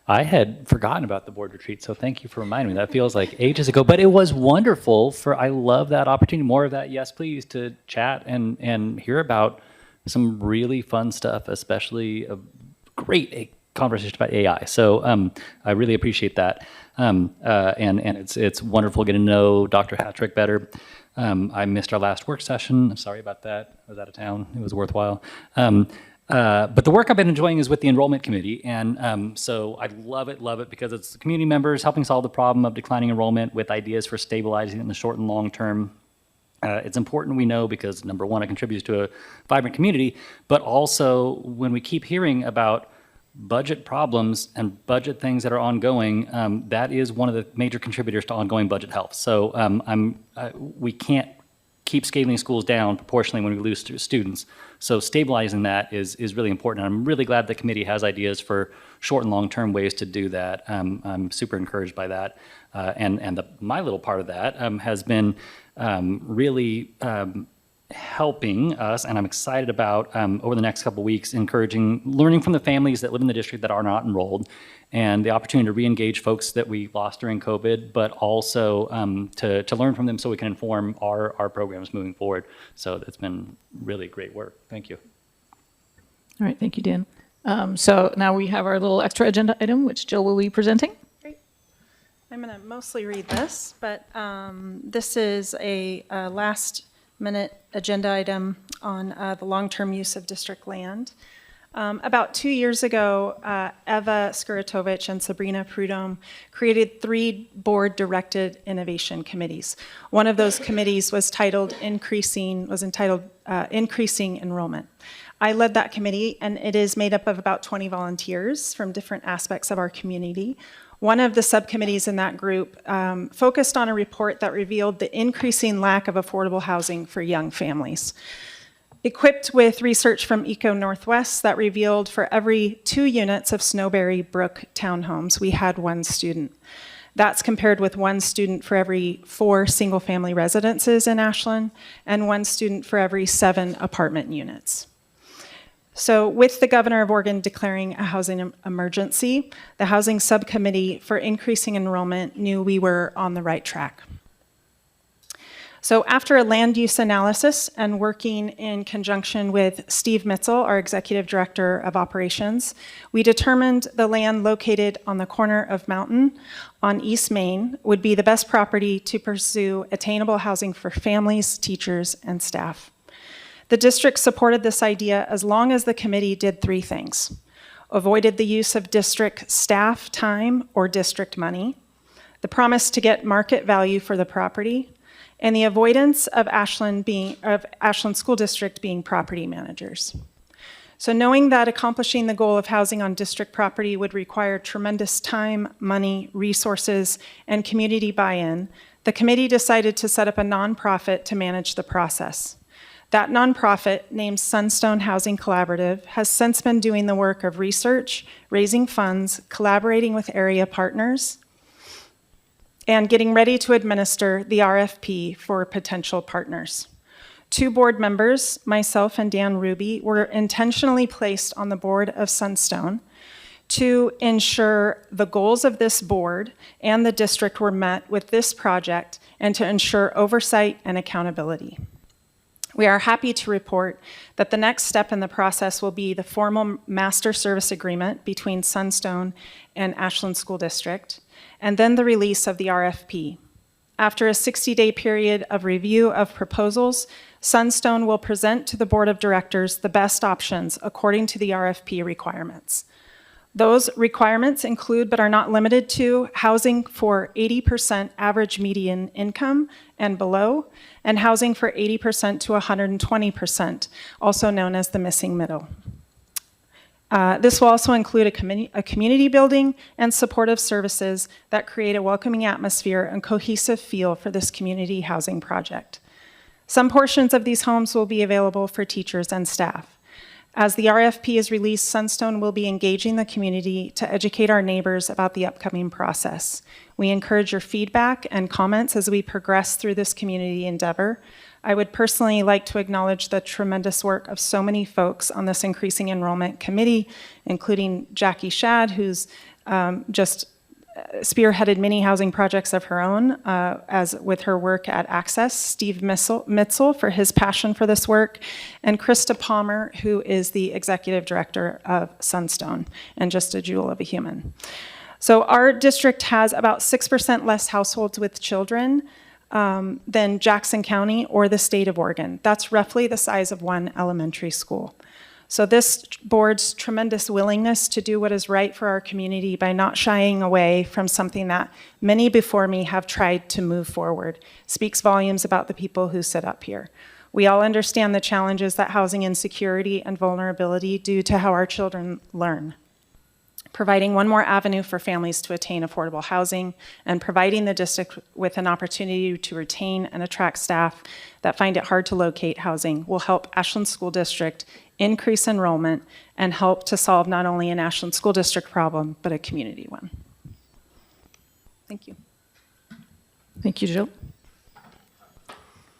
I had forgotten about the board retreat, so thank you for reminding me. That feels like ages ago, but it was wonderful. I love that opportunity. More of that, yes, please, to chat and hear about some really fun stuff, especially a great conversation about AI. So I really appreciate that, and it's wonderful getting to know Dr. Hattrick better. I missed our last work session. I'm sorry about that. I was out of town. It was worthwhile. But the work I've been enjoying is with the enrollment committee, and so I love it because it's the community members helping solve the problem of declining enrollment with ideas for stabilizing it in the short and long term. It's important we know because, number one, it contributes to a vibrant community, but also when we keep hearing about budget problems and budget things that are ongoing, that is one of the major contributors to ongoing budget health. So we can't keep scaling schools down proportionally when we lose students. So stabilizing that is really important. And I'm really glad the committee has ideas for short and long-term ways to do that. I'm super encouraged by that. And my little part of that has been really helping us, and I'm excited about over the next couple of weeks, learning from the families that live in the district that are not enrolled, and the opportunity to re-engage folks that we lost during COVID, but also to learn from them so we can inform our programs moving forward. So it's been really great work. Thank you. All right, thank you, Dan. So now we have our little extra agenda item, which Jill will be presenting. great. I'm going to mostly read this, but this is a last-minute agenda item on the long-term use of district land. About 2 years ago, Eva Skuratovich and Sabrina Prudhomme created 3 board-directed innovation committees. One of those committees was entitled Increasing Enrollment. I led that committee, and it is made up of about 20 volunteers from different aspects of our community. One of the subcommittees in that group focused on a report that revealed the increasing lack of affordable housing for young families. Equipped with research from Eco Northwest that revealed for every 2 units of Snowberry Brook townhomes, we had 1 student. That's compared with 1 student for every 4 single-family residences in Ashland and 1 student for every 7 apartment units. So with the governor of Oregon declaring a housing emergency, the Housing Subcommittee for Increasing Enrollment knew we were on the right track. So after a land use analysis and working in conjunction with Steve Mitzel, our Executive Director of Operations, we determined the land located on the corner of Mountain on East Main would be the best property to pursue attainable housing for families, teachers, and staff. The district supported this idea as long as the committee did 3 things: avoided the use of district staff time or district money, the promise to get market value for the property, and the avoidance of Ashland School District being property managers. So knowing that accomplishing the goal of housing on district property would require tremendous time, money, resources, and community buy-in, the committee decided to set up a nonprofit to manage the process. That nonprofit, named Sunstone Housing Collaborative, has since been doing the work of research, raising funds, collaborating with area partners, and getting ready to administer the RFP for potential partners. 2 board members, myself and Dan Ruby, were intentionally placed on the board of Sunstone to ensure the goals of this board and the district were met with this project and to ensure oversight and accountability. We are happy to report that the next step in the process will be the formal master service agreement between Sunstone and Ashland School District, and then the release of the RFP. After a 60-day period of review of proposals, Sunstone will present to the Board of Directors the best options according to the RFP requirements. Those requirements include, but are not limited to, housing for 80% average median income and below, and housing for 80% to 120%, also known as the missing middle. This will also include a community building and supportive services that create a welcoming atmosphere and cohesive feel for this community housing project. Some portions of these homes will be available for teachers and staff. As the RFP is released, Sunstone will be engaging the community to educate our neighbors about the upcoming process. We encourage your feedback and comments as we progress through this community endeavor. I would personally like to acknowledge the tremendous work of so many folks on this increasing enrollment committee, including Jackie Shad, who's just spearheaded many housing projects of her own, as with her work at Access, Steve Mitzel for his passion for this work, and Krista Palmer, who is the executive director of Sunstone, and just a jewel of a human. So our district has about 6% less households with children than Jackson County or the state of Oregon. That's roughly the size of one elementary school. So this board's tremendous willingness to do what is right for our community by not shying away from something that many before me have tried to move forward speaks volumes about the people who sit up here. We all understand the challenges that housing insecurity and vulnerability do to how our children learn. Providing one more avenue for families to attain affordable housing and providing the district with an opportunity to retain and attract staff that find it hard to locate housing will help Ashland School District increase enrollment and help to solve not only an Ashland School District problem, but a community one. Thank you. Thank you, Jill.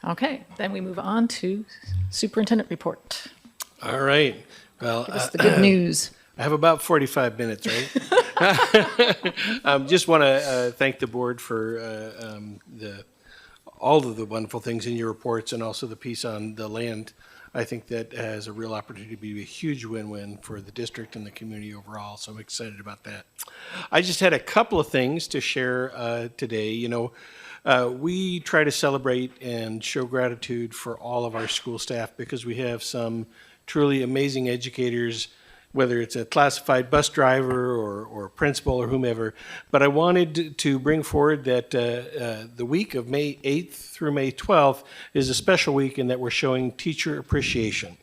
Okay, then we move on to superintendent report. All right. Well, Give us the good news. I have about 45 minutes, right? Just want to thank the board for all of the wonderful things in your reports and also the piece on the land. I think that has a real opportunity to be a huge win-win for the district and the community overall, so I'm excited about that. I just had a couple of things to share today. You know, we try to celebrate and show gratitude for all of our school staff because we have some truly amazing educators, whether it's a classified bus driver or principal or whomever. But I wanted to bring forward that the week of May 8th through May 12th is a special week in that we're showing teacher appreciation.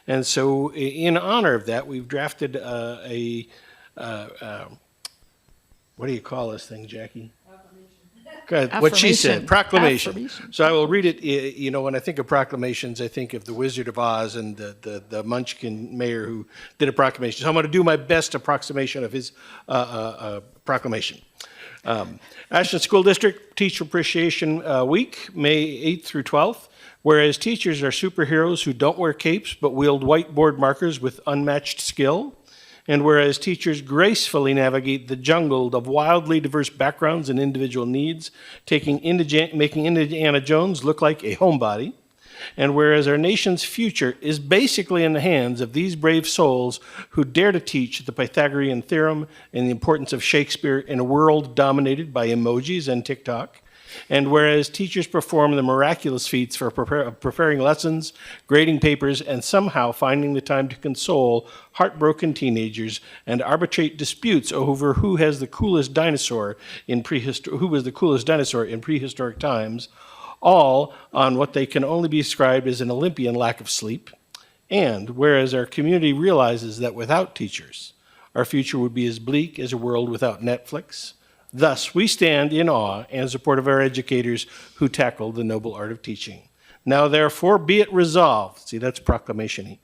And so in honor of that, we've drafted what do you call this thing, Jackie? What she said, proclamation. So I will read it. You know, when I think of proclamations, I think of the Wizard of Oz and the Munchkin mayor who did a proclamation. So I'm going to do my best approximation of his proclamation. Ashland School District Teacher Appreciation Week, May 8th through 12th. Whereas teachers are superheroes who don't wear capes but wield whiteboard markers with unmatched skill. And whereas teachers gracefully navigate the jungle of wildly diverse backgrounds and individual needs, making Indiana Jones look like a homebody. And whereas our nation's future is basically in the hands of these brave souls who dare to teach the Pythagorean theorem and the importance of Shakespeare in a world dominated by emojis and TikTok. And whereas teachers perform the miraculous feats for preparing lessons, grading papers, and somehow finding the time to console heartbroken teenagers and arbitrate disputes over who was the coolest dinosaur in prehistoric times, all on what they can only be described as an Olympian lack of sleep. And whereas our community realizes that without teachers, our future would be as bleak as a world without Netflix. Thus, we stand in awe and support of our educators who tackle the noble art of teaching. Now, therefore, be it resolved, see, that's proclamation-y,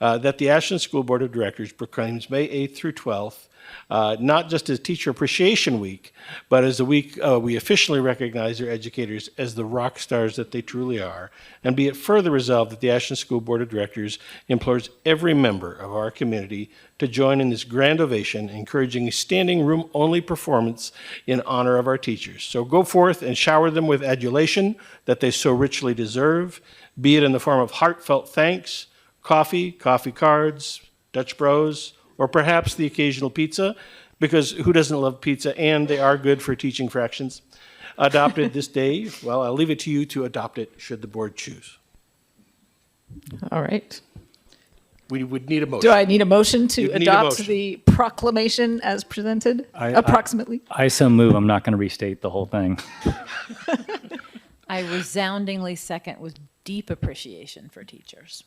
that the Ashland School Board of Directors proclaims May 8th through 12th not just as Teacher Appreciation Week, but as a week we officially recognize our educators as the rock stars that they truly are. And be it further resolved that the Ashland School Board of Directors implores every member of our community to join in this grand ovation, encouraging a standing room-only performance in honor of our teachers. So go forth and shower them with adulation that they so richly deserve, be it in the form of heartfelt thanks, coffee cards, Dutch Bros, or perhaps the occasional pizza, because who doesn't love pizza, and they are good for teaching fractions. adopted this day, well, I'll leave it to you to adopt it should the board choose. All right. We would need a motion. Do I need a motion to You'd need a adopt motion. the proclamation as presented? Approximately. I so move. I'm not going to restate the whole thing. I resoundingly second with deep appreciation for teachers.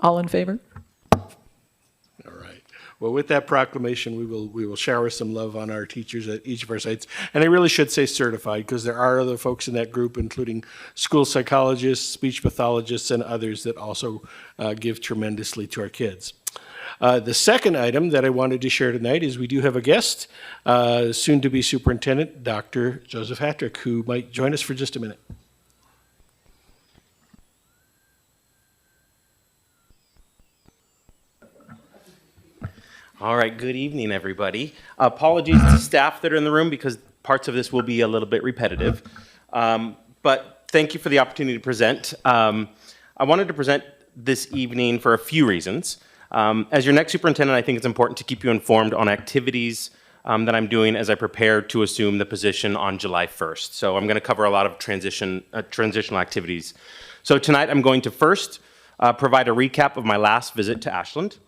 All in favor? All right. Well, with that proclamation, we will shower some love on our teachers at each of our sites. And I really should say certified, because there are other folks in that group, including school psychologists, speech pathologists, and others that also give tremendously to our kids. The second item that I wanted to share tonight is we do have a guest, soon-to-be superintendent, Dr. Joseph Hattrick, who might join us for just a minute. All right, good evening, everybody. Apologies to staff that are in the room because parts of this will be a little bit repetitive. But thank you for the opportunity to present. I wanted to present this evening for a few reasons. As your next superintendent, I think it's important to keep you informed on activities that I'm doing as I prepare to assume the position on July 1st. So I'm going to cover a lot of transitional activities. So tonight I'm going to first provide a recap of my last visit to Ashland.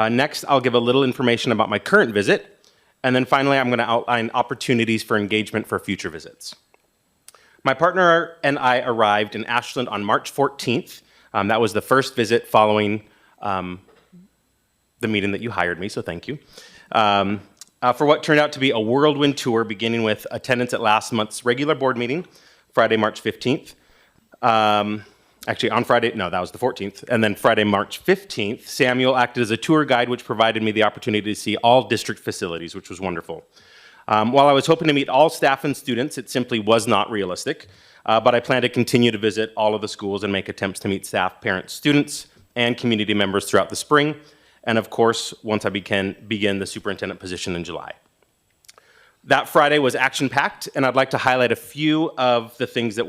Next, I'll give a little information about my current visit. And then finally, I'm going to outline opportunities for engagement for future visits. My partner and I arrived in Ashland on March 14th. That was the first visit following the meeting that you hired me, so thank you. For what turned out to be a whirlwind tour, beginning with attendance at last month's regular board meeting, Friday, March 15th. Actually, on Friday, no, that was the 14th. And then Friday, March 15th, Samuel acted as a tour guide, which provided me the opportunity to see all district facilities, which was wonderful. While I was hoping to meet all staff and students, it simply was not realistic. But I plan to continue to visit all of the schools and make attempts to meet staff, parents, students, and community members throughout the spring. And of course, once I begin the superintendent position in July. That Friday was action-packed, and I'd like to highlight a few of the things that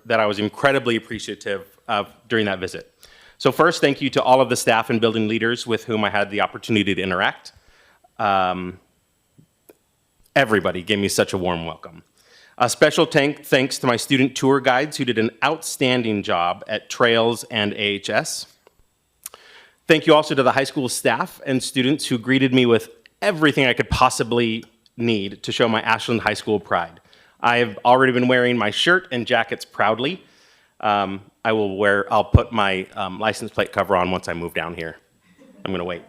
I was incredibly appreciative of during that visit. So first, thank you to all of the staff and building leaders with whom I had the opportunity to interact. Everybody gave me such a warm welcome. A special thanks to my student tour guides who did an outstanding job at Trails and AHS. Thank you also to the high school staff and students who greeted me with everything I could possibly need to show my Ashland High School pride. I have already been wearing my shirt and jackets proudly. I'll put my license plate cover on once I move down here. I'm gonna wait.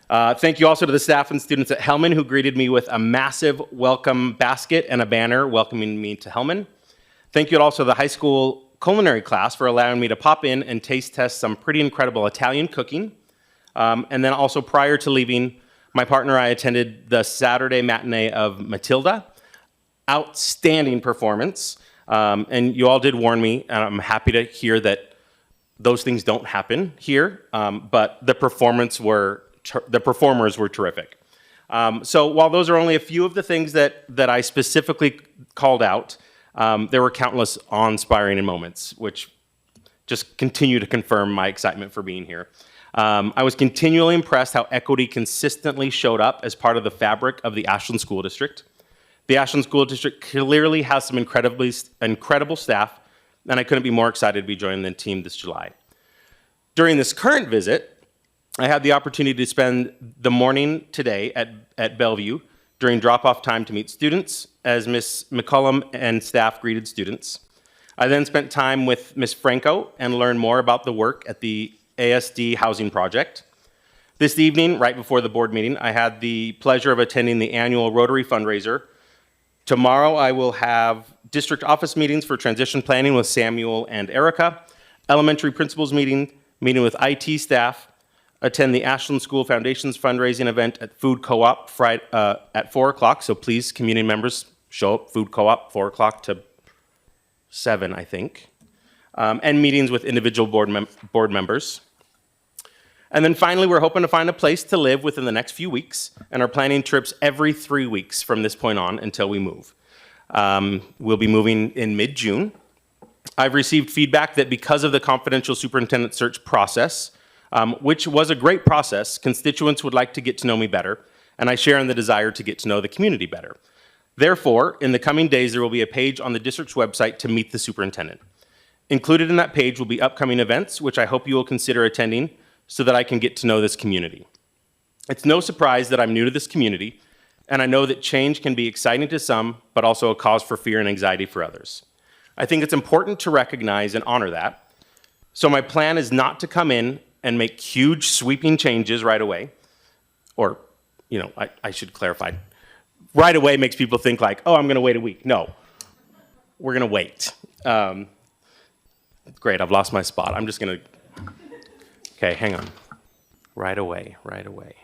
Thank you also to the staff and students at Hellman who greeted me with a massive welcome basket and a banner welcoming me to Hellman. Thank you also to the high school culinary class for allowing me to pop in and taste test some pretty incredible Italian cooking. And then also prior to leaving, my partner and I attended the Saturday matinee of Matilda. Outstanding performance. And you all did warn me, and I'm happy to hear that those things don't happen here, but the performers were terrific. So while those are only a few of the things that I specifically called out, there were countless awe-inspiring moments, which just continue to confirm my excitement for being here. I was continually impressed how equity consistently showed up as part of the fabric of the Ashland School District. The Ashland School District clearly has some incredible staff, and I couldn't be more excited to be joining the team this July. During this current visit, I had the opportunity to spend the morning today at Bellevue during drop-off time to meet students as Ms. McCullum and staff greeted students. I then spent time with Ms. Franco and learned more about the work at the ASD housing project. This evening, right before the board meeting, I had the pleasure of attending the annual Rotary fundraiser. Tomorrow, I will have district office meetings for transition planning with Samuel and Erica, elementary principals meeting with IT staff, attend the Ashland School Foundation's fundraising event at Food Co-op Friday, at 4 o'clock. So please, community members, show up, Food Co-op, 4 o'clock to 7, I think. And meetings with individual board members. And then finally, we're hoping to find a place to live within the next few weeks and are planning trips every 3 weeks from this point on until we move. We'll be moving in mid-June. I've received feedback that because of the confidential superintendent search process, which was a great process, constituents would like to get to know me better, and I share in the desire to get to know the community better. Therefore, in the coming days, there will be a page on the district's website to meet the superintendent. Included in that page will be upcoming events, which I hope you will consider attending so that I can get to know this community. It's no surprise that I'm new to this community, and I know that change can be exciting to some, but also a cause for fear and anxiety for others. I think it's important to recognize and honor that. So my plan is not to come in and make huge sweeping changes right away. Or, you know, I should clarify. Right away makes people think like, oh, I'm gonna wait a week. No, we're gonna wait. Great, I've lost my spot. I'm just gonna, okay, hang on. Right away, right away.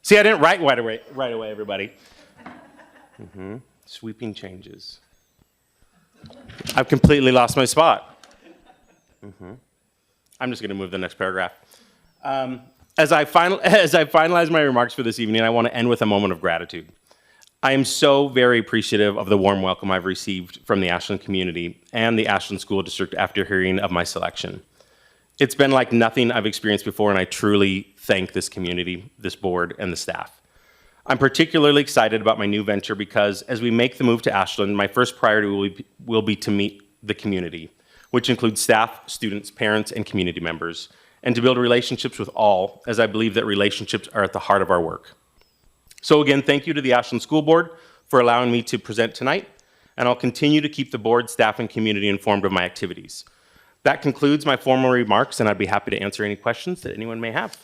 See, I didn't write right away, everybody. Sweeping changes. I've completely lost my spot. I'm just gonna move the next paragraph. As I finalize my remarks for this evening, I want to end with a moment of gratitude. I am so very appreciative of the warm welcome I've received from the Ashland community and the Ashland School District after hearing of my selection. It's been like nothing I've experienced before, and I truly thank this community, this board, and the staff. I'm particularly excited about my new venture because as we make the move to Ashland, my first priority will be to meet the community, which includes staff, students, parents, and community members, and to build relationships with all, as I believe that relationships are at the heart of our work. So again, thank you to the Ashland School Board for allowing me to present tonight, and I'll continue to keep the board, staff, and community informed of my activities. That concludes my formal remarks, and I'd be happy to answer any questions that anyone may have.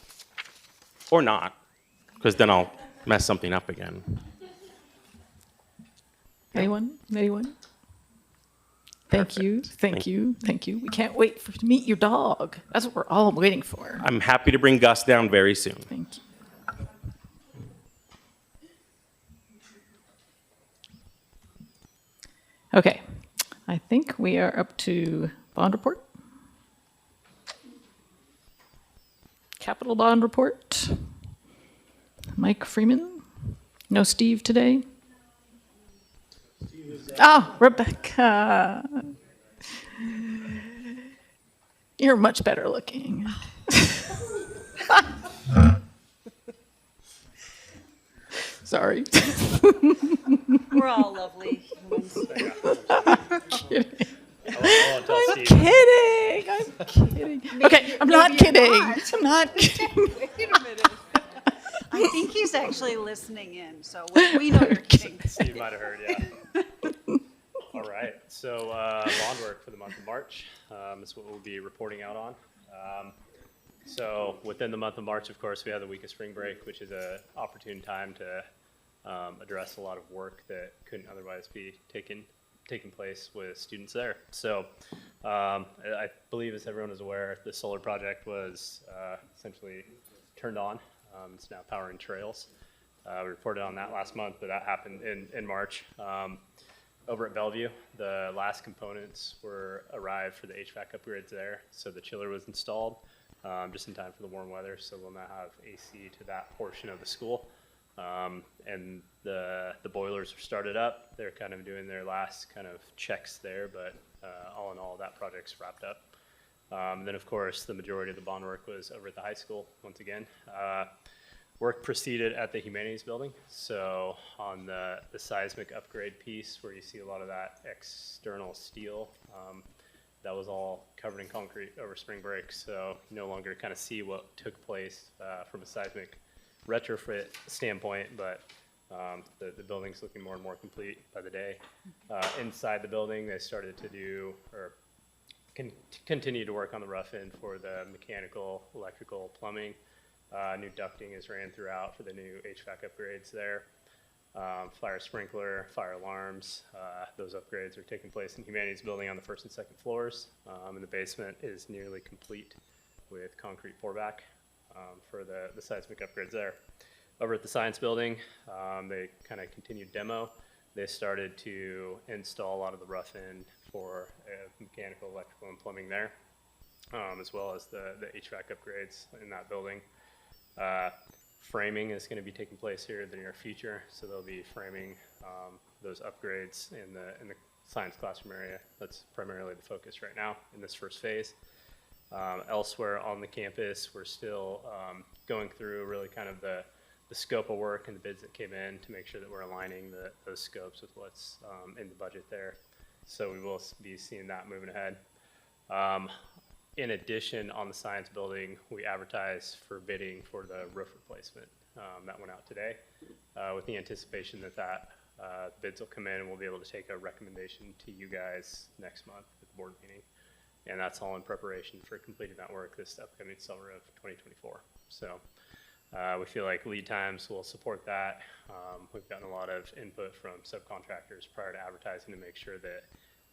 Or not, because then I'll mess something up again. Anyone? Thank you. We can't wait to meet your dog. That's what we're all waiting for. I'm happy to bring Gus down very soon. Thank you. Okay, I think we are up to bond report. Capital bond report. Mike Freeman. No Steve today. Oh, Rebecca. You're much better looking. Sorry. We're all lovely humans. I'm kidding. Okay, I'm not kidding. I'm not kidding. Wait a minute. I think he's actually listening in, so we know you're kidding. Steve might have heard, yeah. All right, so bond work for the month of March is what we'll be reporting out on. So within the month of March, of course, we have the week of spring break, which is an opportune time to address a lot of work that couldn't otherwise be taking place with students there. So I believe, as everyone is aware, the solar project was essentially turned on. It's now powering trails. We reported on that last month, but that happened in March. Over at Bellevue, the last components arrived for the HVAC upgrades there. So the chiller was installed just in time for the warm weather. So we'll now have AC to that portion of the school. And the boilers are started up. They're kind of doing their last kind of checks there, but all in all, that project's wrapped up. Then, of course, the majority of the bond work was over at the high school, once again. Work proceeded at the Humanities Building. So on the seismic upgrade piece, where you see a lot of that external steel, that was all covered in concrete over spring break. So you no longer kind of see what took place from a seismic retrofit standpoint, but the building's looking more and more complete by the day. Inside the building, they started to do, or continue to work on the rough end for the mechanical, electrical, plumbing. New ducting is ran throughout for the new HVAC upgrades there. Fire sprinkler, fire alarms, those upgrades are taking place in Humanities Building on the first and second floors. And the basement is nearly complete with concrete pour-back for the seismic upgrades there. Over at the Science Building, they kind of continued demo. They started to install a lot of the rough end for mechanical, electrical, and plumbing there, as well as the HVAC upgrades in that building. Framing is going to be taking place here in the near future, so they'll be framing those upgrades in the science classroom area. That's primarily the focus right now in this first phase. Elsewhere on the campus, we're still going through really kind of the the scope of work and the bids that came in to make sure that we're aligning those scopes with what's in the budget there. So we will be seeing that moving ahead. In addition, on the science building, we advertised for bidding for the roof replacement. That went out today with the anticipation that bids will come in and we'll be able to take a recommendation to you guys next month at the board meeting. And that's all in preparation for completing that work this upcoming summer of 2024. So we feel like lead times will support that. We've gotten a lot of input from subcontractors prior to advertising to make sure that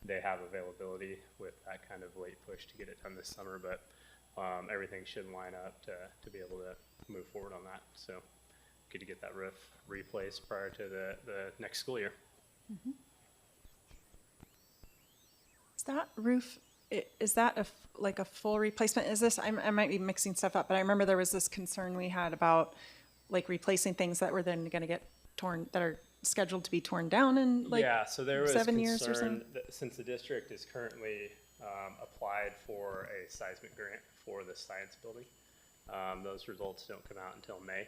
they have availability with that kind of late push to get it done this summer, but everything should line up to be able to move forward on that. So good to get that roof replaced prior to the next school year. Is that roof, is that like a full replacement? Is this, I might be mixing stuff up, but I remember there was this concern we had about like replacing things that were then going to get torn, that are scheduled to be torn down in like yeah, so there was 7 years or concern something? that since the district is currently applied for a seismic grant for the science building, those results don't come out until May,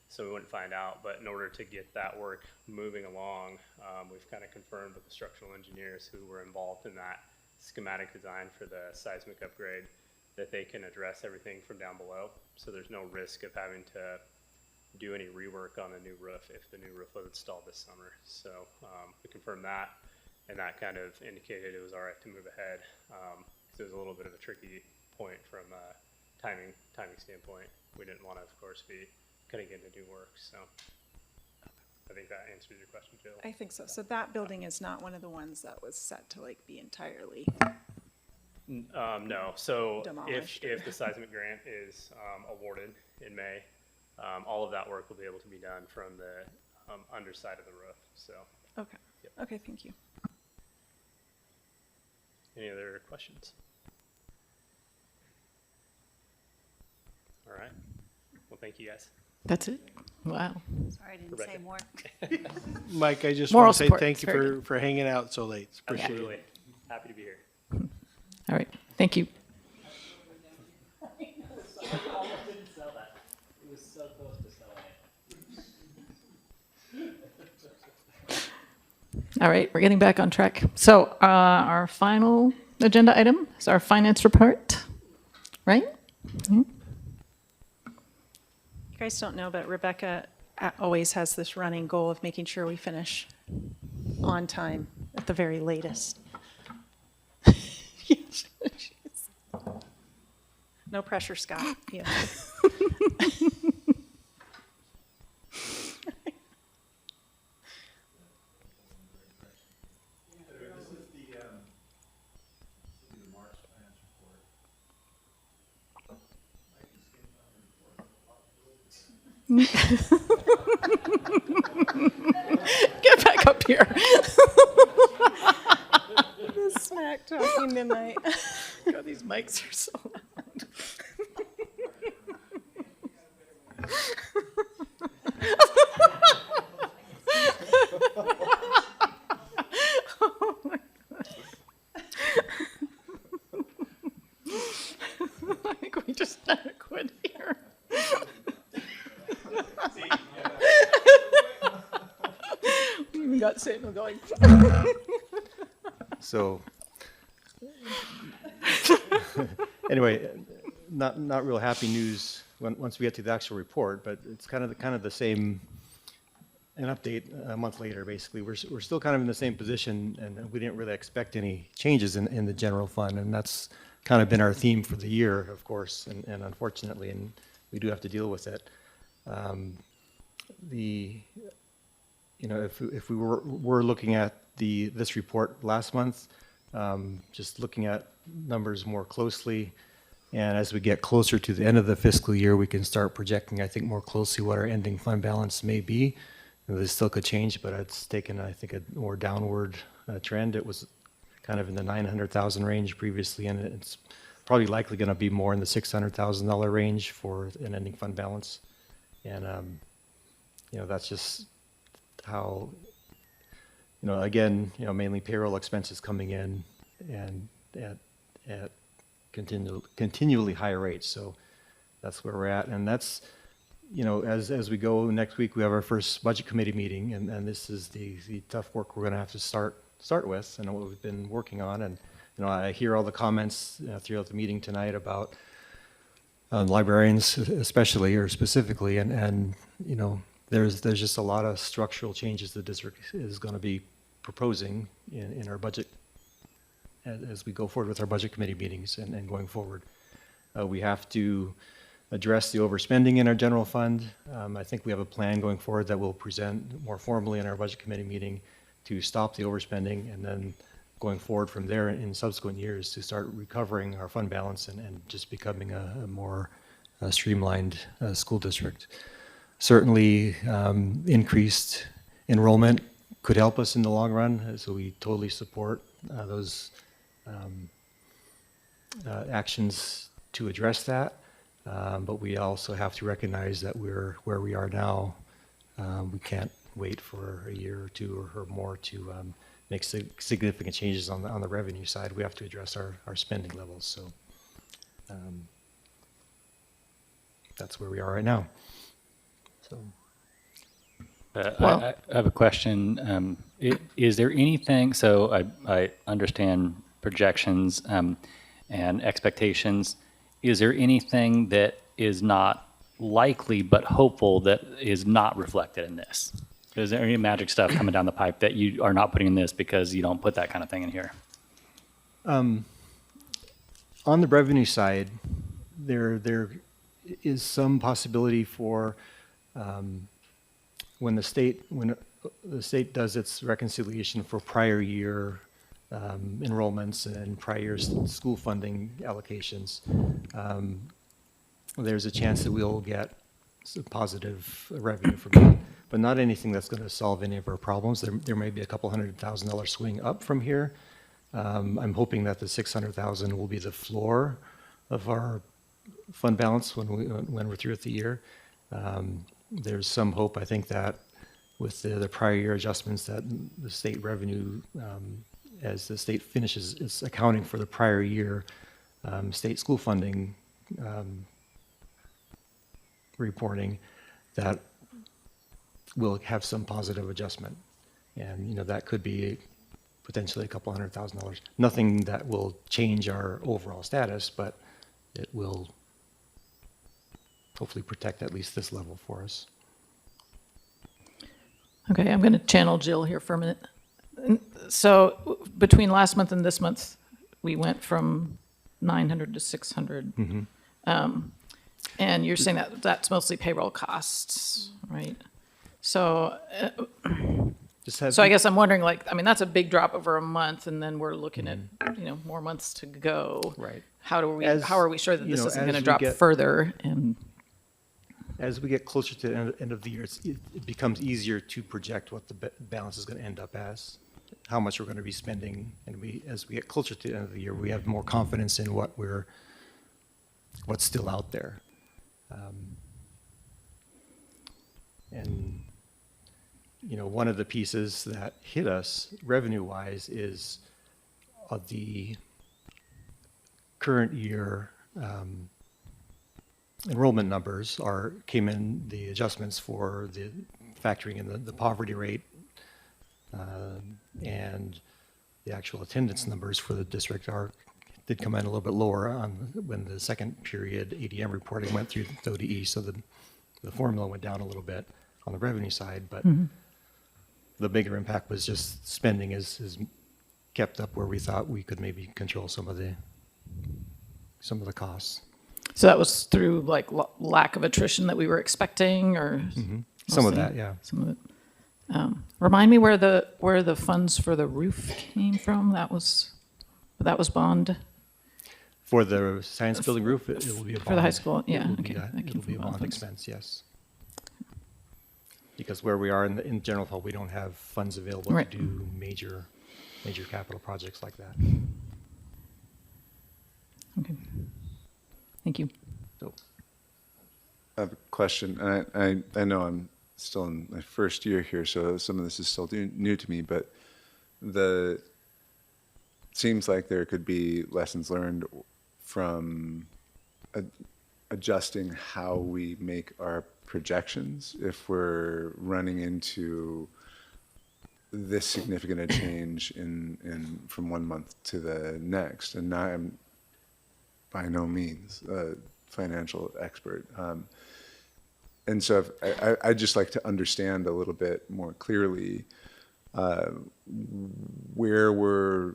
so we wouldn't find out. But in order to get that work moving along, we've kind of confirmed with the structural engineers who were involved in that schematic design for the seismic upgrade that they can address everything from down below, so there's no risk of having to do any rework on a new roof if the new roof was installed this summer. So we confirmed that, and that kind of indicated it was all right to move ahead. It was a little bit of a tricky point from a timing standpoint. We didn't want to, of course, be cutting into new work. So I think that answers your question, Jill. I think so. So that building is not one of the ones that was set to like be entirely. No. So Demolished. if the seismic grant is awarded in May, all of that work will be able to be done from the underside of the roof. So. Okay. Yep. Okay. Thank you. Any other questions? All right. Well, thank you guys. That's it? Wow. Sorry, I didn't Rebecca. say more. Mike, I just Moral want to say support. thank It's you very good. for hanging out so late. Appreciate Absolutely. it. Happy to be here. All right. Thank you. All right, we're getting back on track. So our final agenda item is our finance report, right? You guys don't know, but Rebecca always has this running goal of making sure we finish on time at the very latest. Yes, she is. No pressure, Scott. Yeah. Get back up here. Smack talking midnight. God, these mics are so loud. Oh my God. I think we just quit here. We even got Samuel going. So, anyway, not real happy news once we get to the actual report, but it's kind of the same. An update a month later, basically, we're still kind of in the same position, and we didn't really expect any changes in the general fund, and that's kind of been our theme for the year, of course, and unfortunately, and we do have to deal with it. If we were looking at this report last month, just looking at numbers more closely, and as we get closer to the end of the fiscal year, we can start projecting, I think, more closely what our ending fund balance may be. This still could change, but it's taken, I think, a more downward trend. It was kind of in the 900,000 range previously, and it's probably likely going to be more in the $600,000 range for an ending fund balance. And that's just how, again, mainly payroll expenses coming in and at continually higher rates. So that's where we're at, and that's as we go next week, we have our first budget committee meeting, and this is the tough work we're going to have to start with, and what we've been working on. And I hear all the comments throughout the meeting tonight about librarians, especially or specifically, and there's just a lot of structural changes the district is going to be proposing in our budget as we go forward with our budget committee meetings and going forward. We have to address the overspending in our general fund. I think we have a plan going forward that we'll present more formally in our budget committee meeting to stop the overspending, and then going forward from there in subsequent years to start recovering our fund balance and just becoming a more streamlined school district. Certainly, increased enrollment could help us in the long run, so we totally support those actions to address that. But we also have to recognize that we're where we are now. We can't wait for a year or two or more to make significant changes on the revenue side. We have to address our spending levels. So that's where we are right now. So. I have a question. Is there anything, so I understand projections and expectations. Is there anything that is not likely but hopeful that is not reflected in this? Is there any magic stuff coming down the pipe that you are not putting in this because you don't put that kind of thing in here? On the revenue side, there is some possibility for when the state does its reconciliation for prior year enrollments and prior year school funding allocations, there's a chance that we'll get some positive revenue from that, but not anything that's going to solve any of our problems. There may be a couple $100,000 swing up from here. I'm hoping that the $600,000 will be the floor of our fund balance when we're through with the year. There's some hope, I think, that with the prior year adjustments that the state revenue, as the state finishes its accounting for the prior year state school funding reporting, that will have some positive adjustment. And, that could be potentially a couple $100,000. Nothing that will change our overall status, but it will hopefully protect at least this level for us. Okay, I'm going to channel Jill here for a minute. So between last month and this month, we went from 900 to 600. And you're saying that that's mostly payroll costs, right? So, so I guess I'm wondering, that's a big drop over a month, and then we're looking at, more months to go. Right. How are we sure that this isn't going to drop further? And as we get closer to the end of the year, it becomes easier to project what the balance is going to end up as, how much we're going to be spending, and as we get closer to the end of the year, we have more confidence in what's still out there. And one of the pieces that hit us revenue-wise is the current year enrollment numbers came in, the adjustments for the factoring in the poverty rate and the actual attendance numbers for the district did come in a little bit lower when the second period ADM reporting went through the ODE, so the formula went down a little bit on the revenue side, but the bigger impact was just spending is kept up where we thought we could maybe control some of the costs. so that was through lack of attrition that we were expecting, or some of that, yeah. Some of it. Remind me where the funds for the roof came from. That was bond. For the science building roof, it will be a bond. For the high school, yeah. Okay. It will be a bond expense, yes. Because where we are in general fund, we don't have funds available to do major capital projects like that. Okay. Thank you. I have a question, and I know I'm still in my first year here, so some of this is still new to me, but it seems like there could be lessons learned from adjusting how we make our projections if we're running into this significant a change in from one month to the next. And I'm by no means a financial expert. And so I'd just like to understand a little bit more clearly where we're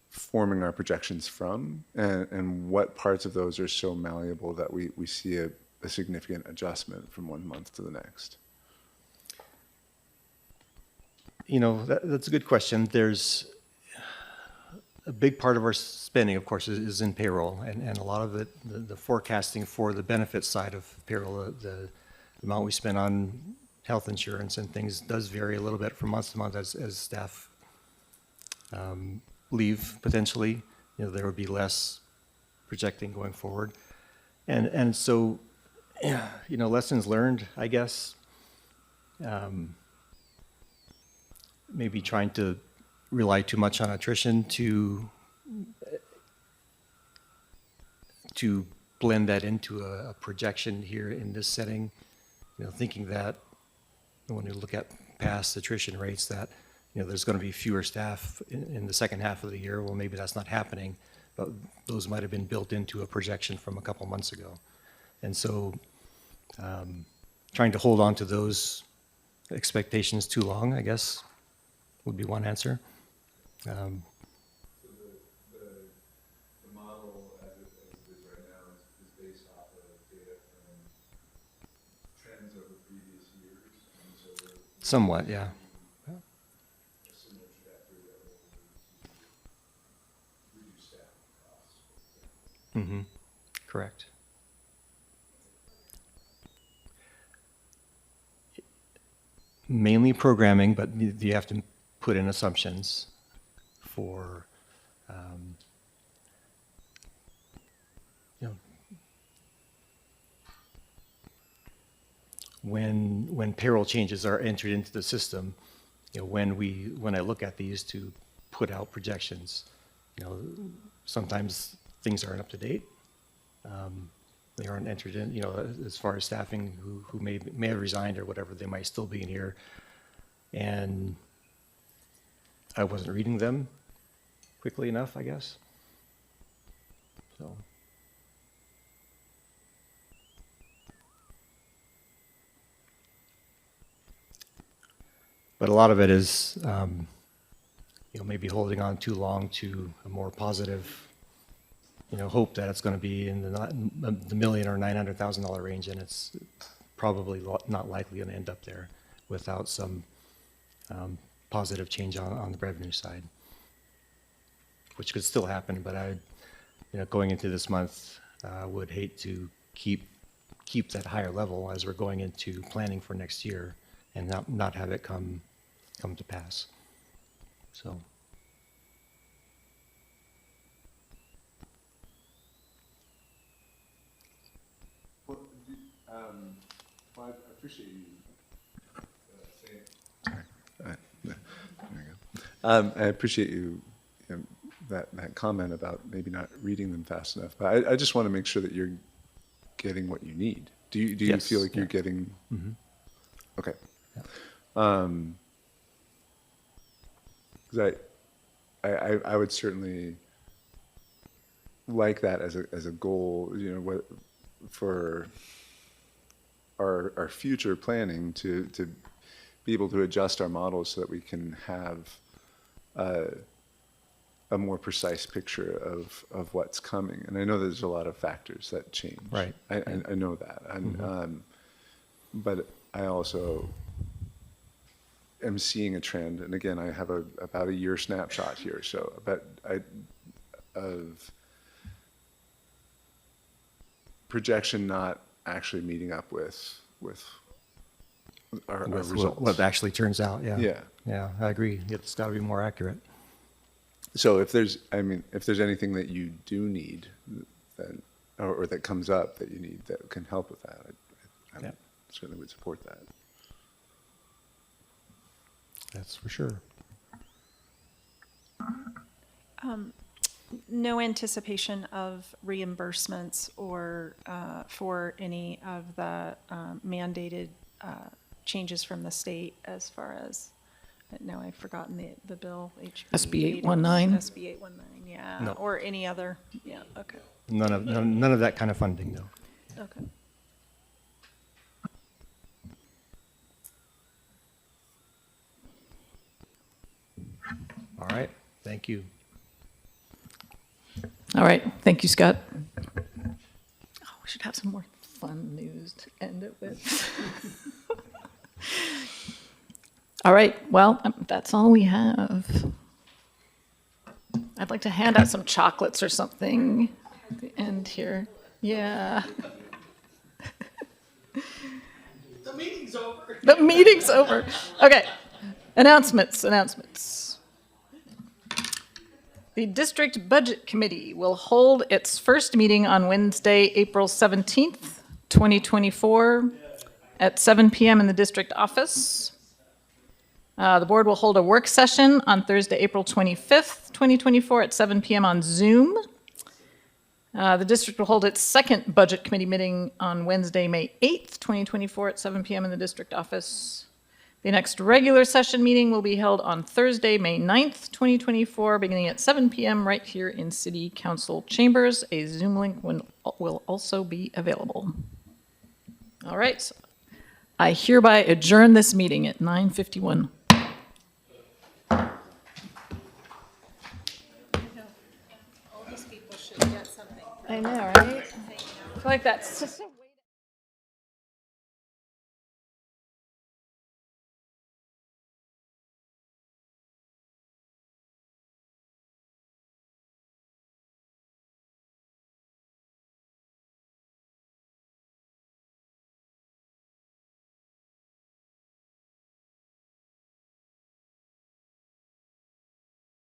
forming our projections from and what parts of those are so malleable that we see a significant adjustment from one month to the next. You know, that's a good question. There's a big part of our spending, of course, is in payroll, and a lot of it, the forecasting for the benefits side of payroll, the amount we spend on health insurance and things does vary a little bit from month to month as staff leave potentially. You know, there would be less projecting going forward, and so, yeah, you know, lessons learned, I guess. Maybe trying to rely too much on attrition to blend that into a projection here in this setting. You know, thinking that when you look at past attrition rates that, you know, there's going to be fewer staff in the second half of the year. Well, maybe that's not happening, but those might have been built into a projection from a couple months ago. And so trying to hold on to those expectations too long, I guess, would be one answer. The model as it is right now is based off of data from trends over previous years. And so somewhat, yeah. A similar trajectory that will reduce staff costs. Mm-hmm. Correct. Mainly programming, but you have to put in assumptions for, you know, when payroll changes are entered into the system, you know, when I look at these to put out projections, you know, sometimes things aren't up to date. They aren't entered in, you know, as far as staffing who may have resigned or whatever, they might still be in here. And I wasn't reading them quickly enough, I guess. So. But a lot of it is, you know, maybe holding on too long to a more positive, you know, hope that it's going to be in the $1 million or $900,000 range, and it's probably not likely going to end up there without some positive change on the revenue side, which could still happen. But I, you know, going into this month, would hate to keep that higher level as we're going into planning for next year, and not have it come to pass. So. Well, I appreciate you saying. Sorry. There you go. I appreciate you know, that comment about maybe not reading them fast enough. But I just want to make sure that you're getting what you need. Do you Yes. feel like you're getting? Mm-hmm. Okay. Yeah. Because I would certainly like that as a goal, you know, what for our future planning to be able to adjust our models so that we can have a more precise picture of what's coming. And I know there's a lot of factors that change. Right. I know that. And, Mm-hmm. But I also am seeing a trend, and again, I have about a year snapshot here, so of projection not actually meeting up with our results. What actually turns out, yeah. Yeah. Yeah, I agree. It's got to be more accurate. So if there's anything that you do need, then, or that comes up that you need that can help with that, I certainly would support that. That's for sure. no anticipation of reimbursements or for any of the mandated changes from the state as far as, now I've forgotten the bill. SB 819. SB 819, yeah. No. Or any other, yeah, okay. None of that kind of funding, no. Okay. All right, thank you. All right, thank you, Scott. Oh, we should have some more fun news to end it with. All right, well, that's all we have. I'd like to hand out some chocolates or something at the end here. Yeah. The meeting's over. The meeting's over. Okay, announcements. The District Budget Committee will hold its first meeting on Wednesday, April 17th, 2024, at 7 p.m. in the district office. The board will hold a work session on Thursday, April 25th, 2024, at 7 p.m. on Zoom. The district will hold its second Budget Committee meeting on Wednesday, May 8th, 2024, at 7 p.m. in the district office. The next regular session meeting will be held on Thursday, May 9th, 2024, beginning at 7 p.m. right here in City Council chambers. A Zoom link will also be available. All right. So I hereby adjourn this meeting at 9:51. All these people should get something. I know, right? I feel like that's